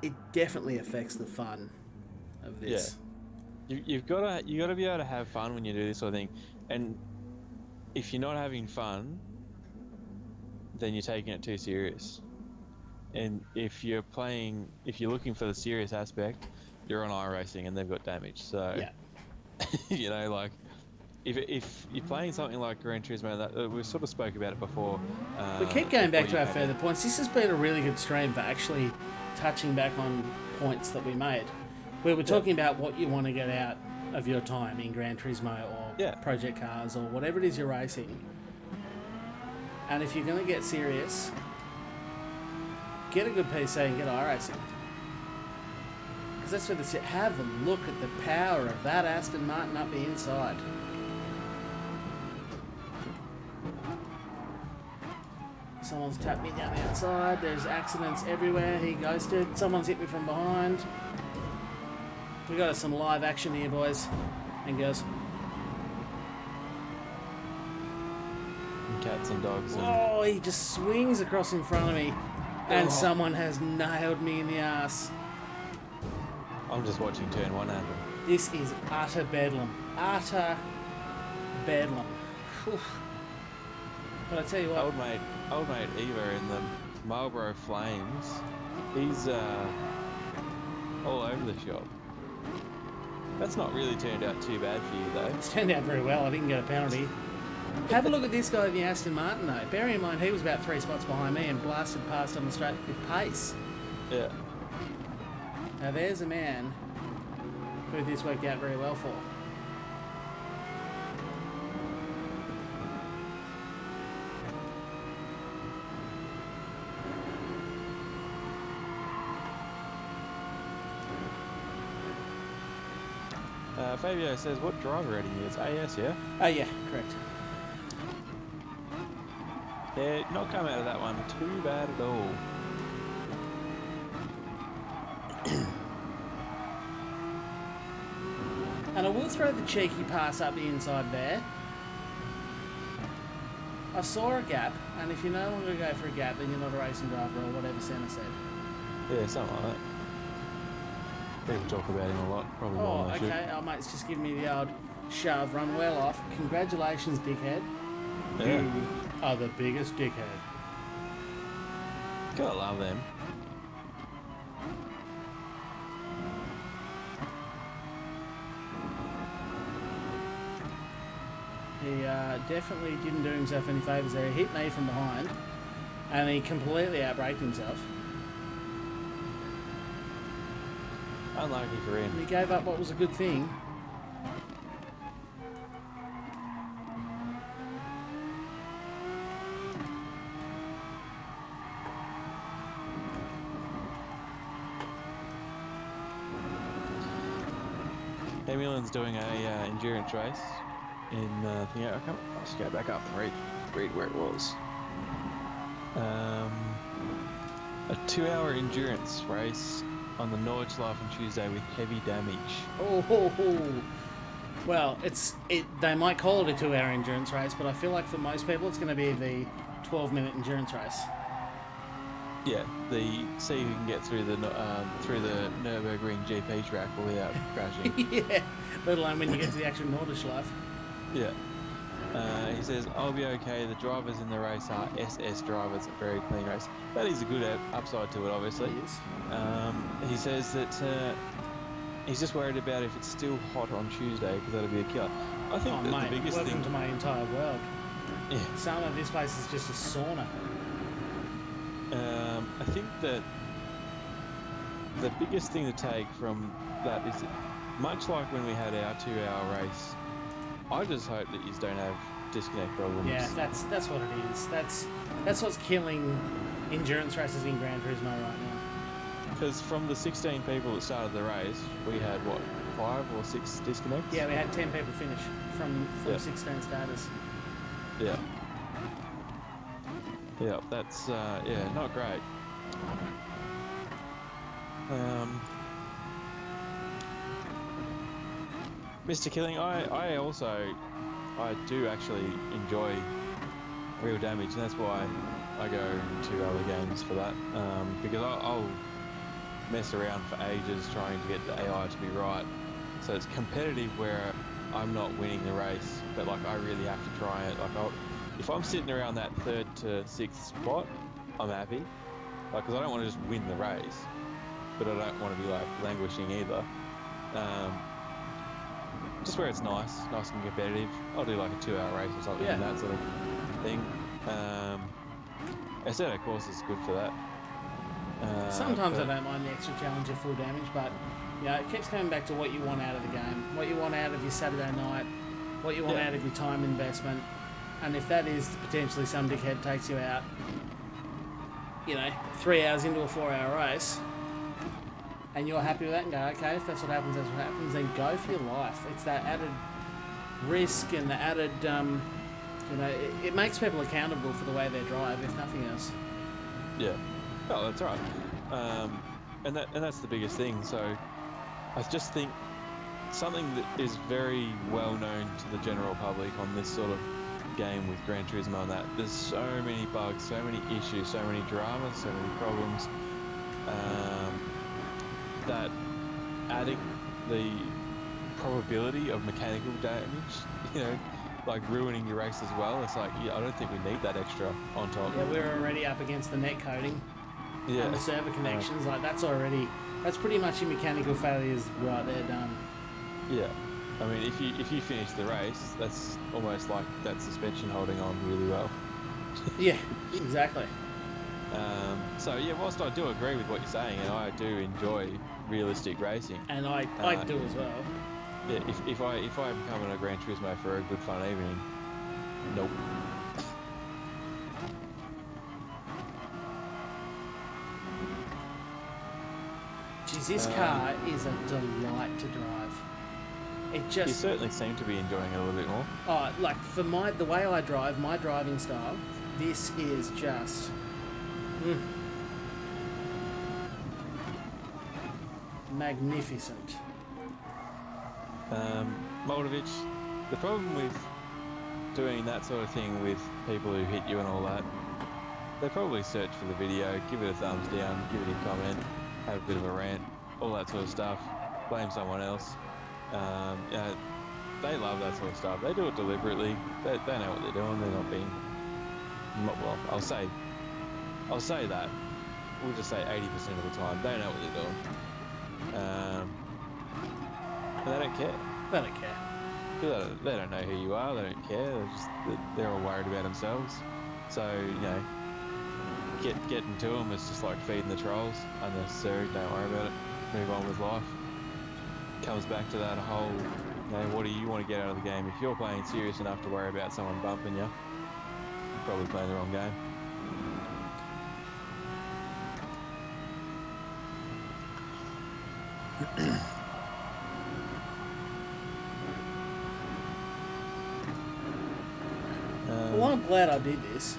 it definitely affects the fun of this. Yeah. You've got to be able to have fun when you do this sort of thing, and if you're not having fun, then you're taking it too serious. And if you're looking for the serious aspect, you're on iRacing and they've got damage. So, like if you're playing something like Gran Turismo, that we sort of spoke about it before. We keep going back to our further points. This has been a really good stream for actually touching back on points that we made. We were talking about what you want to get out of your time in Gran Turismo or Project Cars or whatever it is you're racing. And if you're going to get serious, get a good PC and get iRacing. Because that's where have a look at the power of that Aston Martin up the inside. Someone's tapped me down the outside. There's accidents everywhere. He ghosted. Someone's hit me from behind. We got some live action here, boys and girls. And cats and dogs. And... Oh, he just swings across in front of me. And someone has nailed me in the ass. I'm just watching turn one happen. This is utter bedlam. Utter bedlam. Whew. But I tell you what. Old mate Eva in the Marlboro Flames, he's all over the shop. That's not really turned out too bad for you, though. It's turned out very well. I didn't get a penalty. Have a look at this guy in the Aston Martin, though. Bearing in mind he was about 3 spots behind me and blasted past on the straight with pace. Yeah. Now there's a man who this worked out very well for. Fabio says, what driver rating is AS, yeah? Oh, yeah, correct. Yeah, not come out of that one too bad at all. And I will throw the cheeky pass up the inside there. I saw a gap, and if you're no longer go for a gap, then you're not a racing driver or whatever Senna said. Yeah, something like that. People talk about him a lot, probably more than they should. Okay, our mate's just giving me the old shove, run well off. Congratulations, dickhead. Yeah. You are the biggest dickhead. Gotta love them. He definitely didn't do himself any favours there. He hit me from behind, and he completely outbraked himself. Unlucky for him. And he gave up what was a good thing. Emulin's doing a endurance race in I'll just go back up and read where it was. A 2-hour endurance race on the Nordschleife on Tuesday with heavy damage. Oh, well, they might call it a 2-hour endurance race, but I feel like for most people it's going to be the 12-minute endurance race. Yeah, see who can get through the Nürburgring GP track without crashing. Yeah, let alone when you get to the actual Nordschleife. Yeah. He says, I'll be okay. The drivers in the race are SS drivers, a very clean race. That is a good upside to it, obviously. It is. He says that he's just worried about if it's still hot on Tuesday, because that'll be a killer. I think the biggest welcome thing... to my entire world. Yeah. Some of this place is just a sauna. I think that the biggest thing to take from that is that much like when we had our 2-hour race, I just hope that you don't have disconnect problems. Yeah, that's what it is. That's what's killing endurance races in Gran Turismo right now. Because from the 16 people that started the race, we had, 5 or 6 disconnects? Yeah, we had 10 people finish from 16 starters. Yeah. Yeah, that's, not great. Mr. Killing, I do actually enjoy real damage, and that's why I go to other games for that, because I'll mess around for ages trying to get the AI to be right, so it's competitive where I'm not winning the race, but like I really have to try it. Like if I'm sitting around that 3rd to 6th spot, I'm happy, because I don't want to just win the race, but I don't want to be like languishing either. Just where it's nice and competitive. I'll do like a 2-hour race or something, and that sort of thing. Assetto course is good for that. Sometimes I don't mind the extra challenge of full damage, but it keeps coming back to what you want out of the game, what you want out of your Saturday night, what you want out of your time investment, and if that is potentially some dickhead takes you out, 3 hours into a 4-hour race, and you're happy with that and go, okay, if that's what happens, then go for your life. It's that added risk and the added You know, it makes people accountable for the way they drive, if nothing else. Yeah. Oh, that's right. And that's the biggest thing. So I just think something that is very well known to the general public on this sort of game with Gran Turismo and that, there's so many bugs, so many issues, so many dramas, so many problems, that adding the probability of mechanical damage, you know, like ruining your race as well, it's like, yeah, I don't think we need that extra on top. Yeah, we're already up against the net coding and the server connections. Like, that's pretty much your mechanical failures right there done. Yeah. I mean, if you finish the race, that's almost like that suspension holding on really well. Yeah, exactly. So yeah, whilst I do agree with what you're saying, and I do enjoy realistic racing, And I do as well. Yeah, if I'm coming to Gran Turismo for a good fun evening, nope. Geez, this car is a delight to drive. It just... You certainly seem to be enjoying it a little bit more. Oh, like, for the way I drive, my driving style, this is just... magnificent. Moldovich, the problem with doing that sort of thing with people who hit you and all that, they probably search for the video, give it a thumbs down, give it a comment, have a bit of a rant, all that sort of stuff, blame someone else. You know, they love that sort of stuff. They do it deliberately. They know what they're doing. They're not being... Well, I'll say that. We'll just say 80% of the time, they know what they're doing. And they don't care. They don't care. They don't know who you are. They don't care. They're all worried about themselves. So, you know, getting to them is just like feeding the trolls. Unnecessary. Don't worry about it. Move on with life. Comes back to that whole, you know, what do you want to get out of the game? If you're playing serious enough to worry about someone bumping you, you're probably playing the wrong game. Well, I'm glad I did this.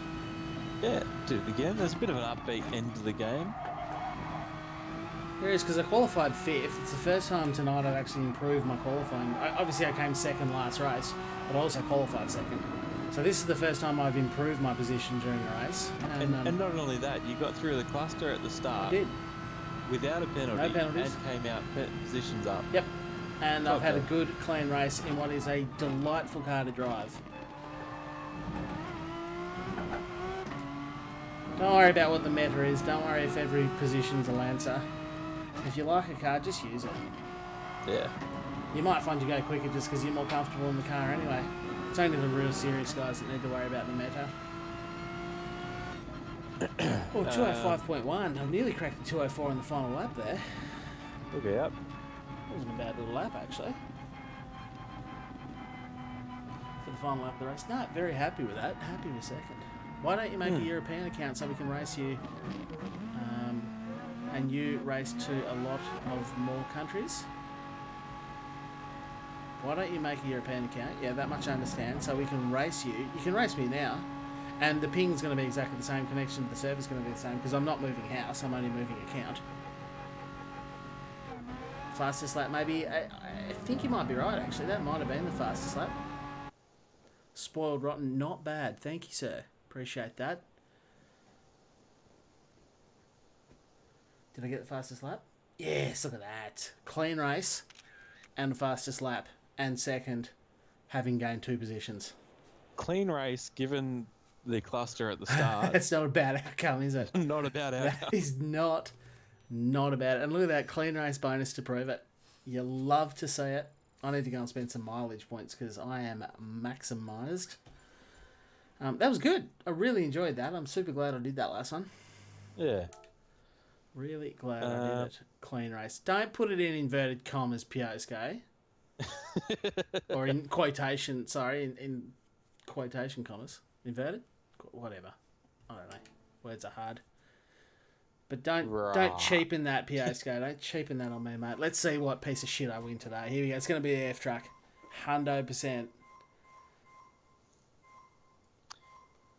Yeah, do it again. There's a bit of an upbeat end to the game. There is, because I qualified 5th. It's the first time tonight I've actually improved my qualifying. Obviously, I came second last race, but I also qualified second. So this is the first time I've improved my position during a race. And not only that, you got through the cluster at the start. I did. Without a penalty. No penalties. And came out positions up. Yep. And I've had a good, clean race in what is a delightful car to drive. Don't worry about what the meta is. Don't worry if every position's a Lancer. If you like a car, just use it. Yeah. You might find you go quicker just because you're more comfortable in the car anyway. It's only the real serious guys that need to worry about the meta. Oh, 205.1. I've nearly cracked the 204 in the final lap there. Look out. That wasn't a bad little lap, actually. For the final lap of the race. No, very happy with that. Happy with second. Why don't you make a European account so we can race you, and you race to a lot of more countries? Why don't you make a European account? Yeah, that much I understand. So we can race you. You can race me now. And the ping's going to be exactly the same. Connection to the server's going to be the same. Because I'm not moving house. I'm only moving account. Fastest lap, maybe. I think you might be right, actually. That might have been the fastest lap. Spoiled rotten. Not bad. Thank you, sir. Appreciate that. Did I get the fastest lap? Yes, look at that. Clean race and the fastest lap. And second, having gained 2 positions. Clean race, given the cluster at the start. That's not a bad outcome, is it? Not a bad outcome. That is not a bad. And look at that clean race bonus to prove it. You love to see it. I need to go and spend some mileage points because I am maximised. That was good. I really enjoyed that. I'm super glad I did that last one. Yeah. Really glad I did it. Clean race. Don't put it in inverted commas, Pioske. Or in quotation, sorry, in quotation commas. Inverted? Whatever. I don't know. Words are hard. But don't cheapen that, Pioske. Don't cheapen that on me, mate. Let's see what piece of shit I win today. Here we go. It's going to be the F track. 100%.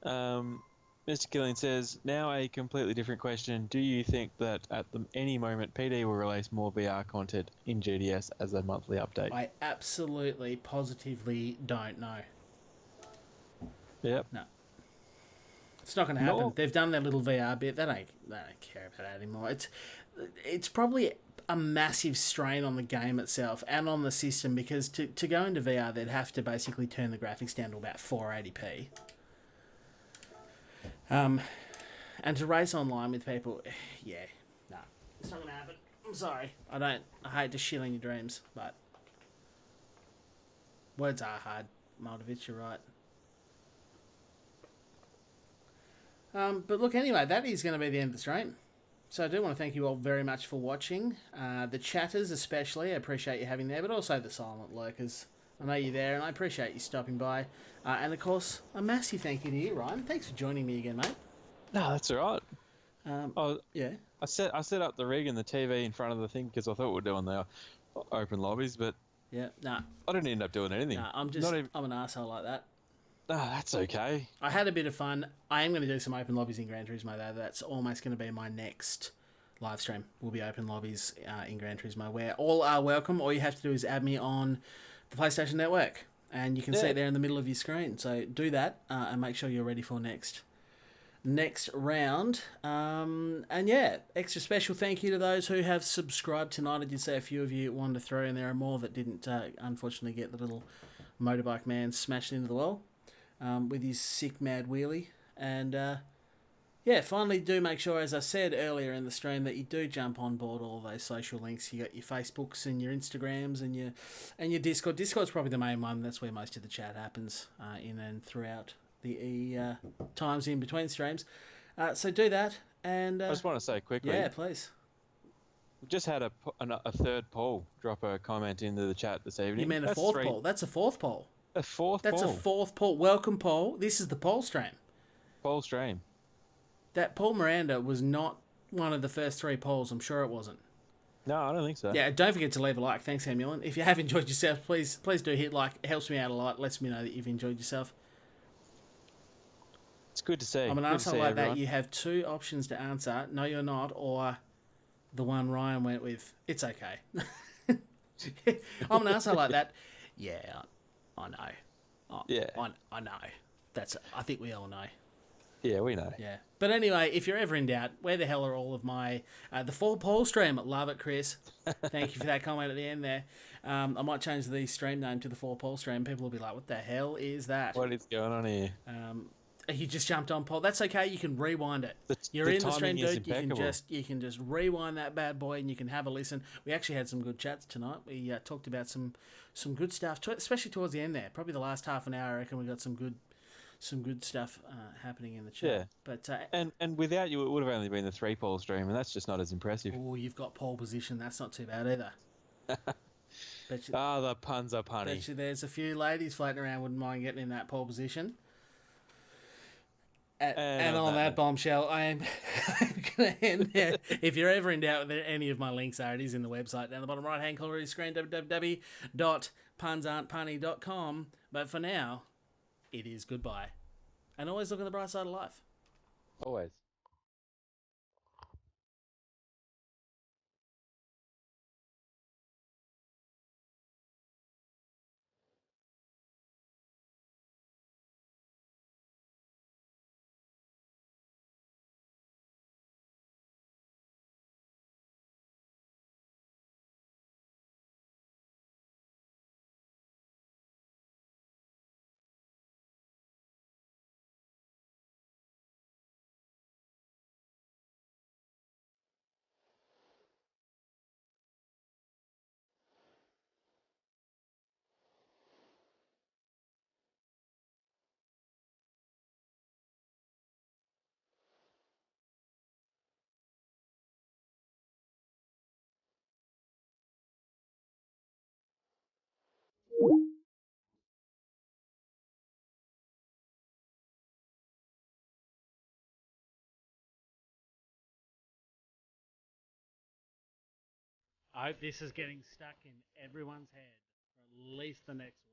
Mr. Killing says, now a completely different question. Do you think that any moment PD will release more VR content in GDS as a monthly update? I absolutely, positively don't know. Yep. No. It's not going to happen. No. They've done their little VR bit. They don't care about that anymore. It's probably a massive strain on the game itself and on the system because to go into VR, they'd have to basically turn the graphics down to about 480p. And to race online with people, yeah, no, it's not going to happen. I'm sorry. I hate to shit on your dreams, but words are hard. Moldovich, you're right. But look, anyway, that is going to be the end of the stream. So I do want to thank you all very much for watching. The chatters especially, I appreciate you having there, but also the silent lurkers. I know you're there, and I appreciate you stopping by. And of course, a massive thank you to you, Ryan. Thanks for joining me again, mate. No, that's all right. Yeah. I set up the rig and the TV in front of the thing because I thought we were doing the open lobbies, but Yeah. Nah. I didn't end up doing anything. Nah. I'm an asshole like that. No, that's okay. I had a bit of fun. I am going to do some open lobbies in Gran Turismo though. That's almost going to be my next live stream. Will be open lobbies in Gran Turismo where all are welcome. All you have to do is add me on the PlayStation Network, and you can see it there in the middle of your screen. So do that and make sure you're ready for next round. And yeah, extra special thank you to those who have subscribed tonight. I did say a few of you wanted to throw in there, and more that didn't unfortunately get the little motorbike man smashed into the wall with his sick mad wheelie. And yeah, finally do make sure, as I said earlier in the stream, that you do jump on board all those social links. You got your Facebooks and your Instagrams and your Discord. Discord's probably the main one. That's where most of the chat happens in and throughout the times in between streams. So do that. And I just want to say quickly. Yeah, please. We just had a third poll drop a comment into the chat this evening. You mean a fourth poll? That's a fourth poll. A fourth That's poll. a fourth poll. Welcome poll. This is the poll stream. Poll stream. That Paul Miranda was not one of the first three polls. I'm sure it wasn't. No, I don't think so. Yeah, don't forget to leave a like. Thanks, Hamulin. If you have enjoyed yourself, please do hit like. It helps me out a lot. Lets me know that you've enjoyed yourself. It's good to see. I'm an answer like that. You have two options to answer. No, you're not, or the one Ryan went with. It's okay. I'm an answer like that. Yeah, I know. Yeah. I know. I think we all know. Yeah, we know. Yeah. But anyway, if you're ever in doubt, where the hell are all of my... the full poll stream. Love it, Chris. Thank you for that comment at the end there. I might change the stream name to the full poll stream. People will be like, what the hell is that? What is going on here? You just jumped on poll. That's okay. You can rewind it. You're in the stream, dude. You can just rewind that bad boy and you can have a listen. We actually had some good chats tonight. We talked about some good stuff, especially towards the end there. Probably the last half an hour, I reckon we got some good stuff happening in the chat. Yeah. But and without you, it would have only been the 3 poll stream, and that's just not as impressive. Oh, you've got pole position. That's not too bad either. The puns are punny. Bet you there's a few ladies floating around wouldn't mind getting in that pole position. And on that bombshell, I am going to end there. If you're ever in doubt whether any of my links are, it is in the website down the bottom right-hand corner of the screen, www.punsaren'tpunny.com. But for now, it is goodbye. And always look on the bright side of life. Always. I hope this is getting stuck in everyone's head for at least the next